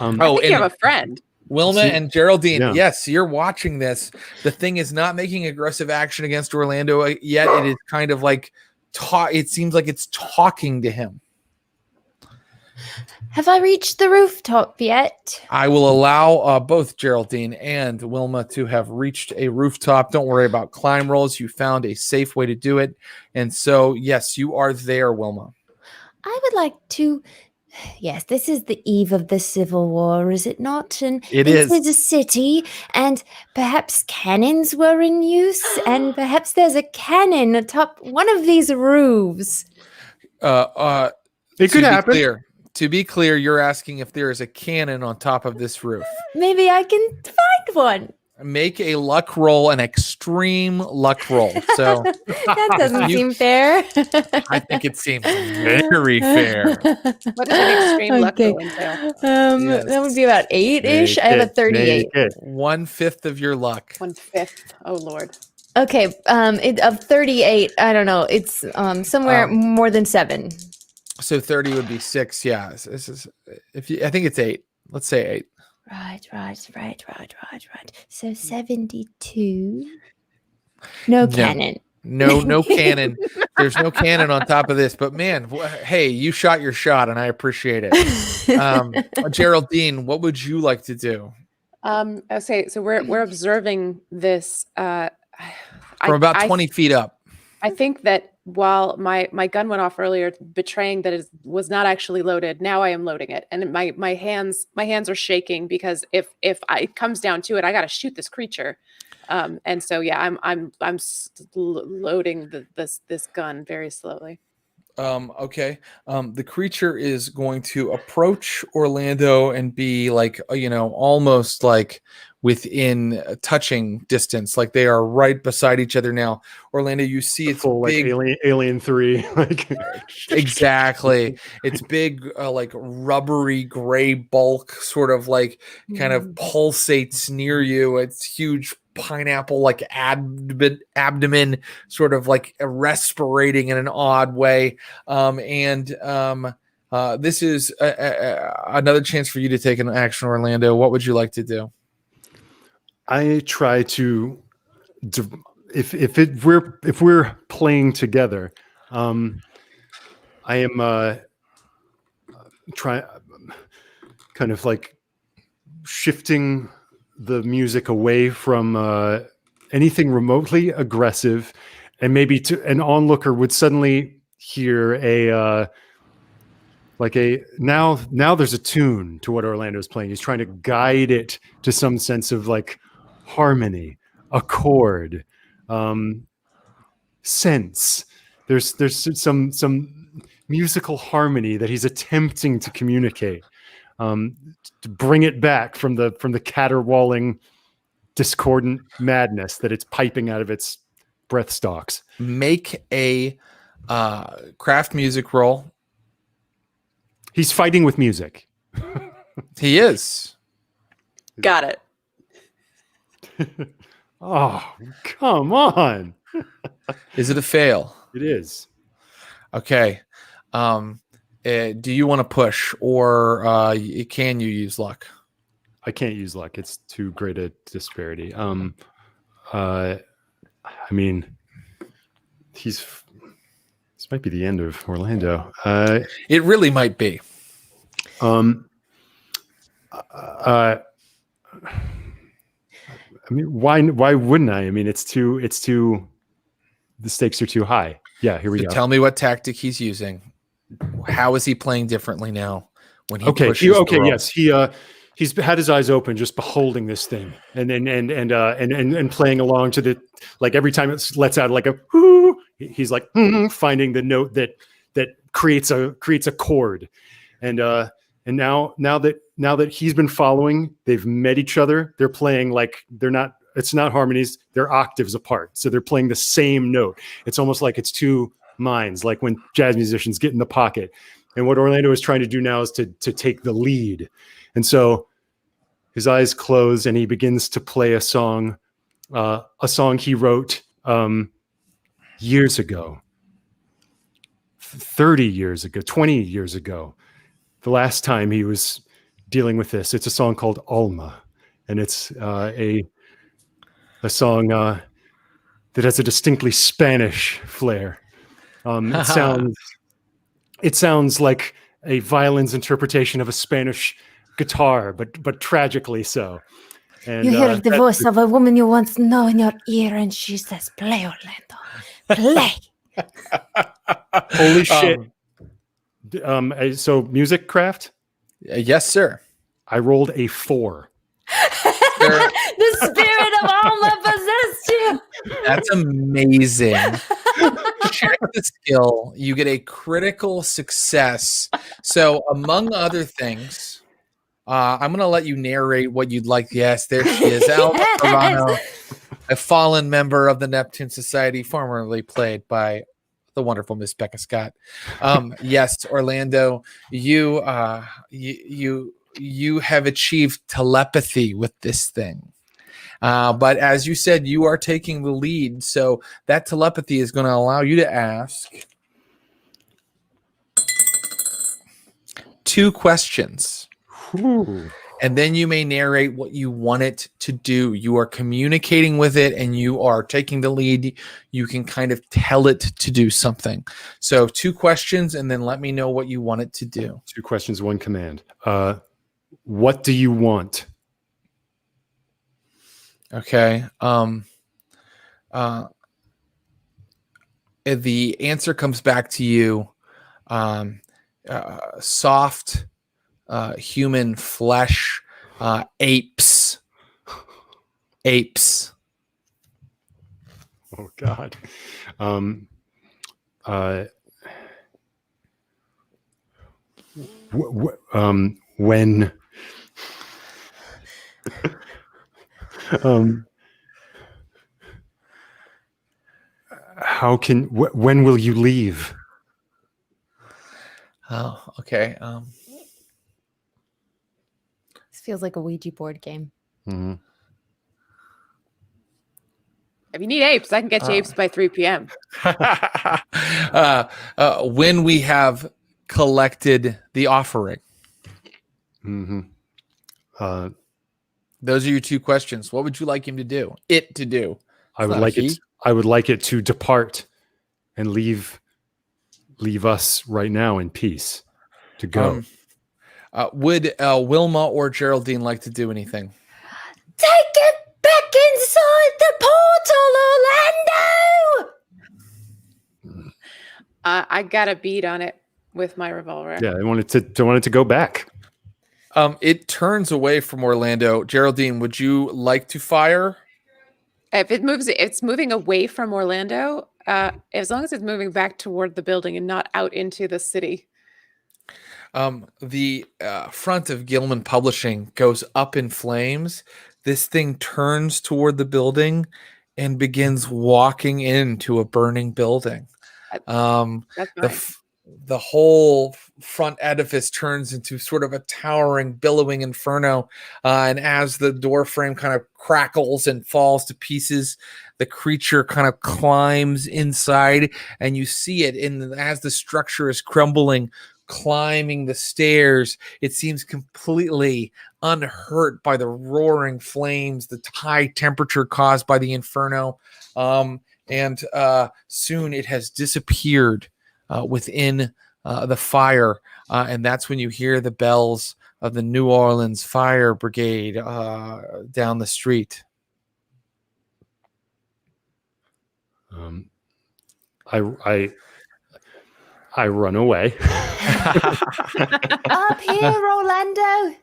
I think you have a friend. Wilma and Geraldine, yes, you're watching this. The thing is not making aggressive action against Orlando yet. It is kind of like it seems like it's talking to him. Have I reached the rooftop yet? I will allow both Geraldine and Wilma to have reached a rooftop. Don't worry about climb rolls. You found a safe way to do it. And so, yes, you are there, Wilma. I would like to. Yes, this is the eve of the Civil War, is it not? And It this is. is a city, and perhaps cannons were in use, and perhaps there's a cannon atop one of these roofs. It could happen. To be clear, you're asking if there is a cannon on top of this roof. Maybe I can find one. Make a luck roll, an extreme luck roll. So That doesn't seem fair. I think it seems very fair. What does an extreme luck Okay. go entail? Yes. That would be about 8-ish. I have a 38. 1/5 of your luck. 1/5. Oh Lord. Okay, of 38, I don't know. It's somewhere more than 7. So 30 would be 6. Yeah. This is I think it's 8. Let's say 8. Right. So 72. No cannon. No cannon. There's no cannon on top of this. But man, hey, you shot your shot, and I appreciate it. Geraldine, what would you like to do? Okay, so we're observing this From about 20 feet up. I think that while my gun went off earlier, betraying that it was not actually loaded, now I am loading it, and my hands are shaking because if it comes down to it, I got to shoot this creature, and so yeah, I'm loading this gun very slowly. Okay. The creature is going to approach Orlando and be like, almost like within touching distance. Like they are right beside each other now. Orlando, you see it's full big. Like Alien 3. Exactly. It's big, like rubbery gray bulk, sort of like kind of pulsates near you. It's huge pineapple like abdomen, sort of like respirating in an odd way. This is another chance for you to take an action, Orlando. What would you like to do? I try to, if we're playing together, I am try kind of like shifting the music away from anything remotely aggressive, and maybe an onlooker would suddenly hear now there's a tune to what Orlando's playing. He's trying to guide it to some sense of like harmony, a chord, sense. There's some musical harmony that he's attempting to communicate, to bring it back from the caterwauling, discordant madness that it's piping out of its breath stalks. Make a craft music roll. He's fighting with music. He is. Got it. Oh, come on. Is it a fail? It is. Okay. Do you want to push, or can you use luck? I can't use luck. It's too great a disparity. I mean, this might be the end of Orlando. It really might be. I mean, why wouldn't I? I mean, it's too. The stakes are too high. Yeah, here we go. Tell me what tactic he's using. How is he playing differently now? When he pushes the roll? Yes, he's had his eyes open, just beholding this thing, and playing along to the, like every time it lets out like a whoo, he's like finding the note that creates a chord, and now that he's been following, they've met each other. They're playing like it's not harmonies, they're octaves apart. So they're playing the same note. It's almost like it's two minds, like when jazz musicians get in the pocket. And what Orlando is trying to do now is to take the lead. And so his eyes close and he begins to play a song he wrote years ago, 30 years ago, 20 years ago. The last time he was dealing with this. It's a song called Alma. And it's a song that has a distinctly Spanish flair. It sounds like a violin's interpretation of a Spanish guitar, but tragically so. And You hear the voice of a woman you once know in your ear, and she says, "Play, Orlando, play." Holy shit! So music craft. Yes, sir. I rolled a 4. The spirit of Alma possessed you. That's amazing. Check the skill. You get a critical success. So, among other things, I'm going to let you narrate what you'd like. Yes, there she is. Alma Serrano, a fallen member of the Neptune Society, formerly played by the wonderful Miss Becca Scott. Yes, Orlando, you have achieved telepathy with this thing. But as you said, you are taking the lead. So that telepathy is going to allow you to ask 2 questions. Ooh. And then you may narrate what you want it to do. You are communicating with it and you are taking the lead. You can kind of tell it to do something. So 2 questions, and then let me know what you want it to do. 2 questions, 1 command. What do you want? Okay. The answer comes back to you. Soft human flesh, apes. Oh God. When when will you leave? Oh, okay. This feels like a Ouija board game. Mm-hmm. If you need apes, I can get you apes by 3 p.m. When we have collected the offering. Mm-hmm. Those are your 2 questions. What would you like him to do? It to do. I would like it to depart and leave us right now in peace to go. Would Wilma or Geraldine like to do anything? Take it back inside the portal, Orlando! I got a bead on it with my revolver. Yeah, I wanted to go back. It turns away from Orlando. Geraldine, would you like to fire? If it moves, it's moving away from Orlando. As long as it's moving back toward the building and not out into the city. The front of Gilman Publishing goes up in flames. This thing turns toward the building and begins walking into a burning building. That's fine. The whole front edifice turns into sort of a towering, billowing inferno. And as the door frame kind of crackles and falls to pieces, the creature kind of climbs inside, and you see it as the structure is crumbling, climbing the stairs. It seems completely unhurt by the roaring flames, the high temperature caused by the inferno. And soon it has disappeared within the fire. And that's when you hear the bells of the New Orleans Fire Brigade down the street. I run away. Up here, Orlando!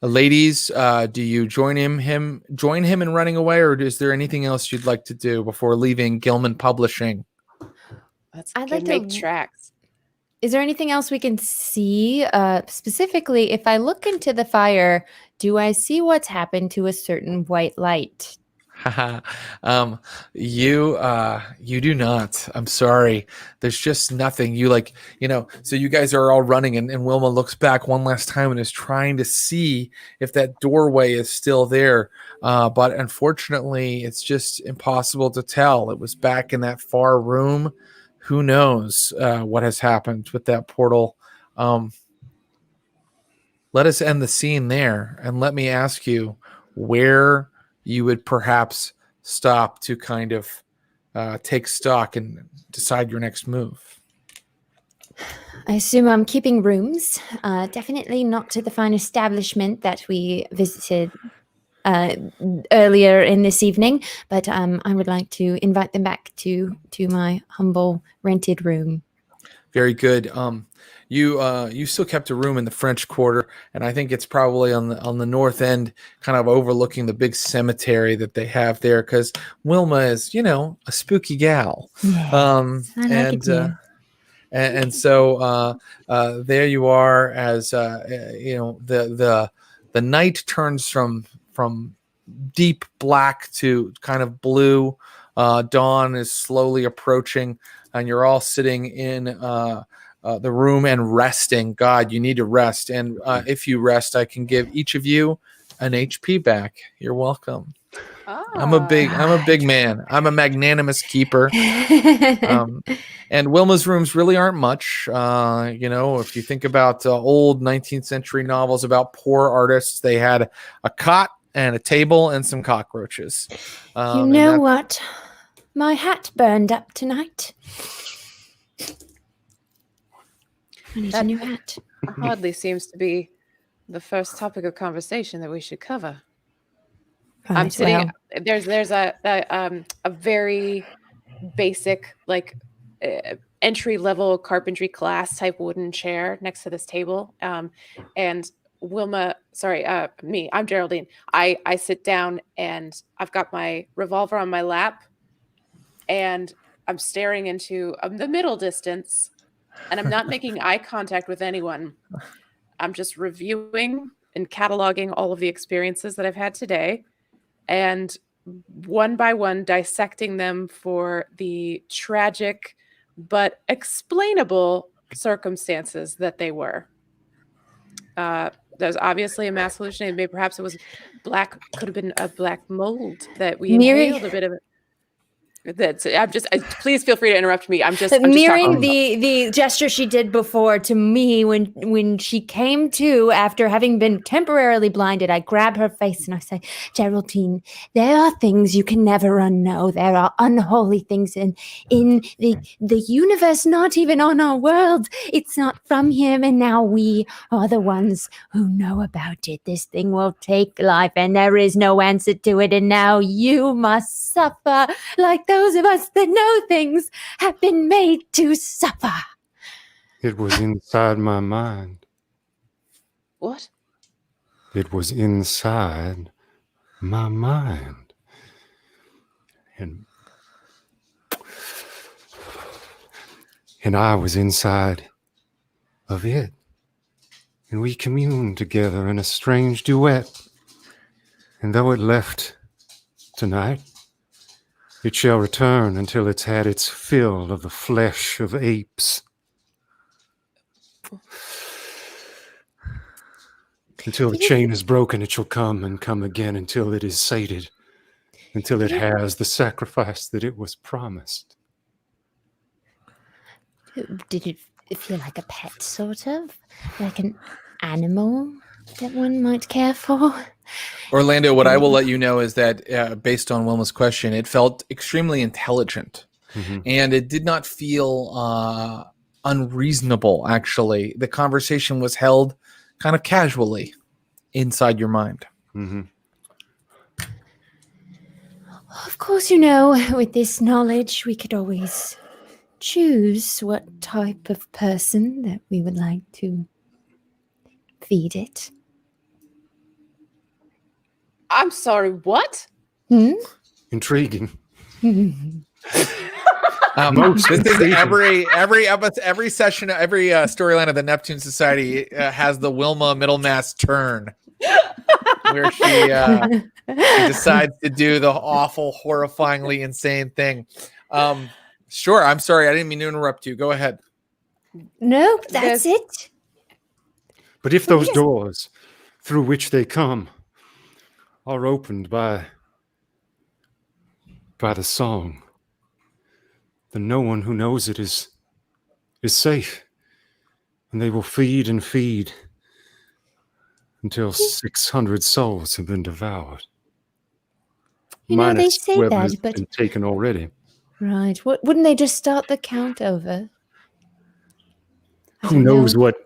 Ladies, do you join him in running away, or is there anything else you'd like to do before leaving Gilman Publishing? I'd like to make tracks. Is there anything else we can see? Specifically, if I look into the fire, do I see what's happened to a certain white light? You do not. I'm sorry. There's just nothing. So you guys are all running, and Wilma looks back one last time and is trying to see if that doorway is still there. But unfortunately, it's just impossible to tell. It was back in that far room. Who knows what has happened with that portal? Let us end the scene there, and let me ask you where you would perhaps stop to kind of take stock and decide your next move. I assume I'm keeping rooms. Definitely not to the fine establishment that we visited earlier in this evening, but I would like to invite them back to my humble rented room. Very good. You still kept a room in the French Quarter, and I think it's probably on the north end, kind of overlooking the big cemetery that they have there. Because Wilma is, a spooky gal. I like it too. And so there you are, as the night turns from deep black to kind of blue. Dawn is slowly approaching, and you're all sitting in the room and resting. God, you need to rest, and if you rest, I can give each of you an HP back. You're welcome. I'm a big man. I'm a magnanimous keeper. And Wilma's rooms really aren't much. If you think about old 19th century novels about poor artists, they had a cot and a table and some cockroaches. You know what? My hat burned up tonight. I need a new hat. Hardly seems to be the first topic of conversation that we should cover. Right, I'm sitting. well, There's a very basic entry level carpentry class type wooden chair next to this table. And Wilma, me, I'm Geraldine. I sit down and I've got my revolver on my lap, and I'm staring into the middle distance, and I'm not making eye contact with anyone. I'm just reviewing and cataloging all of the experiences that I've had today, and one by one dissecting them for the tragic but explainable circumstances that they were. There's obviously a mass hallucination. Maybe perhaps it was could have been a black mold that we inhaled a bit of it. Please feel free to interrupt me. I'm just mirroring the gesture she did before to me when she came to after having been temporarily blinded. I grab her face and I say, Geraldine, there are things you can never unknow. There are unholy things in the universe, not even on our world. It's not from here, and now we are the ones who know about it. This thing will take life, and there is no answer to it, and now you must suffer like those of us that know things have been made to suffer. It was inside my mind. What? It was inside my mind. And I was inside of it. And we communed together in a strange duet. And though it left tonight, it shall return until it's had its fill of the flesh of apes. Until the chain is broken, it shall come and come again until it is sated, until it has the sacrifice that it was promised. Did it feel like a pet, sort of? Like an animal that one might care for? Orlando, what I will let you know is that based on Wilma's question, it felt extremely intelligent, and it did not feel unreasonable, actually. The conversation was held kind of casually inside your mind. Of course, with this knowledge, we could always choose what type of person that we would like to feed it. I'm sorry, what? Intriguing. This is every session, every storyline of the Neptune Society has the Wilma-Middlemass turn, where she decides to do the awful, horrifyingly insane thing. Sure, I'm sorry, I didn't mean to interrupt you. Go ahead. No, that's it. But if those doors through which they come are opened by the song, then no one who knows it is safe, and they will feed and feed until 600 souls have been devoured. They say whoever that, has but been taken already. Right. Wouldn't they just start the count over? Who knows what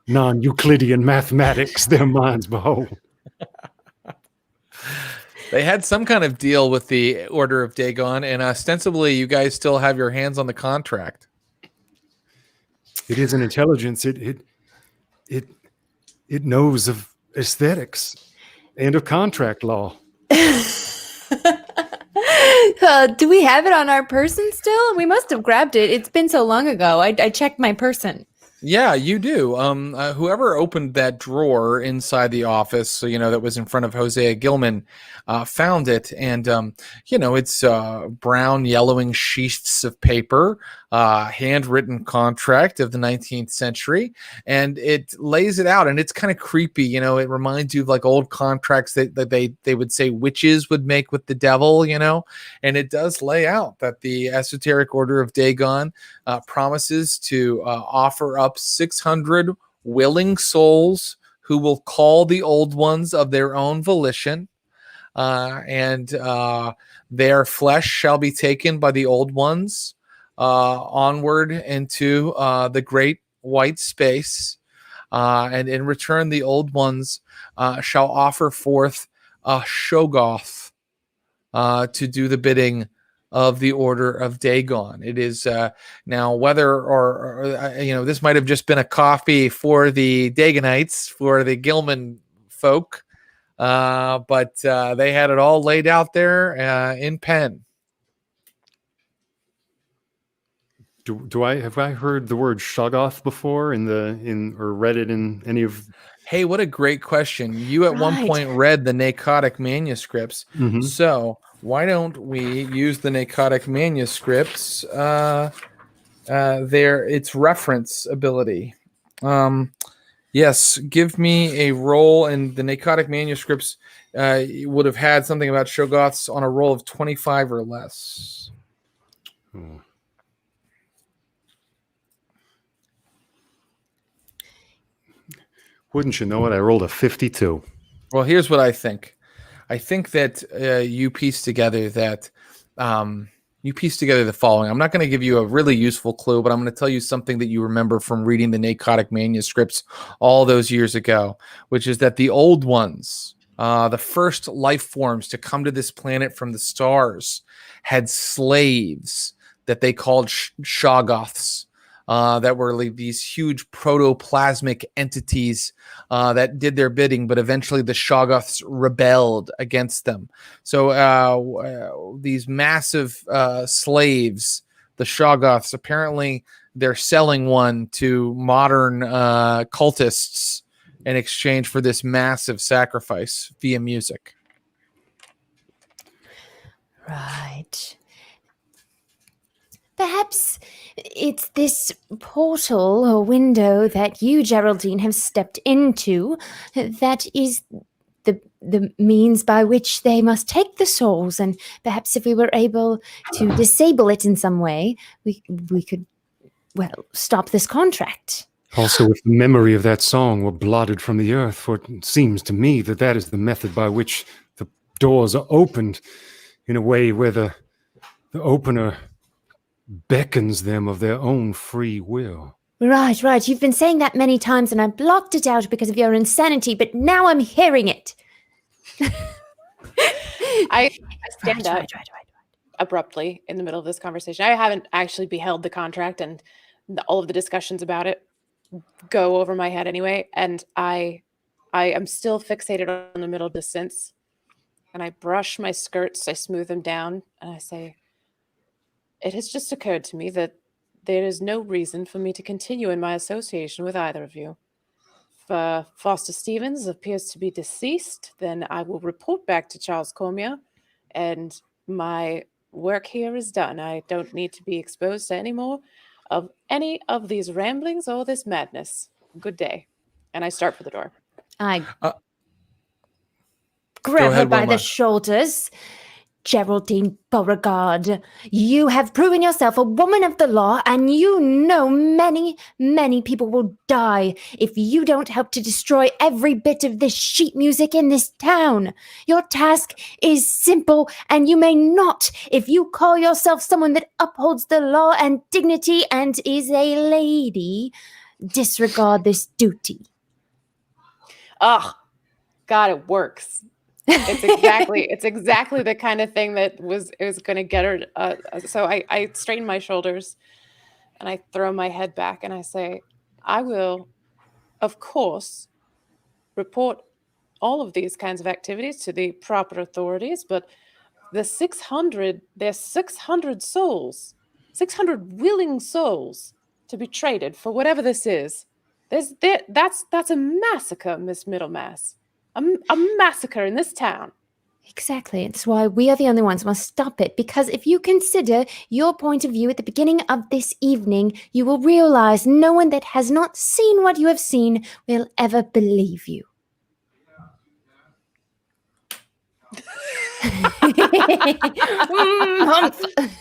non-Euclidean mathematics their minds behold. They had some kind of deal with the Order of Dagon, and ostensibly you guys still have your hands on the contract. It is an intelligence. It knows of aesthetics and of contract law. Do we have it on our person still? We must have grabbed it. It's been so long ago. I checked my person. Yeah, you do. Whoever opened that drawer inside the office, so, that was in front of Hosea Gilman, found it. And, it's brown, yellowing sheaths of paper, handwritten contract of the 19th century. And it lays it out, and it's kind of creepy. It reminds you of like old contracts that they would say witches would make with the devil, and it does lay out that the Esoteric Order of Dagon promises to offer up 600 willing souls who will call the old ones of their own volition, and their flesh shall be taken by the old ones onward into the great white space, and in return the old ones shall offer forth a Shoggoth to do the bidding of the Order of Dagon. It is now whether or this might have just been a coffee for the Dagonites, for the Gilman folk, but they had it all laid out there in pen. Have I heard the word Shoggoth before or read it in any of? Hey, what a great question! You at one point read the Pnakotic manuscripts, so why don't we use the Pnakotic manuscripts? Its reference ability. Yes, give me a roll, and the Pnakotic manuscripts would have had something about Shoggoths on a roll of 25 or less. Oh. Wouldn't you know it? I rolled a 52. Well, here's what I think. I think that you piece together the following. I'm not going to give you a really useful clue, but I'm going to tell you something that you remember from reading the Pnakotic manuscripts all those years ago, which is that the old ones, the first life forms to come to this planet from the stars, had slaves that they called Shoggoths. That were like these huge protoplasmic entities that did their bidding, but eventually the Shoggoths rebelled against them. So these massive slaves, the Shoggoths, apparently they're selling one to modern cultists in exchange for this massive sacrifice via music. Right. Perhaps it's this portal or window that you, Geraldine, have stepped into that is the means by which they must take the souls. And perhaps if we were able to disable it in some way, we could, stop this contract. Also, if the memory of that song were blotted from the earth, for it seems to me that is the method by which the doors are opened in a way where the opener beckons them of their own free will. Right. You've been saying that many times, and I blocked it out because of your insanity, but now I'm hearing it. I stand up abruptly in the middle of this conversation. I haven't actually beheld the contract, and all of the discussions about it go over my head anyway, and I am still fixated on the middle distance, and I brush my skirts, I smooth them down, and I say, it has just occurred to me that there is no reason for me to continue in my association with either of you. If Foster Stevens appears to be deceased, then I will report back to Charles Cormier, and my work here is done. I don't need to be exposed to any more of any of these ramblings or this madness. Good day. And I start for the door. I grab her by the shoulders. Geraldine Beauregard, you have proven yourself a woman of the law, and you know many, many people will die if you don't help to destroy every bit of this sheet music in this town. Your task is simple, and you may not if you call yourself someone that upholds the law and dignity and is a lady. disregard this duty. Oh, God, it works. It's exactly the kind of thing that was going to get her. So I straighten my shoulders and I throw my head back and I say, I will, of course, report all of these kinds of activities to the proper authorities, but there's 600 souls, 600 willing souls to be traded for whatever this is. That's a massacre, Miss Middlemass. A massacre in this town. Exactly. It's why we are the only ones who must stop it. Because if you consider your point of view at the beginning of this evening, you will realize no one that has not seen what you have seen will ever believe you.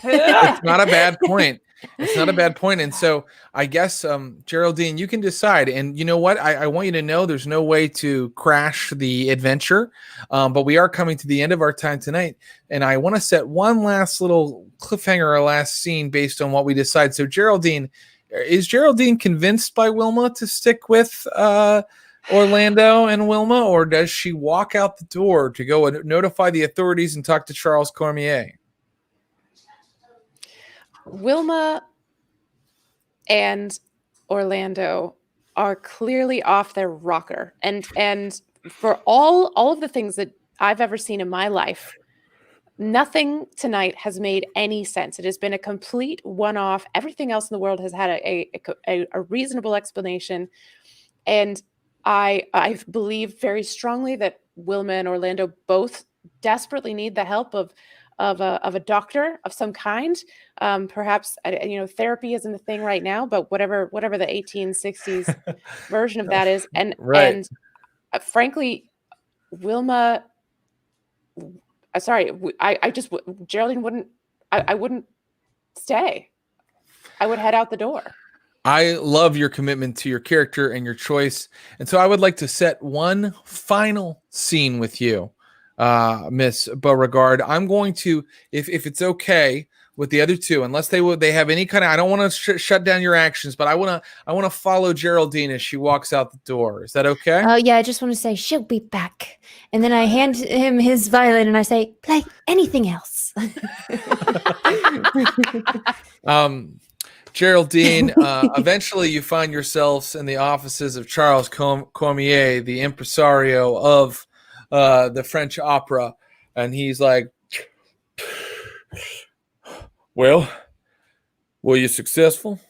It's not a bad point. It's not a bad point. And so I guess, Geraldine, you can decide. And you know what? I want you to know there's no way to crash the adventure. But we are coming to the end of our time tonight. And I want to set one last little cliffhanger or last scene based on what we decide. So Geraldine, is Geraldine convinced by Wilma to stick with Orlando and Wilma, or does she walk out the door to go and notify the authorities and talk to Charles Cormier? Wilma and Orlando are clearly off their rocker. And for all of the things that I've ever seen in my life, nothing tonight has made any sense. It has been a complete one-off. Everything else in the world has had a reasonable explanation. And I believe very strongly that Wilma and Orlando both desperately need the help of a doctor of some kind. Perhaps, therapy isn't a thing right now, but whatever the 1860s version of that is. And, right. and frankly, Wilma, Geraldine wouldn't, I wouldn't stay. I would head out the door. I love your commitment to your character and your choice. And so I would like to set one final scene with you, Miss Beauregard. I'm going to, if it's okay with the other two, unless they have any kind of, I don't want to shut down your actions, but I want to follow Geraldine as she walks out the door. Is that okay? Oh yeah, I just want to say she'll be back. And then I hand him his violin and I say, play anything else. Geraldine, eventually you find yourselves in the offices of Charles Cormier, the impresario of the French opera. And he's like, well, were you successful?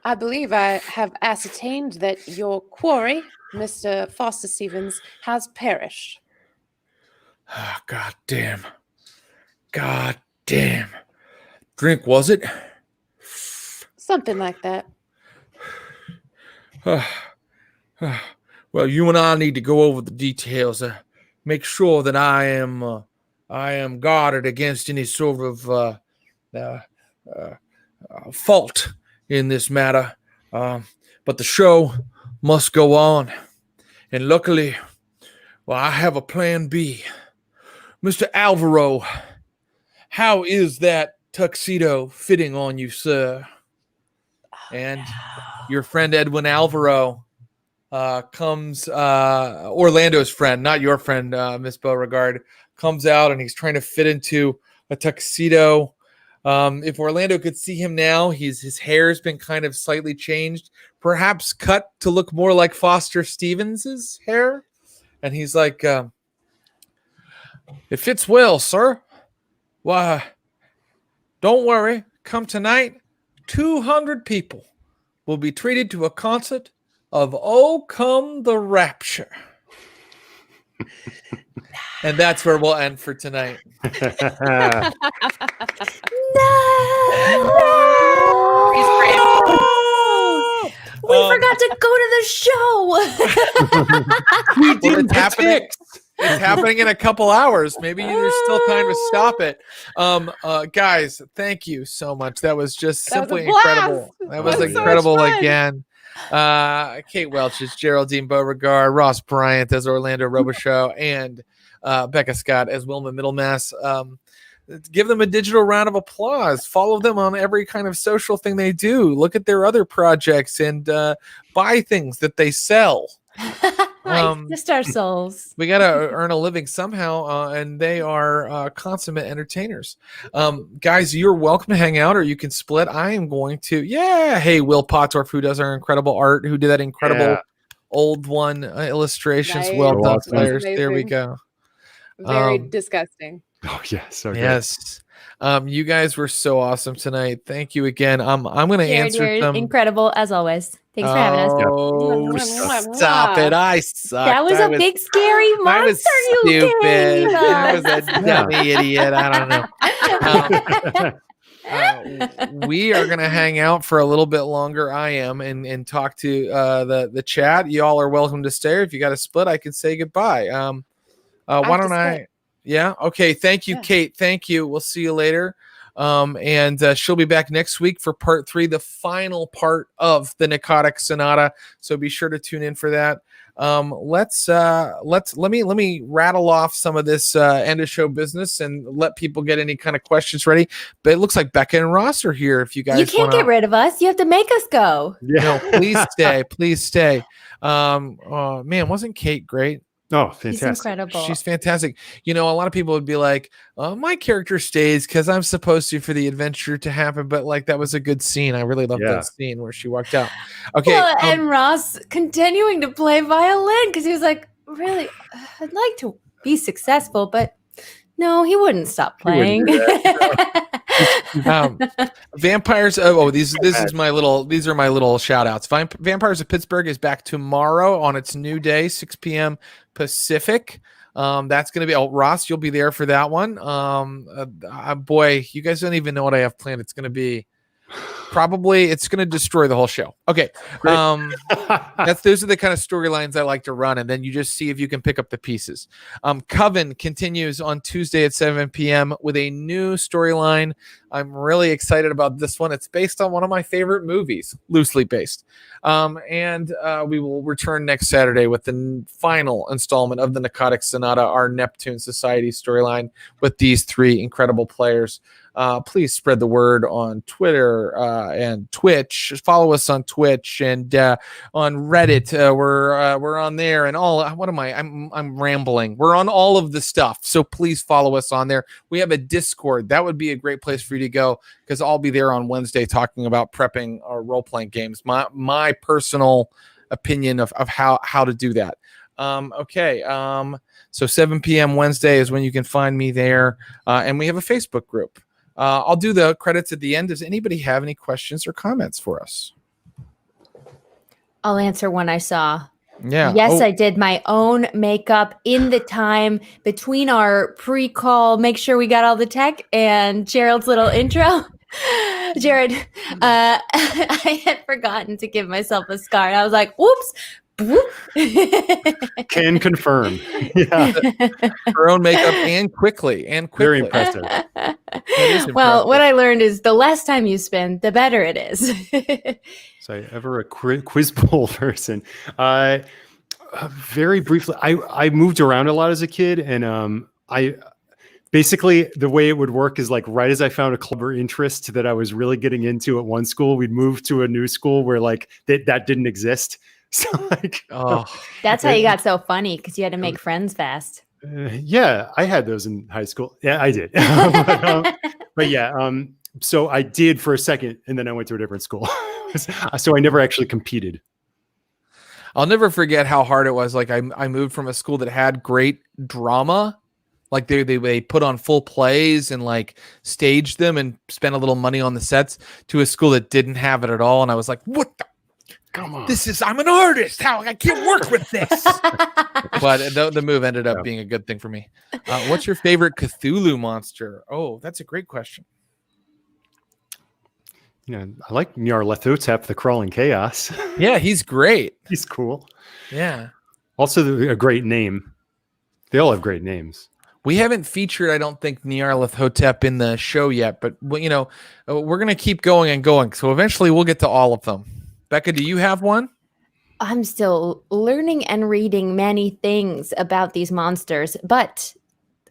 I believe I have ascertained that your quarry, Mr. Foster Stevens, has perished. God damn. Drink, was it? Something like that. Well, you and I need to go over the details. Make sure that I am guarded against any sort of fault in this matter. But the show must go on. And luckily, well, I have a plan B. Mr. Alvaro, how is that tuxedo fitting on you, sir? And your friend Edwin Alvaro comes, Orlando's friend, not your friend, Miss Beauregard, comes out and he's trying to fit into a tuxedo. If Orlando could see him now, his hair's been kind of slightly changed, perhaps cut to look more like Foster Stevens's hair. And he's like, it fits well, sir. Why, don't worry. Come tonight, 200 people will be treated to a concert of "Oh Come the Rapture." And that's where we'll end for tonight. No! We forgot to go to the show. We didn't happen. It's happening in a couple hours. Maybe there's still time to stop it. Guys, thank you so much. That was just simply incredible. That was incredible again. Kate Welch as Geraldine Beauregard, Ross Bryant as Orlando Robicheaux, and Becca Scott as Wilma Middlemass. Give them a digital round of applause. Follow them on every kind of social thing they do. Look at their other projects and buy things that they sell. Just our souls. We got to earn a living somehow, and they are consummate entertainers. Guys, you're welcome to hang out, or you can split. I am going to, hey, Will Pottorff, who does our incredible art, who did that incredible old one illustrations. Nice. Well done, Awesome. players. There we Amazing. go. Very disgusting. Oh yeah, so good. Yes. You guys were so awesome tonight. Thank you again. I'm going to answer Jared, some. incredible as always. Thanks for having us. Oh, Mwah. stop it! I suck. That was a big scary monster you stupid. gave I was us. a dummy idiot. I don't know. We are going to hang out for a little bit longer. I am and talk to the chat. Y'all are welcome to stay. If you got to split, I can say goodbye. Why don't I? Yeah. Okay. Thank you, Kate. Thank you. We'll see you later. And she'll be back next week for part 3, the final part of the Pnakotic Sonata. So be sure to tune in for that. Let me rattle off some of this end of show business and let people get any kind of questions ready. But it looks like Becca and Ross are here. If you guys, you can't get rid of us. You have to make us go. No, please stay. Please stay. Oh man, wasn't Kate great? Oh, She's fantastic. incredible. She's fantastic. You know, a lot of people would be like, my character stays because I'm supposed to for the adventure to happen. But like, that was a good scene. I really loved that scene where she walked out. Okay. Well, and Ross continuing to play violin because he was like, really, I'd like to be successful, but no, he wouldn't stop playing. Vampires. These are my little shout outs. Vampires of Pittsburgh is back tomorrow on its new day, 6 p.m. Pacific. That's going to be, Ross, you'll be there for that one. Boy, you guys don't even know what I have planned. It's going to be it's going to destroy the whole show. Okay. Those are the kind of storylines I like to run. And then you just see if you can pick up the pieces. Coven continues on Tuesday at 7 p.m. with a new storyline. I'm really excited about this one. It's based on one of my favorite movies, loosely based. And we will return next Saturday with the final installment of the Pnakotic Sonata, our Neptune Society storyline with these 3 incredible players. Please spread the word on Twitter and Twitch. Follow us on Twitch and on Reddit. We're on there and all. What am I? I'm rambling. We're on all of the stuff. So please follow us on there. We have a Discord. That would be a great place for you to go because I'll be there on Wednesday talking about prepping our role-playing games. My personal opinion of how to do that. Okay. So 7 p.m. Wednesday is when you can find me there. And we have a Facebook group. I'll do the credits at the end. Does anybody have any questions or comments for us? I'll answer one I saw. Yeah. Yes, I did my own makeup in the time between our pre-call, make sure we got all the tech, and Gerald's little intro. Jared, I had forgotten to give myself a scar. And I was like, whoops. Can confirm. Yeah. Her own makeup and quickly. Very impressive. Well, what I learned is the less time you spend, the better it is. So ever a quiz bowl person. Very briefly, I moved around a lot as a kid, and I basically the way it would work is like right as I found a club or interest that I was really getting into at one school, we'd move to a new school where like that didn't exist. So like, that's how you got so funny because you had to make friends fast. Yeah, I had those in high school. Yeah, I did. But yeah, so I did for a second, and then I went to a different school. So I never actually competed. I'll never forget how hard it was. Like I moved from a school that had great drama. Like they put on full plays and like staged them and spent a little money on the sets to a school that didn't have it at all. And I was like, what the? Come on. I'm an artist. How I can't work with this. But the move ended up being a good thing for me. What's your favorite Cthulhu monster? Oh, that's a great question. You know, I like Nyarlathotep, the Crawling Chaos. Yeah, he's great. He's cool. Yeah. Also a great name. They all have great names. We haven't featured, I don't think, Nyarlathotep in the show yet, but you know, we're going to keep going and going. So eventually we'll get to all of them. Becca, do you have one? I'm still learning and reading many things about these monsters, but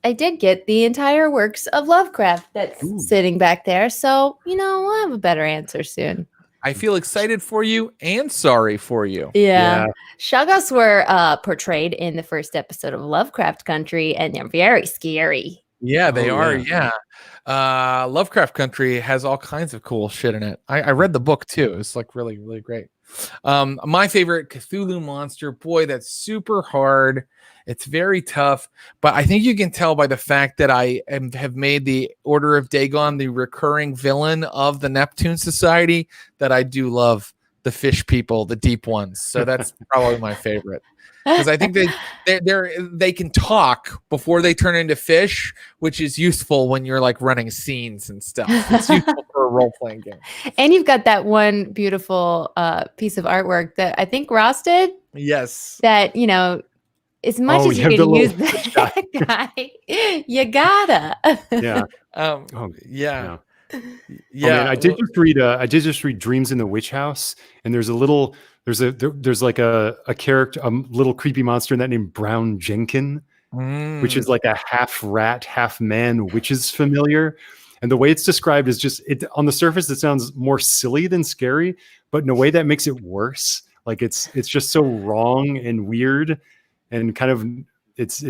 I did get the entire works of Lovecraft that's sitting back there. So, we'll have a better answer soon. I feel excited for you and sorry for you. Yeah. Shoggoths were portrayed in the first episode of Lovecraft Country, and they're very scary. Yeah, they are. Yeah. Lovecraft Country has all kinds of cool shit in it. I read the book too. It's like really, really great. My favorite Cthulhu monster, boy, that's super hard. It's very tough, but I think you can tell by the fact that I have made the Order of Dagon the recurring villain of the Neptune Society that I do love the fish people, the deep ones. So that's probably my favorite. Because I think they can talk before they turn into fish, which is useful when you're like running scenes and stuff. It's useful for a role playing game. And you've got that one beautiful piece of artwork that I think Ross did. Yes. That as much as you can use that guy, you gotta. Yeah. Yeah. Yeah. Man, I did just read Dreams in the Witch House, and there's like a character, a little creepy monster in that named Brown Jenkin, which is like a half rat, half man witch's familiar. And the way it's described is just on the surface, it sounds more silly than scary, but in a way that makes it worse. Like it's just so wrong and weird, and kind of it's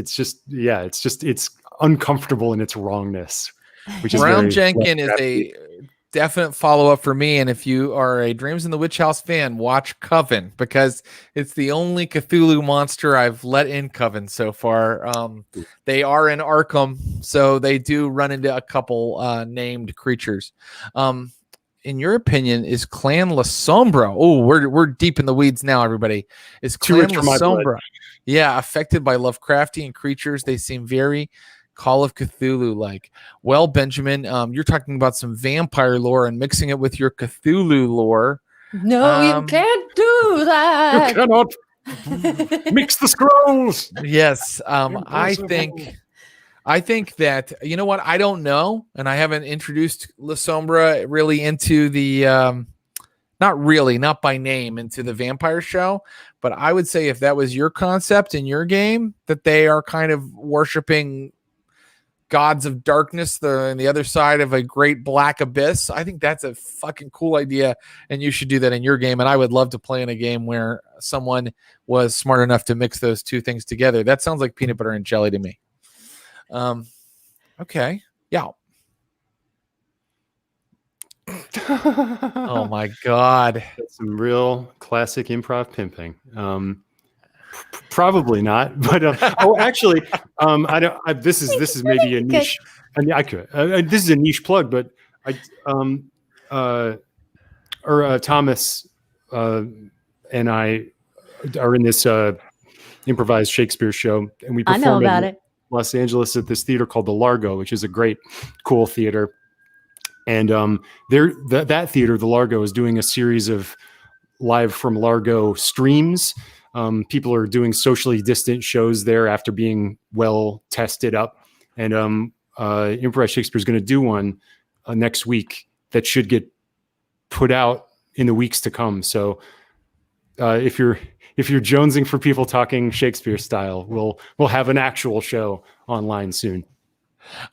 uncomfortable in its wrongness. Which is Brown Jenkin is a definite follow-up for me, and if you are a Dreams in the Witch House fan, watch Coven, because it's the only Cthulhu monster I've let in Coven so far. They are in Arkham, so they do run into a couple named creatures. In your opinion, is Clan La Sombra? Oh, we're deep in the weeds now, everybody. Is Clan La Sombra, affected by Lovecraftian creatures? They seem very Call of Cthulhu like. Well, Benjamin, you're talking about some vampire lore and mixing it with your Cthulhu lore. No, you can't do that. You cannot mix the scrolls. Yes. I think that, you know what? I don't know. And I haven't introduced La Sombra really into the, not by name, into the vampire show. But I would say if that was your concept in your game, that they are kind of worshiping gods of darkness, on the other side of a great black abyss. I think that's a fucking cool idea, and you should do that in your game. And I would love to play in a game where someone was smart enough to mix those two things together. That sounds like peanut butter and jelly to me. Okay. Yeah. Oh my God. That's some real classic improv pimping. Probably not, but actually, I don't. This is maybe a niche. I mean, I could. This is a niche plug, but Thomas and I are in this improvised Shakespeare show, and we performed I know about it. Los Angeles at this theater called the Largo, which is a great, cool theater. And that theater, the Largo, is doing a series of live from Largo streams. People are doing socially distant shows there after being well tested up. And Improvised Shakespeare is going to do one next week that should get put out in the weeks to come. So if you're jonesing for people talking Shakespeare style, we'll have an actual show online soon.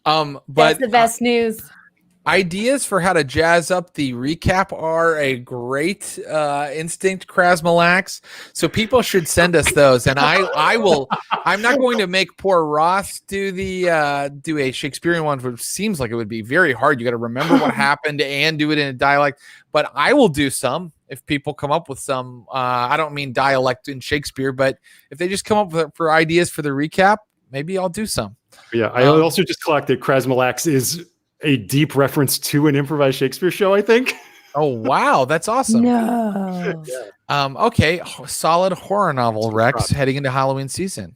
But that's the best news. Ideas for how to jazz up the recap are a great instinct, Krasmalax. So people should send us those, and I will. I'm not going to make poor Ross do a Shakespearean one, which seems like it would be very hard. You got to remember what happened and do it in a dialect. But I will do some if people come up with some. I don't mean dialect in Shakespeare, but if they just come up for ideas for the recap, maybe I'll do some. Yeah, I also just collected Krasmalax is a deep reference to an improvised Shakespeare show, I think. Oh, wow. That's awesome. No. Okay. Solid horror novel, Rex, heading into Halloween season.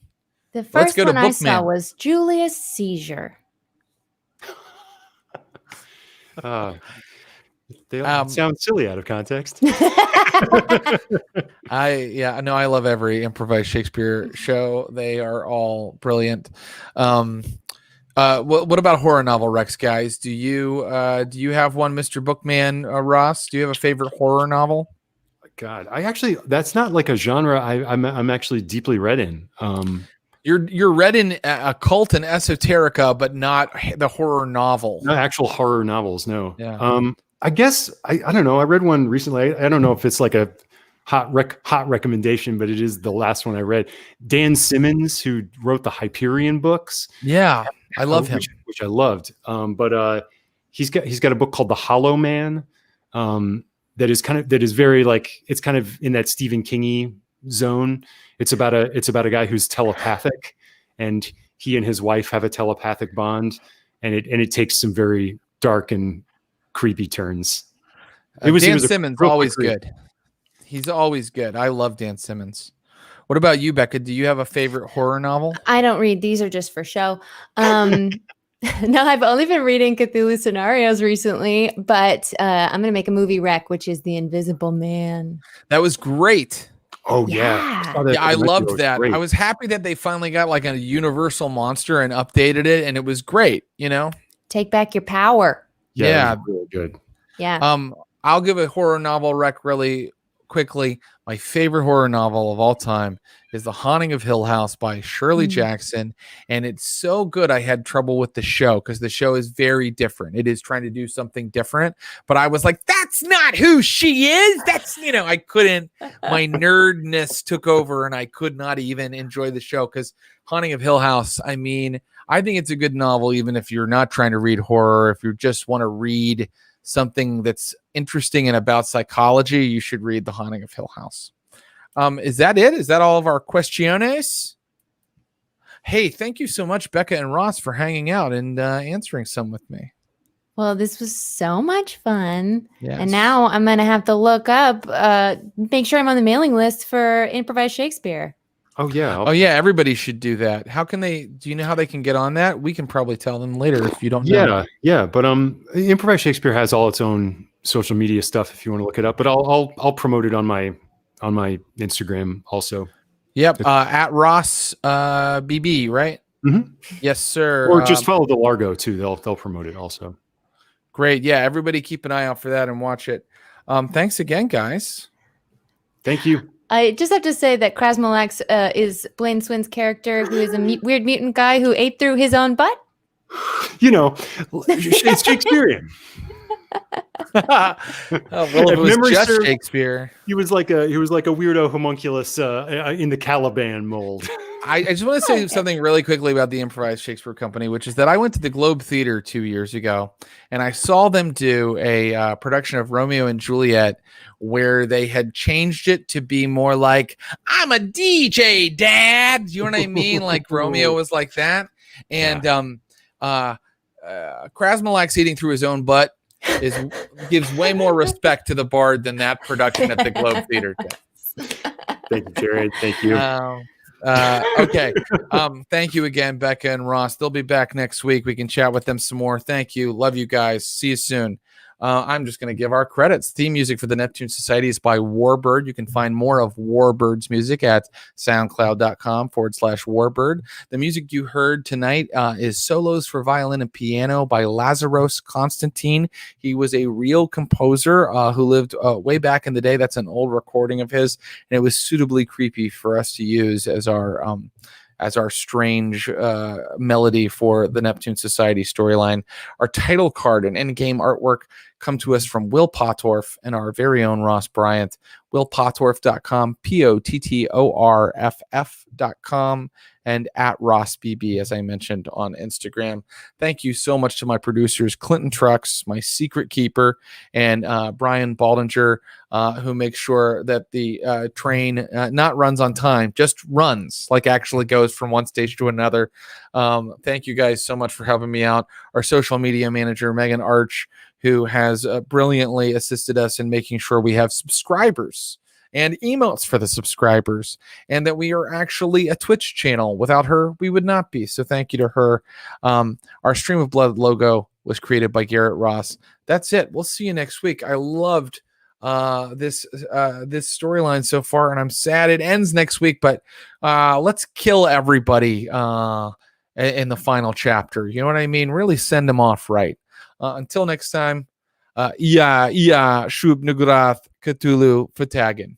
The first one I saw was Julius Caesar. They sound silly out of context. I love every improvised Shakespeare show. They are all brilliant. What about horror novel, Rex, guys? Do you have one, Mr. Bookman, Ross? Do you have a favorite horror novel? God, that's not like a genre I'm actually deeply read in. You're read in occult and esoterica, but not the horror novel. No actual horror novels. No. Yeah. I guess I don't know. I read one recently. I don't know if it's like a hot recommendation, but it is the last one I read. Dan Simmons, who wrote the Hyperion books. Yeah, I love him, which I loved. But he's got a book called The Hollow Man. That is very like, it's kind of in that Stephen King-y zone. It's about a guy who's telepathic, and he and his wife have a telepathic bond, and it takes some very dark and creepy turns. Dan Simmons always good. He's always good. I love Dan Simmons. What about you, Becca? Do you have a favorite horror novel? I don't read. These are just for show. No, I've only been reading Cthulhu scenarios recently, but I'm going to make a movie rec, which is The Invisible Man. That was great. Oh, yeah. I loved that. Great. I was happy that they finally got like a universal monster and updated it, and it was great, you know? Take back your power. Yeah. Really good. Yeah. I'll give a horror novel rec really quickly. My favorite horror novel of all time is The Haunting of Hill House by Shirley Jackson. And it's so good. I had trouble with the show because the show is very different. It is trying to do something different. But I was like, that's not who she is. That's, I couldn't, my nerdness took over and I could not even enjoy the show because Haunting of Hill House, I mean, I think it's a good novel, even if you're not trying to read horror. If you just want to read something that's interesting and about psychology, you should read The Haunting of Hill House. Is that it? Is that all of our questiones? Hey, thank you so much, Becca and Ross, for hanging out and answering some with me. Well, this was so much fun. Yes. And now I'm going to have to look up, make sure I'm on the mailing list for Improvised Shakespeare. Oh, yeah. Everybody should do that. How can do you know how they can get on that? We can probably tell them later if you don't know. Yeah. But Improvised Shakespeare has all its own social media stuff if you want to look it up. But I'll promote it on my Instagram also. Yep. At Ross BB, right? Mm-hmm. Yes, sir. Or just follow the Largo too. They'll promote it also. Great. Yeah. Everybody keep an eye out for that and watch it. Thanks again, guys. Thank you. I just have to say that Krasmalax is Blaine Swin's character, who is a weird mutant guy who ate through his own butt. It's Shakespearean. It was just Shakespeare. He was like a weirdo homunculus in the Caliban mold. I just want to say something really quickly about the Improvised Shakespeare Company, which is that I went to the Globe Theater 2 years ago, and I saw them do a production of Romeo and Juliet where they had changed it to be more like, I'm a DJ, Dad. You know what I mean? Like Romeo was like that. And Krasmalax eating through his own butt gives way more respect to the bard than that production at the Globe Theater did. Thank you, Jared. Thank you. Okay. Thank you again, Becca and Ross. They'll be back next week. We can chat with them some more. Thank you. Love you guys. See you soon. I'm just going to give our credits. Theme music for the Neptune Society is by Warbird. You can find more of Warbird's music at soundcloud.com/Warbird. The music you heard tonight is solos for violin and piano by Lazaros Constantine. He was a real composer who lived way back in the day. That's an old recording of his, and it was suitably creepy for us to use as our strange melody for the Neptune Society storyline. Our title card and endgame artwork come to us from Will Pottorff and our very own Ross Bryant. WillPottorff.com, POTTORFF.com, and at RossBB, as I mentioned on Instagram. Thank you so much to my producers, Clinton Trucks, my secret keeper, and Brian Baldinger, who makes sure that the train not runs on time, just runs, like actually goes from one stage to another. Thank you guys so much for helping me out. Our social media manager, Megan Arch, who has brilliantly assisted us in making sure we have subscribers and emotes for the subscribers, and that we are actually a Twitch channel. Without her, we would not be. So thank you to her. Our Stream of Blood logo was created by Garrett Ross. That's it. We'll see you next week. I loved this storyline so far, and I'm sad it ends next week, but let's kill everybody in the final chapter. You know what I mean? Really send them off right. Until next time, Shub Nugrath Cthulhu Fatagan.